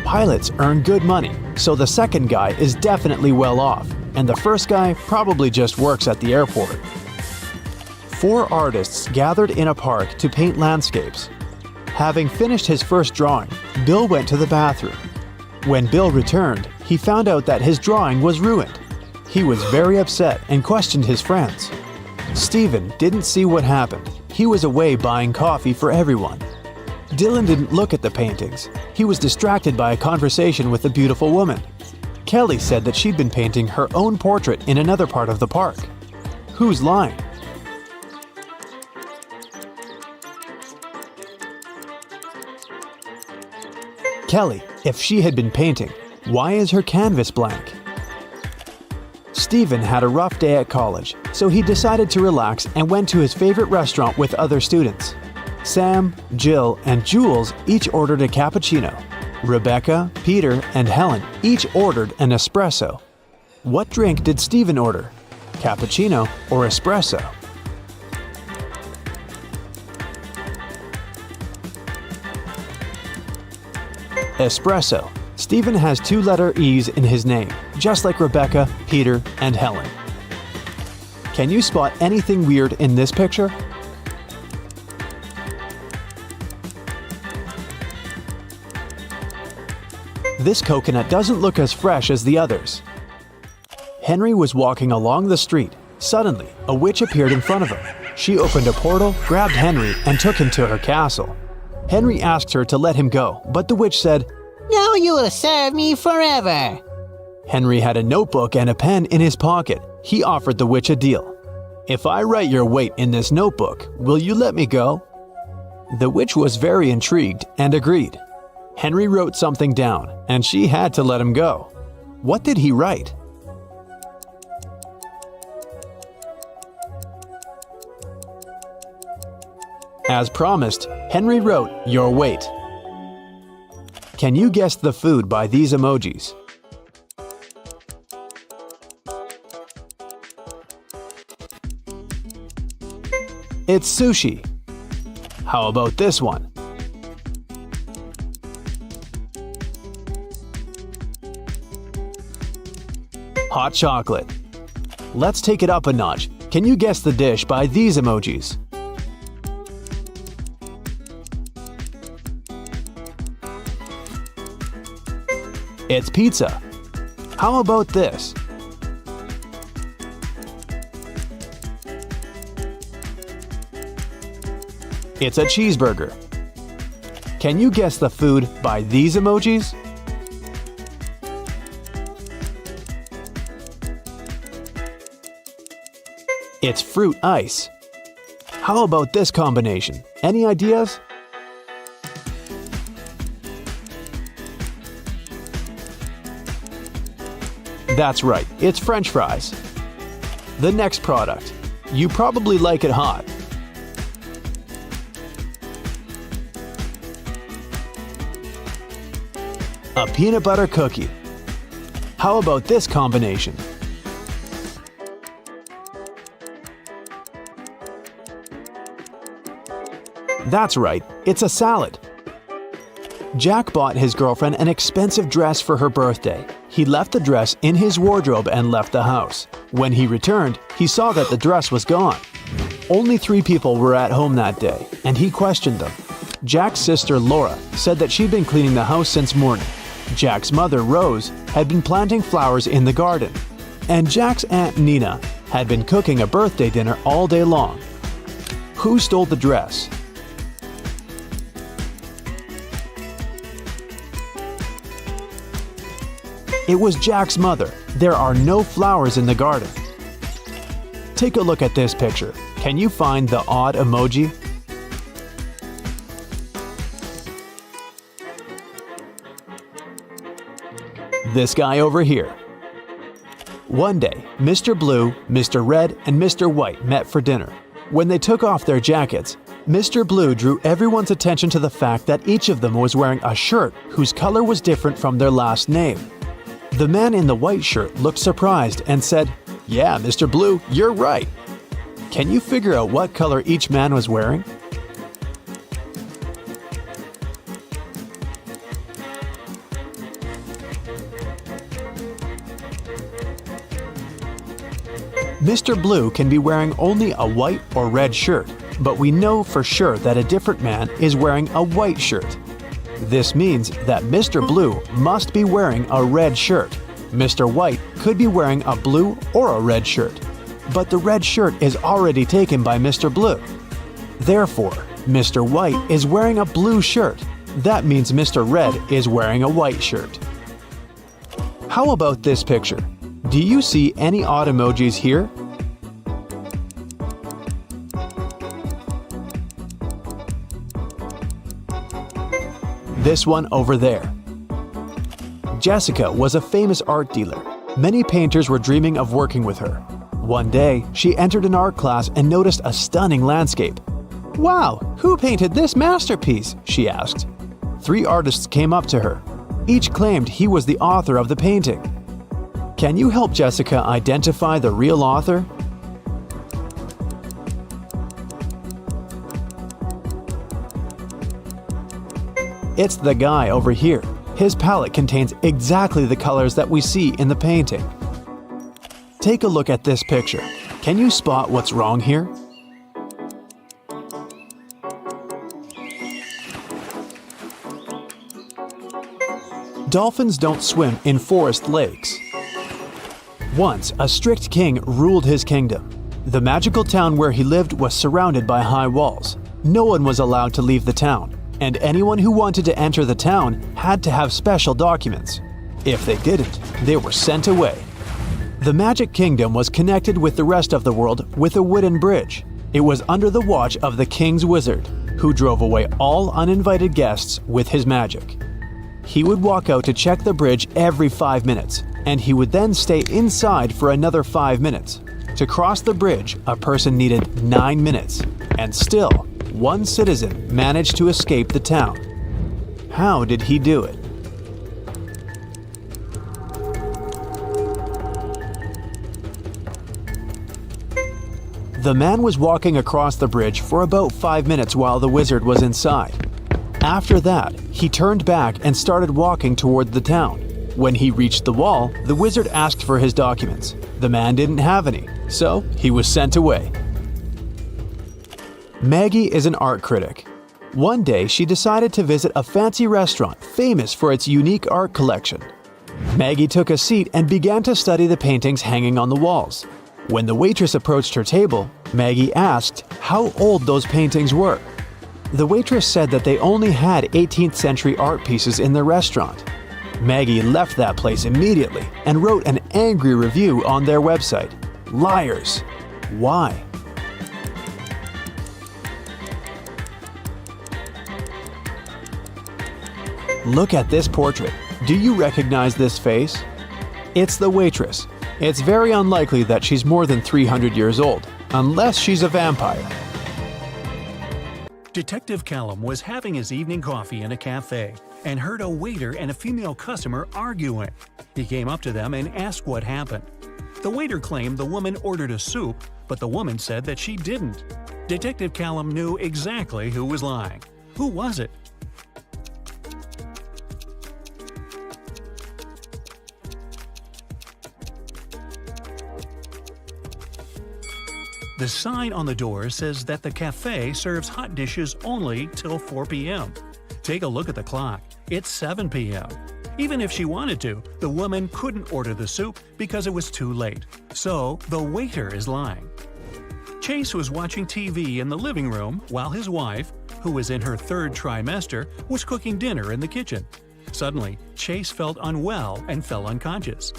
Pilots earn good money, so the second guy is definitely well off, and the first guy probably just works at the airport. 4 artists gathered in a park to paint landscapes. Having finished his first drawing, Bill went to the bathroom. When Bill returned, he found out that his drawing was ruined. He was very upset and questioned his friends. Stephen didn't see what happened. He was away buying coffee for everyone. Dylan didn't look at the paintings. He was distracted by a conversation with a beautiful woman. Kelly said that she'd been painting her own portrait in another part of the park. Who's lying? Kelly, if she had been painting, why is her canvas blank? Stephen had a rough day at college, so he decided to relax and went to his favorite restaurant with other students. Sam, Jill, and Jules each ordered a cappuccino. Rebecca, Peter, and Helen each ordered an espresso. What drink did Stephen order? Cappuccino or espresso? Espresso. Stephen has 2-letter E's in his name, just like Rebecca, Peter, and Helen. Can you spot anything weird in this picture? This coconut doesn't look as fresh as the others. Henry was walking along the street. Suddenly, a witch appeared in front of him. She opened a portal, grabbed Henry, and took him to her castle. Henry asked her to let him go, but the witch said,
"Now you will serve me forever."
Henry had a notebook and a pen in his pocket. He offered the witch a deal. "If I write your weight in this notebook, will you let me go?" The witch was very intrigued and agreed. Henry wrote something down, and she had to let him go. What did he write? As promised, Henry wrote, "Your weight." Can you guess the food by these emojis? It's sushi. How about this one? Hot chocolate. Let's take it up a notch. Can you guess the dish by these emojis? It's pizza. How about this? It's a cheeseburger. Can you guess the food by these emojis? It's fruit ice. How about this combination? Any ideas? That's right, it's French fries. The next product. You probably like it hot. A peanut butter cookie. How about this combination? That's right, it's a salad. Jack bought his girlfriend an expensive dress for her birthday. He left the dress in his wardrobe and left the house. When he returned, he saw that the dress was gone. Only 3 people were at home that day, and he questioned them. Jack's sister Laura said that she'd been cleaning the house since morning. Jack's mother, Rose, had been planting flowers in the garden. And Jack's aunt Nina had been cooking a birthday dinner all day long. Who stole the dress? It was Jack's mother. There are no flowers in the garden. Take a look at this picture. Can you find the odd emoji? This guy over here. One day, Mr. Blue, Mr. Red, and Mr. White met for dinner. When they took off their jackets, Mr. Blue drew everyone's attention to the fact that each of them was wearing a shirt whose color was different from their last name. The man in the white shirt looked surprised and said, "Yeah, Mr. Blue, you're right." Can you figure out what color each man was wearing? Mr. Blue can be wearing only a white or red shirt, but we know for sure that a different man is wearing a white shirt. This means that Mr. Blue must be wearing a red shirt. Mr. White could be wearing a blue or a red shirt, but the red shirt is already taken by Mr. Blue. Therefore, Mr. White is wearing a blue shirt. That means Mr. Red is wearing a white shirt. How about this picture? Do you see any odd emojis here? This one over there. Jessica was a famous art dealer. Many painters were dreaming of working with her. One day, she entered an art class and noticed a stunning landscape. "Wow, who painted this masterpiece?" she asked. 3 artists came up to her. Each claimed he was the author of the painting. Can you help Jessica identify the real author? It's the guy over here. His palette contains exactly the colors that we see in the painting. Take a look at this picture. Can you spot what's wrong here? Dolphins don't swim in forest lakes. Once, a strict king ruled his kingdom. The magical town where he lived was surrounded by high walls. No one was allowed to leave the town, and anyone who wanted to enter the town had to have special documents. If they didn't, they were sent away. The Magic Kingdom was connected with the rest of the world with a wooden bridge. It was under the watch of the king's wizard, who drove away all uninvited guests with his magic. He would walk out to check the bridge every 5 minutes, and he would then stay inside for another 5 minutes. To cross the bridge, a person needed 9 minutes, and still, one citizen managed to escape the town. How did he do it? The man was walking across the bridge for about 5 minutes while the wizard was inside. After that, he turned back and started walking toward the town. When he reached the wall, the wizard asked for his documents. The man didn't have any, so he was sent away. Maggie is an art critic. One day, she decided to visit a fancy restaurant famous for its unique art collection. Maggie took a seat and began to study the paintings hanging on the walls. When the waitress approached her table, Maggie asked how old those paintings were. The waitress said that they only had 18th century art pieces in the restaurant. Maggie left that place immediately and wrote an angry review on their website. Liars! Why? Look at this portrait. Do you recognize this face? It's the waitress. It's very unlikely that she's more than 300 years old, unless she's a vampire.
Detective Callum was having his evening coffee in a cafe and heard a waiter and a female customer arguing. He came up to them and asked what happened. The waiter claimed the woman ordered a soup, but the woman said that she didn't. Detective Callum knew exactly who was lying. Who was it? The sign on the door says that the cafe serves hot dishes only till 4 p.m. Take a look at the clock. It's 7 p.m. Even if she wanted to, the woman couldn't order the soup because it was too late. So, the waiter is lying. Chase was watching TV in the living room while his wife, who was in her 3rd trimester, was cooking dinner in the kitchen. Suddenly, Chase felt unwell and fell unconscious.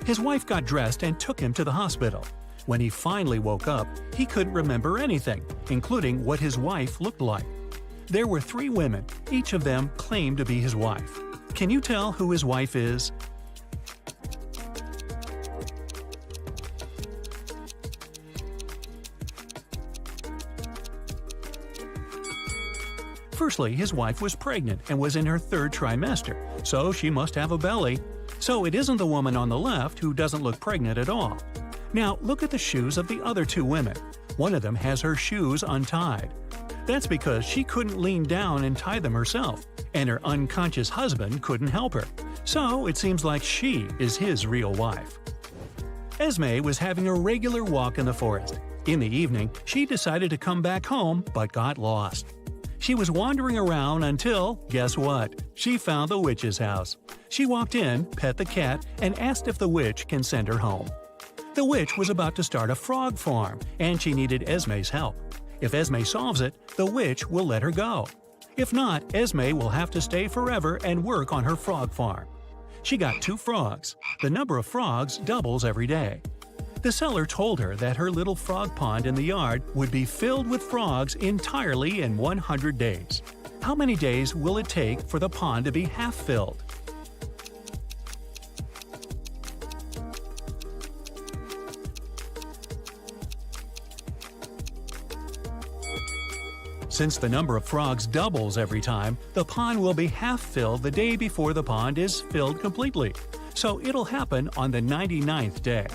His wife got dressed and took him to the hospital. When he finally woke up, he couldn't remember anything, including what his wife looked like. There were 3 women, each of them claimed to be his wife. Can you tell who his wife is? Firstly, his wife was pregnant and was in her 3rd trimester, so she must have a belly. So it isn't the woman on the left who doesn't look pregnant at all. Now look at the shoes of the other 2 women. One of them has her shoes untied. That's because she couldn't lean down and tie them herself, and her unconscious husband couldn't help her. So it seems like she is his real wife. Esme was having a regular walk in the forest. In the evening, she decided to come back home but got lost. She was wandering around until, guess what? She found the witch's house. She walked in, pet the cat, and asked if the witch can send her home. The witch was about to start a frog farm, and she needed Esme's help. If Esme solves it, the witch will let her go. If not, Esme will have to stay forever and work on her frog farm. She got 2 frogs. The number of frogs doubles every day. The seller told her that her little frog pond in the yard would be filled with frogs entirely in 100 days. How many days will it take for the pond to be half filled? Since the number of frogs doubles every time, the pond will be half filled the day before the pond is filled completely. So it'll happen on the 99th day.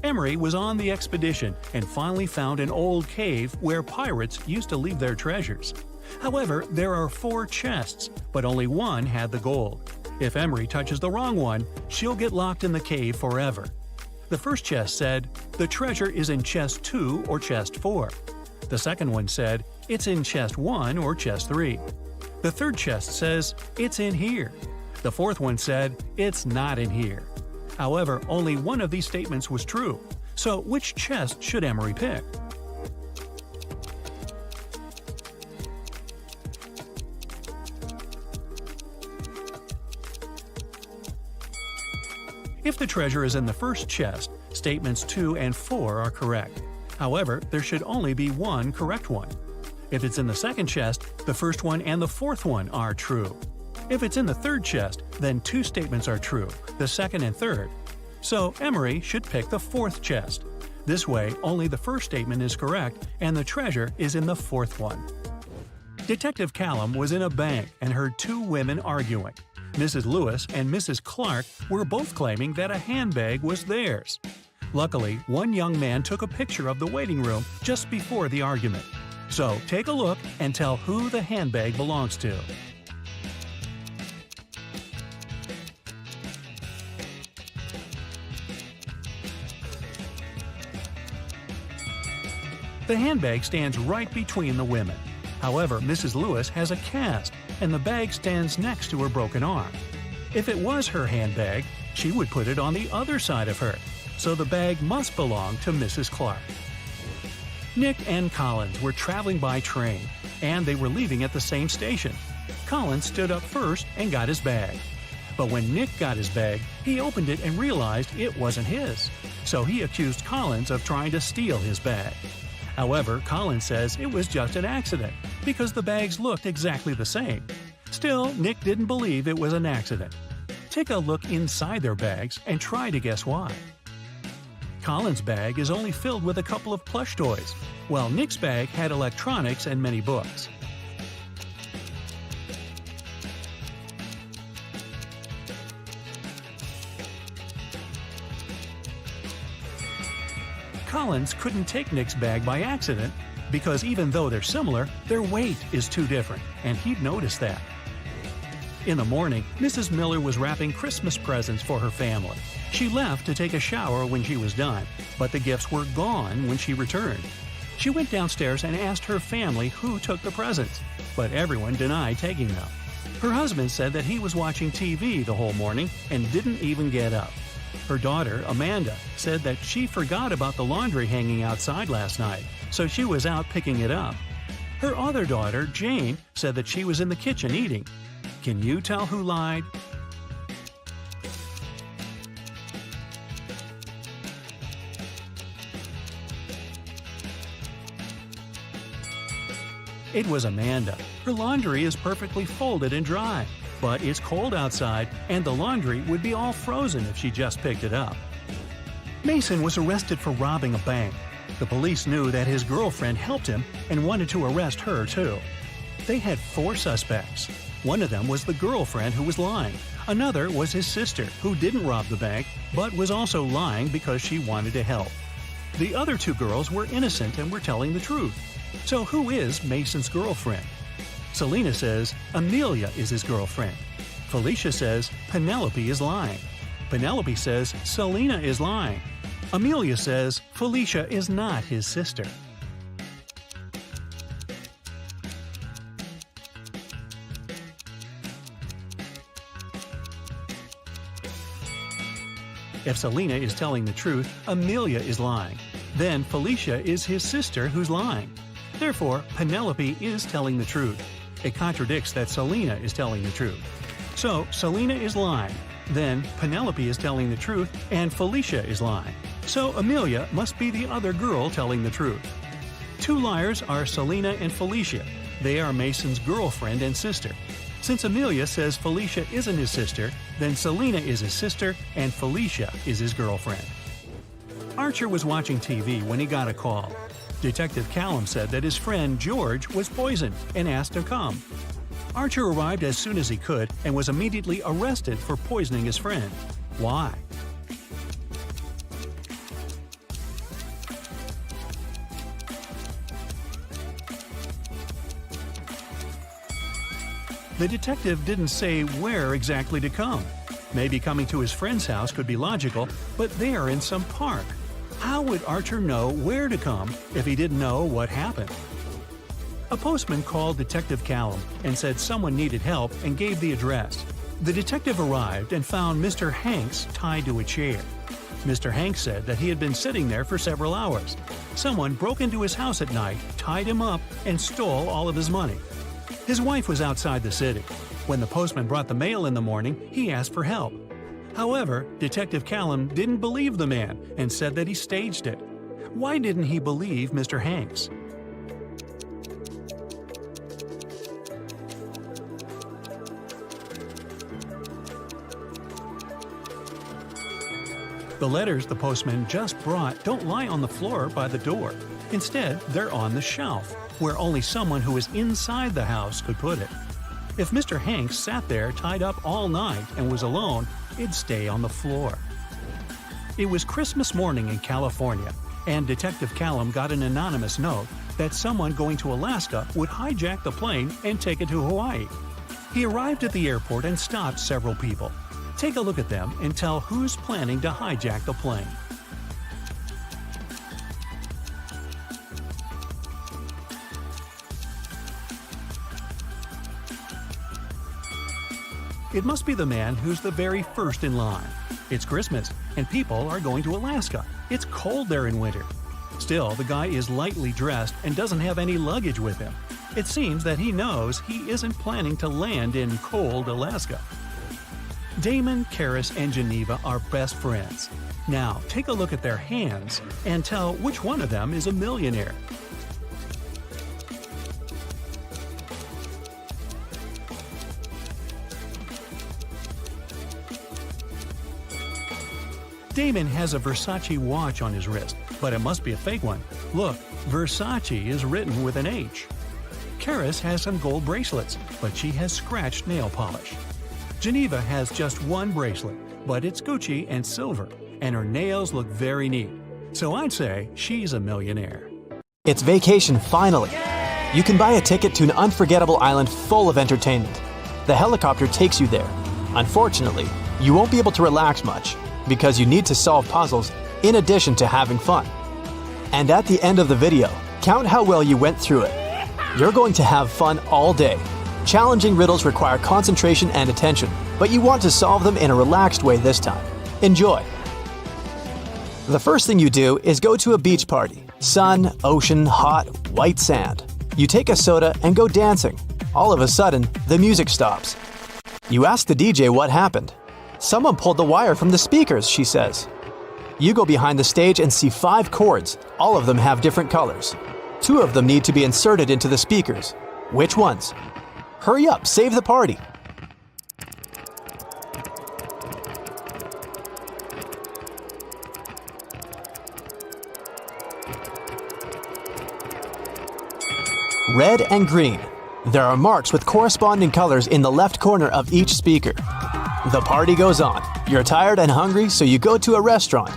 Emery was on the expedition and finally found an old cave where pirates used to leave their treasures. However, there are 4 chests, but only one had the gold. If Emery touches the wrong one, she'll get locked in the cave forever. The first chest said, "The treasure is in chest 2 or chest 4." The second one said, "It's in chest 1 or chest 3." The third chest says, "It's in here." The fourth one said, "It's not in here." However, only one of these statements was true. So which chest should Emery pick? If the treasure is in the first chest, statements 2 and 4 are correct. However, there should only be one correct one. If it's in the second chest, the first one and the fourth one are true. If it's in the third chest, then 2 statements are true, the second and third. So Emery should pick the fourth chest. This way, only the first statement is correct and the treasure is in the fourth one. Detective Callum was in a bank and heard 2 women arguing. Mrs. Lewis and Mrs. Clark were both claiming that a handbag was theirs. Luckily, one young man took a picture of the waiting room just before the argument. So take a look and tell who the handbag belongs to. The handbag stands right between the women. However, Mrs. Lewis has a cast, and the bag stands next to her broken arm. If it was her handbag, she would put it on the other side of her, so the bag must belong to Mrs. Clark. Nick and Collins were traveling by train, and they were leaving at the same station. Collins stood up first and got his bag. But when Nick got his bag, he opened it and realized it wasn't his. so he accused Collins of trying to steal his bag. However, Collins says it was just an accident because the bags looked exactly the same. Still, Nick didn't believe it was an accident. Take a look inside their bags and try to guess why. Collins' bag is only filled with a couple of plush toys, while Nick's bag had electronics and many books. Collins couldn't take Nick's bag by accident because even though they're similar, their weight is too different, and he'd noticed that. In the morning, Mrs. Miller was wrapping Christmas presents for her family. She left to take a shower when she was done, but the gifts were gone when she returned. She went downstairs and asked her family who took the presents, but everyone denied taking them. Her husband said that he was watching TV the whole morning and didn't even get up. Her daughter, Amanda, said that she forgot about the laundry hanging outside last night, so she was out picking it up. Her other daughter, Jane, said that she was in the kitchen eating. Can you tell who lied? It was Amanda. Her laundry is perfectly folded and dry, but it's cold outside and the laundry would be all frozen if she just picked it up. Mason was arrested for robbing a bank. The police knew that his girlfriend helped him and wanted to arrest her too. They had 4 suspects. One of them was the girlfriend who was lying. Another was his sister, who didn't rob the bank, but was also lying because she wanted to help. The other 2 girls were innocent and were telling the truth. So who is Mason's girlfriend? Selena says Amelia is his girlfriend. Felicia says Penelope is lying. Penelope says Selena is lying. Amelia says Felicia is not his sister. If Selena is telling the truth, Amelia is lying. Then Felicia is his sister who's lying. Therefore, Penelope is telling the truth. It contradicts that Selena is telling the truth. So, Selena is lying. Then, Penelope is telling the truth, and Felicia is lying. So, Amelia must be the other girl telling the truth. 2 liars are Selena and Felicia. They are Mason's girlfriend and sister. Since Amelia says Felicia isn't his sister, then Selena is his sister and Felicia is his girlfriend. Archer was watching TV when he got a call. Detective Callum said that his friend George was poisoned and asked to come. Archer arrived as soon as he could and was immediately arrested for poisoning his friend. Why? The detective didn't say where exactly to come. Maybe coming to his friend's house could be logical, but they are in some park. How would Archer know where to come if he didn't know what happened? A postman called Detective Callum and said someone needed help and gave the address. The detective arrived and found Mr. Hanks tied to a chair. Mr. Hanks said that he had been sitting there for several hours. Someone broke into his house at night, tied him up, and stole all of his money. His wife was outside the city. When the postman brought the mail in the morning, he asked for help. However, Detective Callum didn't believe the man and said that he staged it. Why didn't he believe Mr. Hanks? The letters the postman just brought don't lie on the floor by the door. Instead, they're on the shelf, where only someone who is inside the house could put it. If Mr. Hanks sat there tied up all night and was alone, it'd stay on the floor. It was Christmas morning in California, and Detective Callum got an anonymous note that someone going to Alaska would hijack the plane and take it to Hawaii. He arrived at the airport and stopped several people. Take a look at them and tell who's planning to hijack the plane. It must be the man who's the very first in line. It's Christmas, and people are going to Alaska. It's cold there in winter. Still, the guy is lightly dressed and doesn't have any luggage with him. It seems that he knows he isn't planning to land in cold Alaska. Damon, Karis, and Geneva are best friends. Now, take a look at their hands and tell which one of them is a millionaire. Damon has a Versace watch on his wrist, but it must be a fake one. Look, Versace is written with an H. Karis has some gold bracelets, but she has scratched nail polish. Geneva has just one bracelet, but it's Gucci and silver, and her nails look very neat. So I'd say she's a millionaire.
It's vacation finally. You can buy a ticket to an unforgettable island full of entertainment. The helicopter takes you there. Unfortunately, you won't be able to relax much, because you need to solve puzzles in addition to having fun. And at the end of the video, count how well you went through it. You're going to have fun all day. Challenging riddles require concentration and attention, but you want to solve them in a relaxed way this time. Enjoy! The first thing you do is go to a beach party. Sun, ocean, hot, white sand. You take a soda and go dancing. All of a sudden, the music stops. You ask the DJ what happened. "Someone pulled the wire from the speakers," she says. You go behind the stage and see 5 cords. All of them have different colors. 2 of them need to be inserted into the speakers. Which ones? Hurry up, save the party! Red and green. There are marks with corresponding colors in the left corner of each speaker. The party goes on. You're tired and hungry, so you go to a restaurant.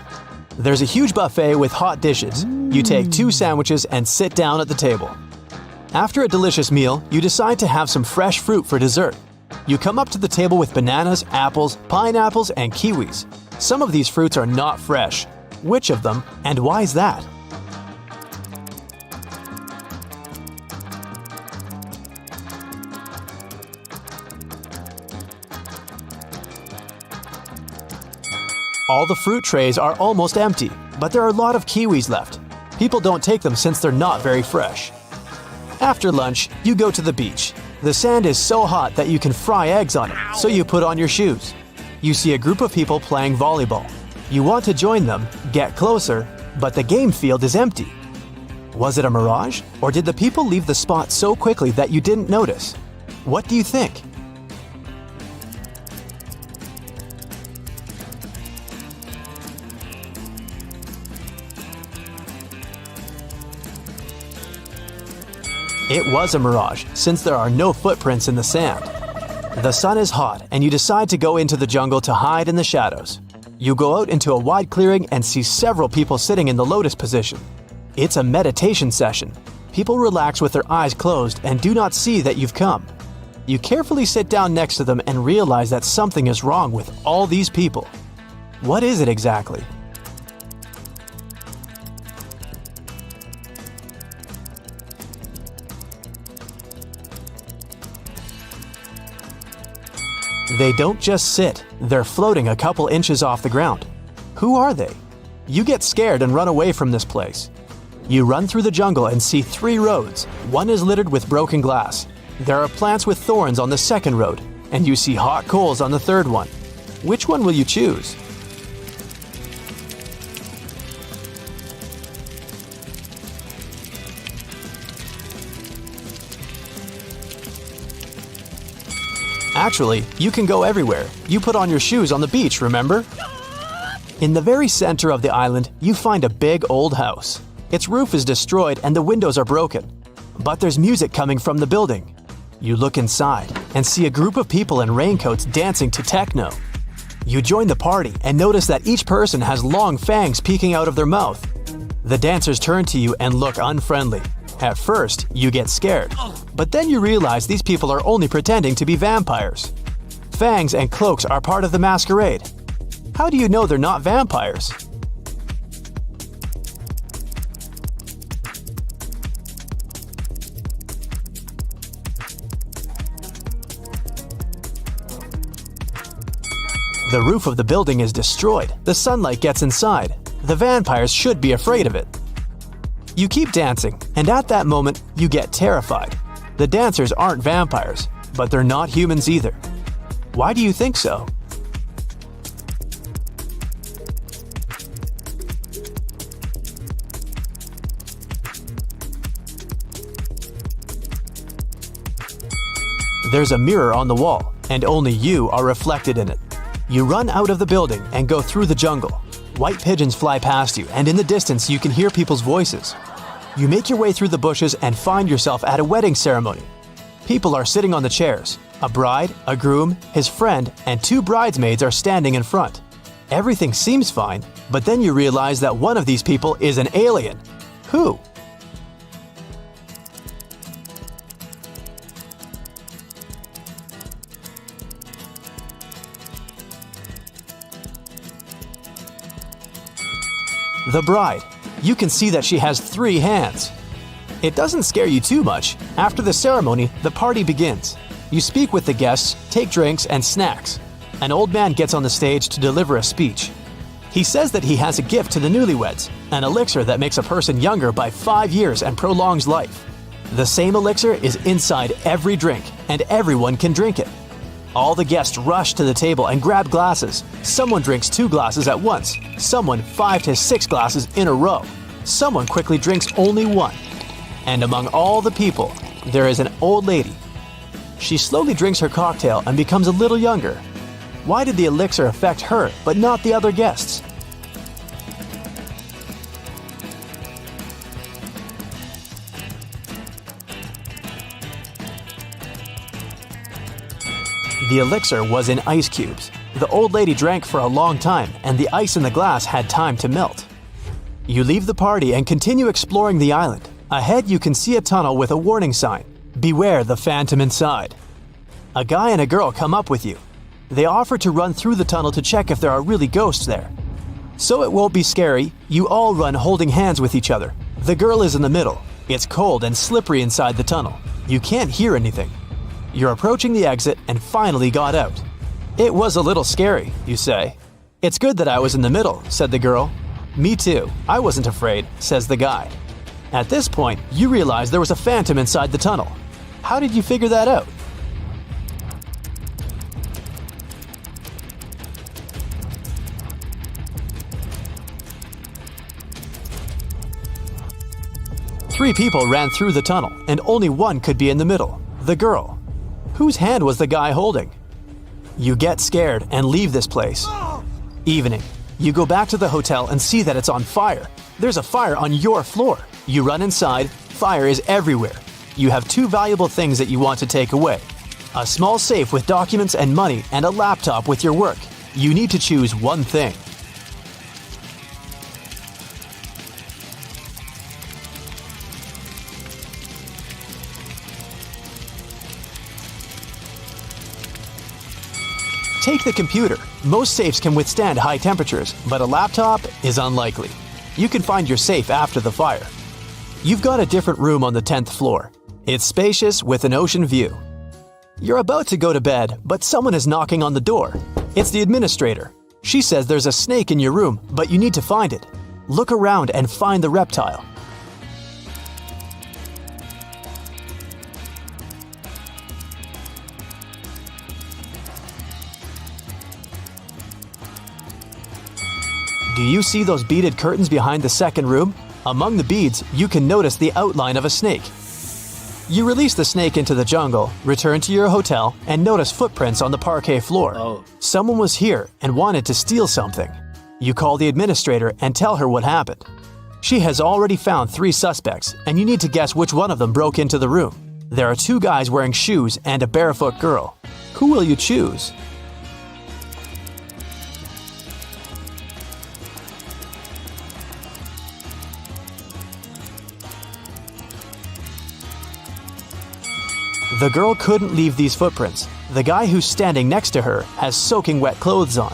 There's a huge buffet with hot dishes. You take 2 sandwiches and sit down at the table. After a delicious meal, you decide to have some fresh fruit for dessert. You come up to the table with bananas, apples, pineapples, and kiwis. Some of these fruits are not fresh. Which of them, and why is that? All the fruit trays are almost empty, but there are a lot of kiwis left. People don't take them since they're not very fresh. After lunch, you go to the beach. The sand is so hot that you can fry eggs on it, so you put on your shoes. You see a group of people playing volleyball. You want to join them, get closer, but the game field is empty. Was it a mirage, or did the people leave the spot so quickly that you didn't notice? What do you think? It was a mirage, since there are no footprints in the sand. The sun is hot, and you decide to go into the jungle to hide in the shadows. You go out into a wide clearing and see several people sitting in the lotus position. It's a meditation session. People relax with their eyes closed and do not see that you've come. You carefully sit down next to them and realize that something is wrong with all these people. What is it exactly? They don't just sit, they're floating a couple inches off the ground. Who are they? You get scared and run away from this place. You run through the jungle and see 3 roads. One is littered with broken glass. There are plants with thorns on the second road, and you see hot coals on the third one. Which one will you choose? Actually, you can go everywhere. You put on your shoes on the beach, remember? In the very center of the island, you find a big old house. Its roof is destroyed and the windows are broken. But there's music coming from the building. You look inside and see a group of people in raincoats dancing to techno. You join the party and notice that each person has long fangs peeking out of their mouth. The dancers turn to you and look unfriendly. At first, you get scared, but then you realize these people are only pretending to be vampires. Fangs and cloaks are part of the masquerade. How do you know they're not vampires? The roof of the building is destroyed. The sunlight gets inside. The vampires should be afraid of it. You keep dancing, and at that moment, you get terrified. The dancers aren't vampires, but they're not humans either. Why do you think so? There's a mirror on the wall, and only you are reflected in it. You run out of the building and go through the jungle. White pigeons fly past you, and in the distance you can hear people's voices. You make your way through the bushes and find yourself at a wedding ceremony. People are sitting on the chairs. A bride, a groom, his friend, and 2 bridesmaids are standing in front. Everything seems fine, but then you realize that one of these people is an alien. Who? The bride. You can see that she has 3 hands. It doesn't scare you too much. After the ceremony, the party begins. You speak with the guests, take drinks and snacks. An old man gets on the stage to deliver a speech. He says that he has a gift to the newlyweds, an elixir that makes a person younger by 5 years and prolongs life. The same elixir is inside every drink, and everyone can drink it. All the guests rush to the table and grab glasses. Someone drinks 2 glasses at once, someone 5 to 6 glasses in a row. Someone quickly drinks only 1. And among all the people, there is an old lady. She slowly drinks her cocktail and becomes a little younger. Why did the elixir affect her but not the other guests? The elixir was in ice cubes. The old lady drank for a long time, and the ice in the glass had time to melt. You leave the party and continue exploring the island. Ahead you can see a tunnel with a warning sign. Beware the phantom inside. A guy and a girl come up with you. They offer to run through the tunnel to check if there are really ghosts there. So it won't be scary, you all run holding hands with each other. The girl is in the middle. It's cold and slippery inside the tunnel. You can't hear anything. You're approaching the exit and finally got out. It was a little scary, you say. It's good that I was in the middle, said the girl. Me too. I wasn't afraid, says the guy. At this point, you realize there was a phantom inside the tunnel. How did you figure that out? Three people ran through the tunnel, and only one could be in the middle, the girl. Whose hand was the guy holding? You get scared and leave this place. Evening. You go back to the hotel and see that it's on fire. There's a fire on your floor. You run inside. Fire is everywhere. You have 2 valuable things that you want to take away. A small safe with documents and money and a laptop with your work. You need to choose one thing. Take the computer. Most safes can withstand high temperatures, but a laptop is unlikely. You can find your safe after the fire. You've got a different room on the 10th floor. It's spacious with an ocean view. You're about to go to bed, but someone is knocking on the door. It's the administrator. She says there's a snake in your room, but you need to find it. Look around and find the reptile. Do you see those beaded curtains behind the second room? Among the beads, you can notice the outline of a snake. You release the snake into the jungle, return to your hotel, and notice footprints on the parquet floor. Someone was here and wanted to steal something. You call the administrator and tell her what happened. She has already found 3 suspects, and you need to guess which one of them broke into the room. There are 2 guys wearing shoes and a barefoot girl. Who will you choose? The girl couldn't leave these footprints. The guy who's standing next to her has soaking wet clothes on.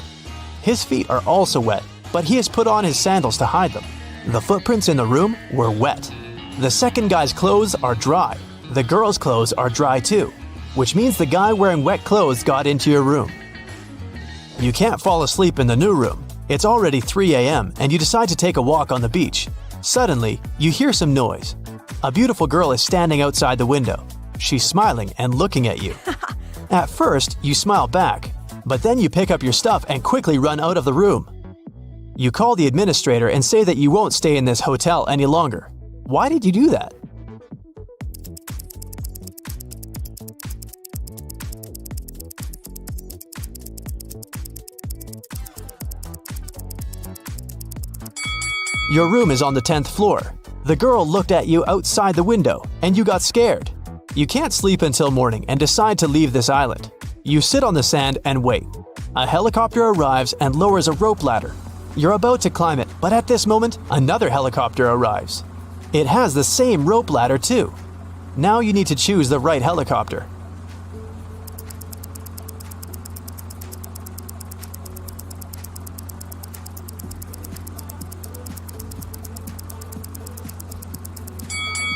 His feet are also wet, but he has put on his sandals to hide them. The footprints in the room were wet. The second guy's clothes are dry. The girl's clothes are dry too, which means the guy wearing wet clothes got into your room. You can't fall asleep in the new room. It's already 3 a.m. and you decide to take a walk on the beach. Suddenly, you hear some noise. A beautiful girl is standing outside the window. She's smiling and looking at you. At first, you smile back, but then you pick up your stuff and quickly run out of the room. You call the administrator and say that you won't stay in this hotel any longer. Why did you do that? Your room is on the 10th floor. The girl looked at you outside the window, and you got scared. You can't sleep until morning and decide to leave this island. You sit on the sand and wait. A helicopter arrives and lowers a rope ladder. You're about to climb it, but at this moment, another helicopter arrives. It has the same rope ladder too. Now you need to choose the right helicopter.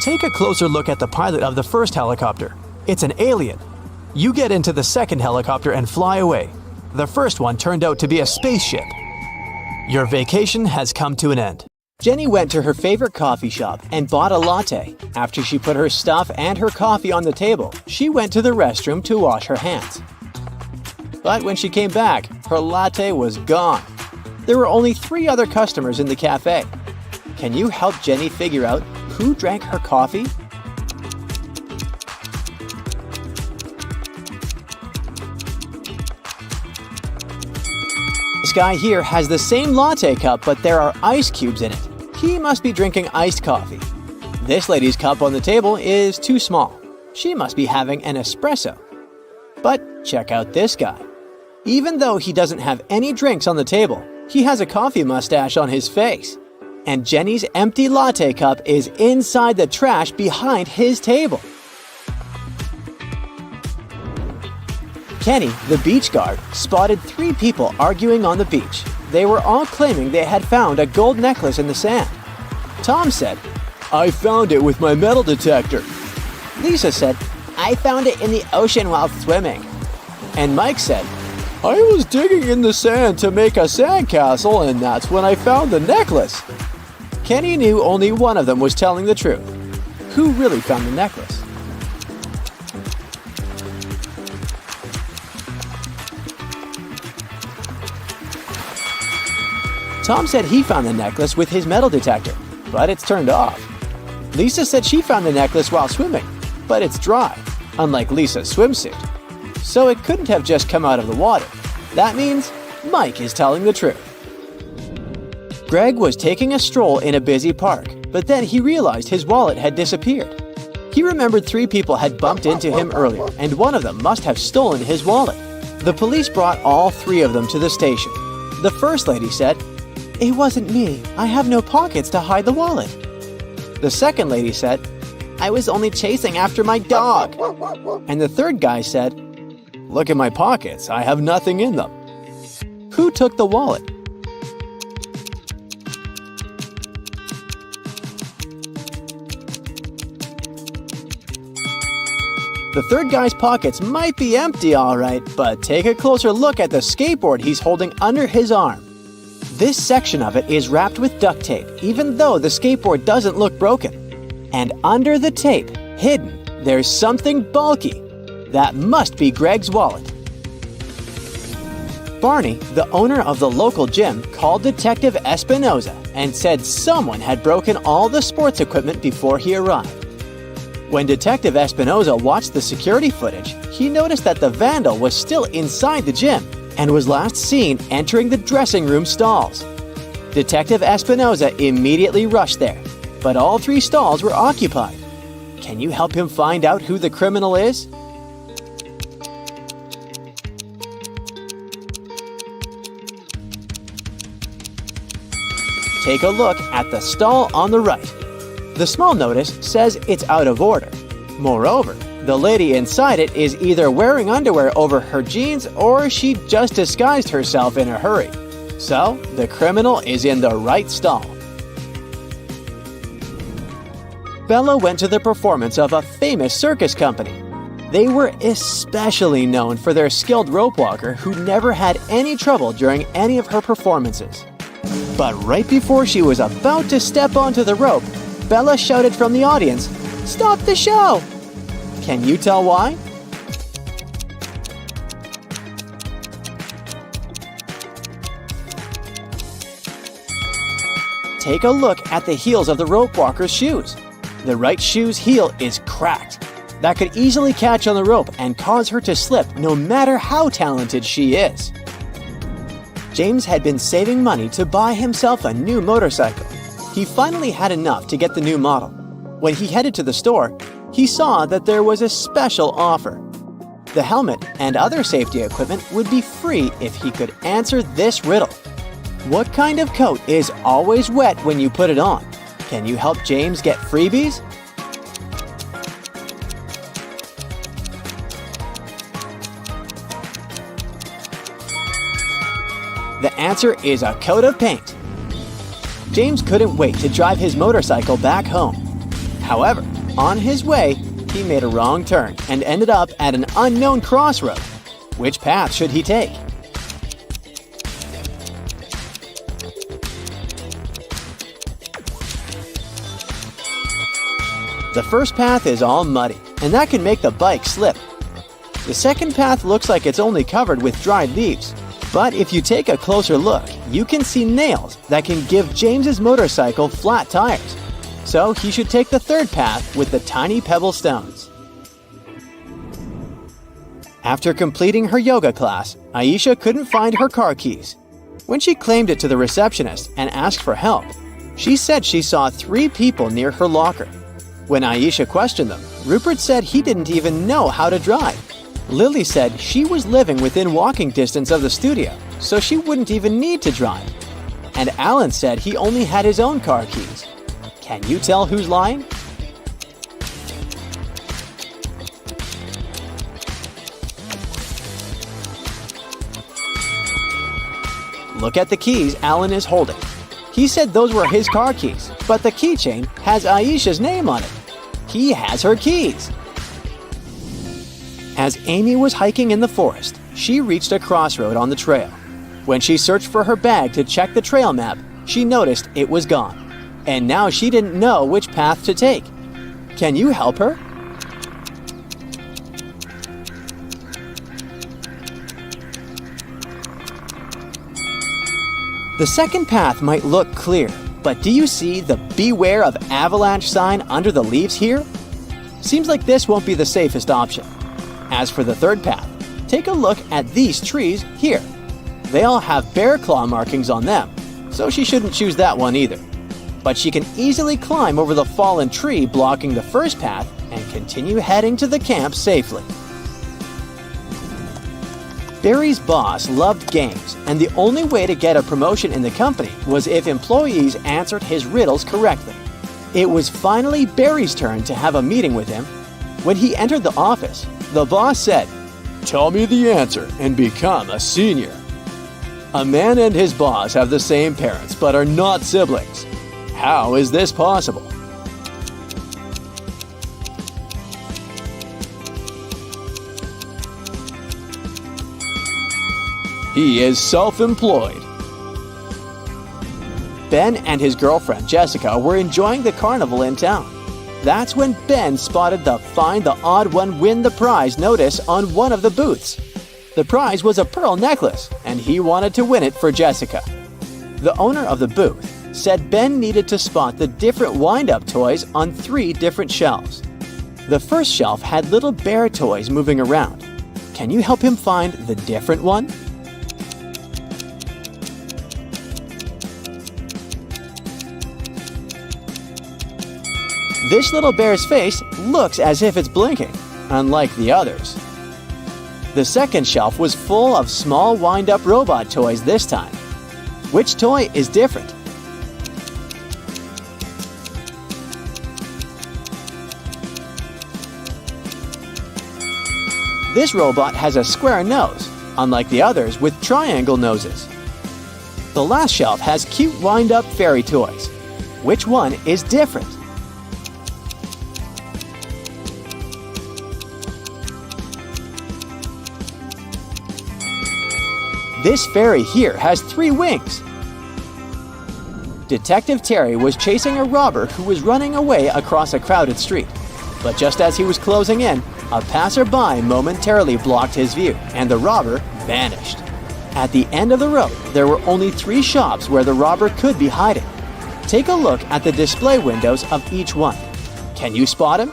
Take a closer look at the pilot of the first helicopter. It's an alien. You get into the second helicopter and fly away. The first one turned out to be a spaceship. Your vacation has come to an end. Jenny went to her favorite coffee shop and bought a latte. After she put her stuff and her coffee on the table, she went to the restroom to wash her hands. But when she came back, her latte was gone. There were only 3 other customers in the cafe. Can you help Jenny figure out who drank her coffee? This guy here has the same latte cup, but there are ice cubes in it. He must be drinking iced coffee. This lady's cup on the table is too small. She must be having an espresso. But check out this guy. Even though he doesn't have any drinks on the table, he has a coffee mustache on his face. And Jenny's empty latte cup is inside the trash behind his table. Kenny, the beach guard, spotted 3 people arguing on the beach. They were all claiming they had found a gold necklace in the sand. Tom said, "I found it with my metal detector." Lisa said, "I found it in the ocean while swimming." And Mike said, "I was digging in the sand to make a sandcastle, and that's when I found the necklace." Kenny knew only one of them was telling the truth. Who really found the necklace? Tom said he found the necklace with his metal detector, but it's turned off. Lisa said she found the necklace while swimming, but it's dry, unlike Lisa's swimsuit. So it couldn't have just come out of the water. That means Mike is telling the truth. Greg was taking a stroll in a busy park, but then he realized his wallet had disappeared. He remembered 3 people had bumped into him earlier, and one of them must have stolen his wallet. The police brought all 3 of them to the station. The first lady said, "It wasn't me. I have no pockets to hide the wallet." The second lady said, "I was only chasing after my dog." And the third guy said, "Look at my pockets. I have nothing in them." Who took the wallet? The third guy's pockets might be empty, all right, but take a closer look at the skateboard he's holding under his arm. This section of it is wrapped with duct tape, even though the skateboard doesn't look broken. And under the tape, hidden, there's something bulky. That must be Greg's wallet. Barney, the owner of the local gym, called Detective Espinoza and said someone had broken all the sports equipment before he arrived. When Detective Espinoza watched the security footage, he noticed that the vandal was still inside the gym and was last seen entering the dressing room stalls. Detective Espinoza immediately rushed there, but all 3 stalls were occupied. Can you help him find out who the criminal is? Take a look at the stall on the right. The small notice says it's out of order. Moreover, the lady inside it is either wearing underwear over her jeans or she just disguised herself in a hurry. So, the criminal is in the right stall. Bella went to the performance of a famous circus company. They were especially known for their skilled rope walker who never had any trouble during any of her performances. But right before she was about to step onto the rope, Bella shouted from the audience, "Stop the show!" Can you tell why? Take a look at the heels of the rope walker's shoes. The right shoe's heel is cracked. That could easily catch on the rope and cause her to slip no matter how talented she is. James had been saving money to buy himself a new motorcycle. he finally had enough to get the new model. When he headed to the store, he saw that there was a special offer. The helmet and other safety equipment would be free if he could answer this riddle. What kind of coat is always wet when you put it on? Can you help James get freebies? The answer is a coat of paint. James couldn't wait to drive his motorcycle back home. However, on his way, he made a wrong turn and ended up at an unknown crossroad. Which path should he take? The first path is all muddy, and that can make the bike slip. The second path looks like it's only covered with dried leaves, but if you take a closer look, you can see nails that can give James's motorcycle flat tires. So he should take the third path with the tiny pebble stones. After completing her yoga class, Aisha couldn't find her car keys. When she claimed it to the receptionist and asked for help, she said she saw 3 people near her locker. When Aisha questioned them, Rupert said he didn't even know how to drive. Lily said she was living within walking distance of the studio, so she wouldn't even need to drive. And Alan said he only had his own car keys. Can you tell who's lying? Look at the keys Alan is holding. He said those were his car keys, but the keychain has Aisha's name on it. He has her keys. As Amy was hiking in the forest, she reached a crossroad on the trail. When she searched for her bag to check the trail map, she noticed it was gone. And now she didn't know which path to take. Can you help her? The second path might look clear, but do you see the "Beware of Avalanche" sign under the leaves here? Seems like this won't be the safest option. As for the third path, take a look at these trees here. They all have bear claw markings on them, so she shouldn't choose that one either. But she can easily climb over the fallen tree blocking the first path and continue heading to the camp safely. Barry's boss loved games, and the only way to get a promotion in the company was if employees answered his riddles correctly. It was finally Barry's turn to have a meeting with him. When he entered the office, the boss said, "Tell me the answer and become a senior." A man and his boss have the same parents but are not siblings. How is this possible? He is self-employed. Ben and his girlfriend Jessica were enjoying the carnival in town. That's when Ben spotted the "Find the Odd One, Win the Prize" notice on one of the booths. The prize was a pearl necklace, and he wanted to win it for Jessica. The owner of the booth said Ben needed to spot the different wind-up toys on 3 different shelves. The first shelf had little bear toys moving around. Can you help him find the different one? This little bear's face looks as if it's blinking, unlike the others. The second shelf was full of small wind-up robot toys this time. Which toy is different? This robot has a square nose, unlike the others with triangle noses. The last shelf has cute wind-up fairy toys. Which one is different? This fairy here has 3 wings. Detective Terry was chasing a robber who was running away across a crowded street. But just as he was closing in, a passerby momentarily blocked his view, and the robber vanished. At the end of the road, there were only 3 shops where the robber could be hiding. Take a look at the display windows of each one. Can you spot him?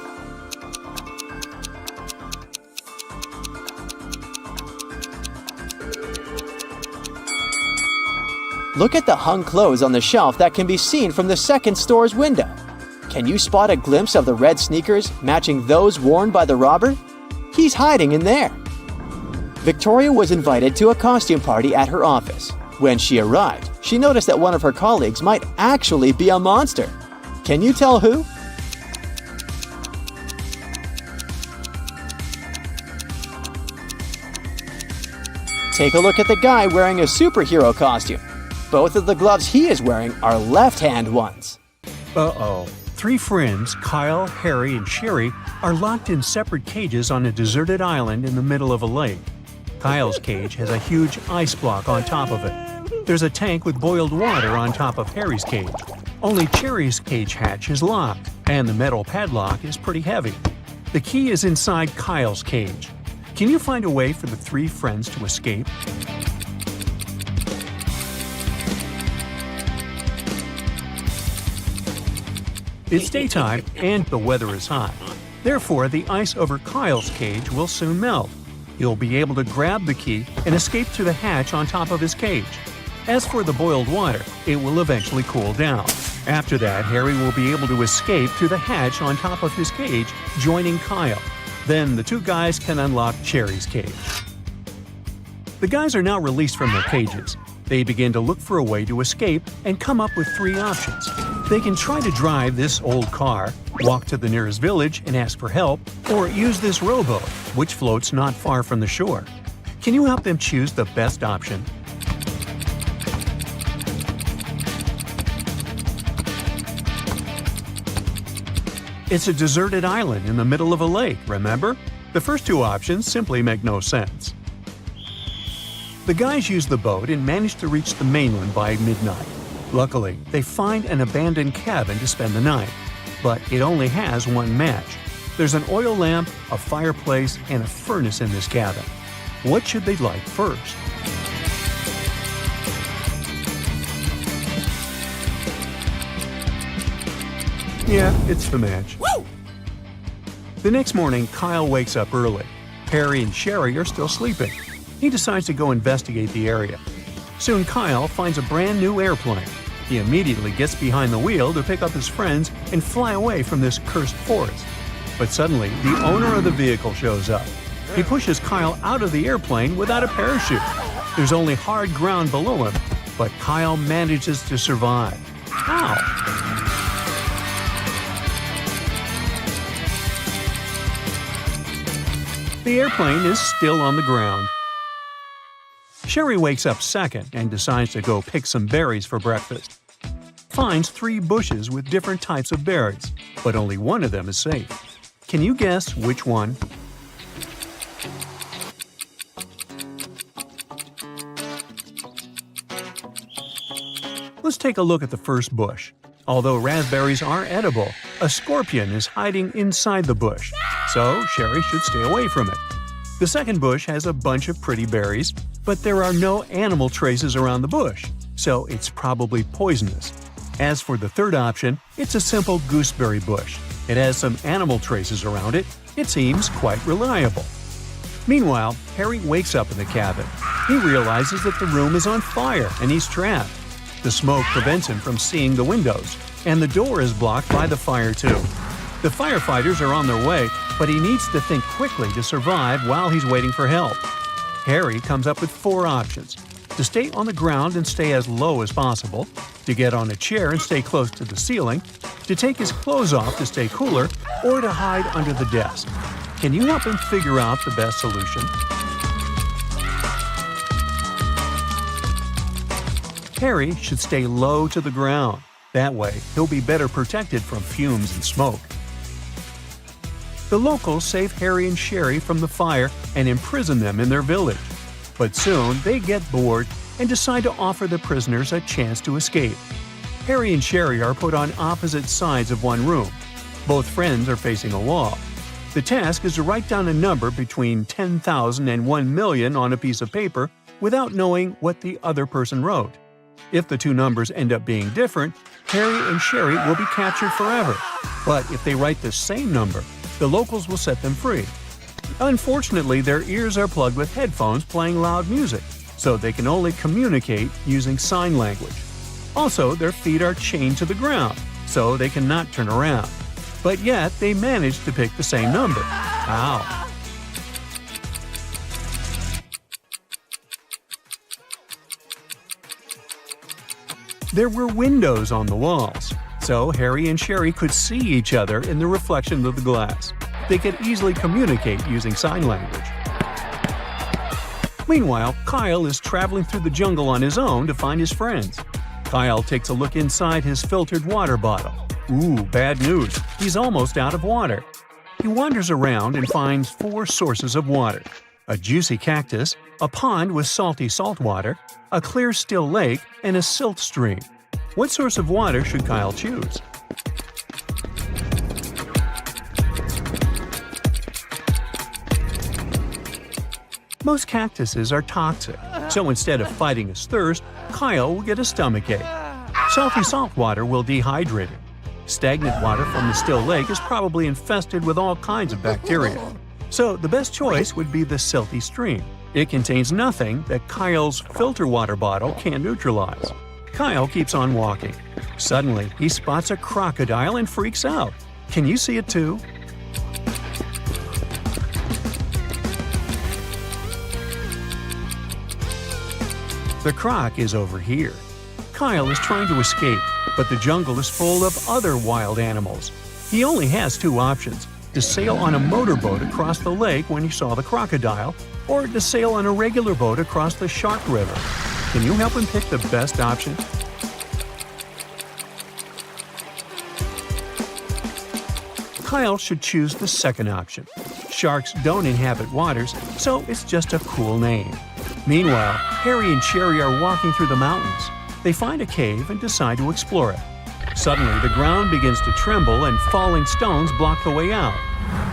Look at the hung clothes on the shelf that can be seen from the second store's window. Can you spot a glimpse of the red sneakers matching those worn by the robber? He's hiding in there. Victoria was invited to a costume party at her office. When she arrived, she noticed that one of her colleagues might actually be a monster. Can you tell who? Take a look at the guy wearing a superhero costume. Both of the gloves he is wearing are left-hand ones.
Uh-oh. 3 friends, Kyle, Harry, and Sherry, are locked in separate cages on a deserted island in the middle of a lake. Kyle's cage has a huge ice block on top of it. There's a tank with boiled water on top of Harry's cage. Only Sherry's cage hatch is locked, and the metal padlock is pretty heavy. The key is inside Kyle's cage. Can you find a way for the 3 friends to escape? It's daytime and the weather is hot. Therefore, the ice over Kyle's cage will soon melt. He'll be able to grab the key and escape through the hatch on top of his cage. As for the boiled water, it will eventually cool down. After that, Harry will be able to escape through the hatch on top of his cage, joining Kyle. Then the 2 guys can unlock Sherry's cage. The guys are now released from their cages. They begin to look for a way to escape and come up with 3 options. They can try to drive this old car, walk to the nearest village and ask for help, or use this rowboat, which floats not far from the shore. Can you help them choose the best option? It's a deserted island in the middle of a lake, remember? The first 2 options simply make no sense. The guys use the boat and manage to reach the mainland by midnight. Luckily, they find an abandoned cabin to spend the night, but it only has 1 match. There's an oil lamp, a fireplace, and a furnace in this cabin. What should they light first? Yeah, it's the match. Woo! The next morning, Kyle wakes up early. Harry and Sherry are still sleeping. He decides to go investigate the area. Soon Kyle finds a brand new airplane. He immediately gets behind the wheel to pick up his friends and fly away from this cursed forest. But suddenly, the owner of the vehicle shows up. He pushes Kyle out of the airplane without a parachute. There's only hard ground below him, but Kyle manages to survive. How? The airplane is still on the ground. Sherry wakes up second and decides to go pick some berries for breakfast. Finds 3 bushes with different types of berries, but only one of them is safe. Can you guess which one? Let's take a look at the first bush. Although raspberries are edible, a scorpion is hiding inside the bush, so Sherry should stay away from it. The second bush has a bunch of pretty berries, but there are no animal traces around the bush, so it's probably poisonous. As for the third option, it's a simple gooseberry bush. It has some animal traces around it. It seems quite reliable. Meanwhile, Harry wakes up in the cabin. He realizes that the room is on fire and he's trapped. The smoke prevents him from seeing the windows, and the door is blocked by the fire too. The firefighters are on their way, but he needs to think quickly to survive while he's waiting for help. Harry comes up with 4 options: to stay on the ground and stay as low as possible, to get on a chair and stay close to the ceiling, to take his clothes off to stay cooler, or to hide under the desk. Can you help him figure out the best solution? Harry should stay low to the ground. That way, he'll be better protected from fumes and smoke. The locals save Harry and Sherry from the fire and imprison them in their village. But soon, they get bored and decide to offer the prisoners a chance to escape. Harry and Sherry are put on opposite sides of one room. Both friends are facing a wall. The task is to write down a number between 10,000 and 1 million on a piece of paper without knowing what the other person wrote. If the 2 numbers end up being different, Harry and Sherry will be captured forever. But if they write the same number, the locals will set them free. Unfortunately, their ears are plugged with headphones playing loud music, so they can only communicate using sign language. Also, their feet are chained to the ground, so they cannot turn around. But yet, they manage to pick the same number. Ow! There were windows on the walls, so Harry and Sherry could see each other in the reflection of the glass. They could easily communicate using sign language. Meanwhile, Kyle is traveling through the jungle on his own to find his friends. Kyle takes a look inside his filtered water bottle. Ooh, bad news. He's almost out of water. He wanders around and finds 4 sources of water: a juicy cactus, a pond with salty salt water, a clear still lake, and a silt stream. What source of water should Kyle choose? Most cactuses are toxic, so instead of fighting his thirst, Kyle will get a stomachache. Salty salt water will dehydrate him. Stagnant water from the still lake is probably infested with all kinds of bacteria. So the best choice would be the silty stream. It contains nothing that Kyle's filter water bottle can neutralize. Kyle keeps on walking. Suddenly, he spots a crocodile and freaks out. Can you see it too? The croc is over here. Kyle is trying to escape, but the jungle is full of other wild animals. He only has 2 options: to sail on a motorboat across the lake when he saw the crocodile, or to sail on a regular boat across the Shark River. Can you help him pick the best option? Kyle should choose the second option. Sharks don't inhabit waters, so it's just a cool name. Meanwhile, Harry and Sherry are walking through the mountains. They find a cave and decide to explore it. Suddenly, the ground begins to tremble and falling stones block the way out.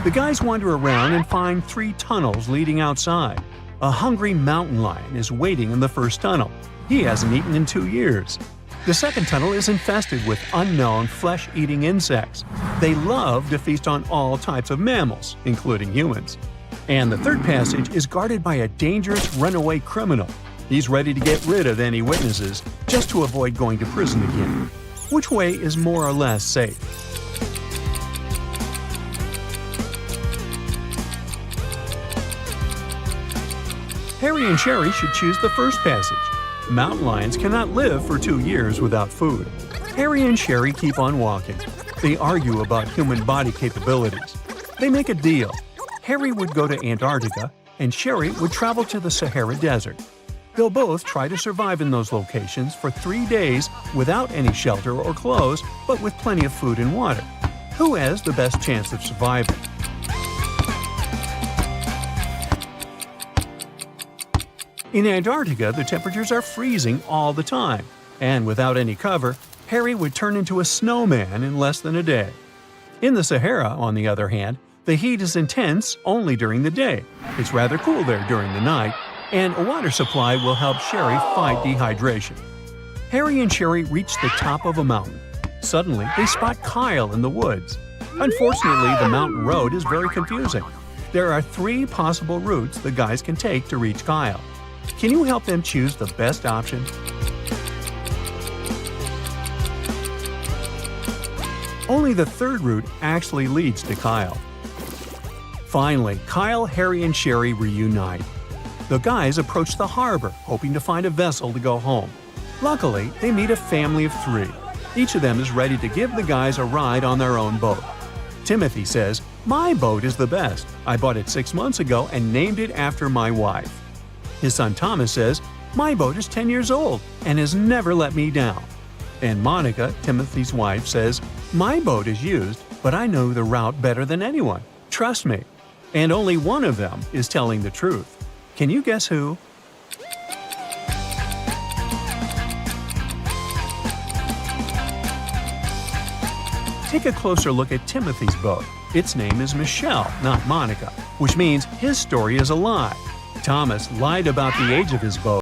The guys wander around and find 3 tunnels leading outside. A hungry mountain lion is waiting in the first tunnel. He hasn't eaten in 2 years. The second tunnel is infested with unknown flesh-eating insects. They love to feast on all types of mammals, including humans. And the third passage is guarded by a dangerous runaway criminal. He's ready to get rid of any witnesses just to avoid going to prison again. Which way is more or less safe? Harry and Sherry should choose the first passage. Mountain lions cannot live for 2 years without food. Harry and Sherry keep on walking. They argue about human body capabilities. They make a deal. Harry would go to Antarctica, and Sherry would travel to the Sahara Desert. They'll both try to survive in those locations for 3 days without any shelter or clothes, but with plenty of food and water. Who has the best chance of surviving? In Antarctica, the temperatures are freezing all the time, and without any cover, Harry would turn into a snowman in less than a day. In the Sahara, on the other hand, the heat is intense only during the day. It's rather cool there during the night, and a water supply will help Sherry fight dehydration. Harry and Sherry reach the top of a mountain. Suddenly, they spot Kyle in the woods. Unfortunately, the mountain road is very confusing. There are 3 possible routes the guys can take to reach Kyle. Can you help them choose the best option? Only the third route actually leads to Kyle. Finally, Kyle, Harry, and Sherry reunite. The guys approach the harbor, hoping to find a vessel to go home. Luckily, they meet a family of 3. Each of them is ready to give the guys a ride on their own boat. Timothy says, "My boat is the best. I bought it 6 months ago and named it after my wife." His son Thomas says, "My boat is 10 years old and has never let me down." And Monica, Timothy's wife, says, "My boat is used, but I know the route better than anyone. Trust me." And only one of them is telling the truth. Can you guess who? Take a closer look at Timothy's boat. Its name is Michelle, not Monica, which means his story is a lie. Thomas lied about the age of his boat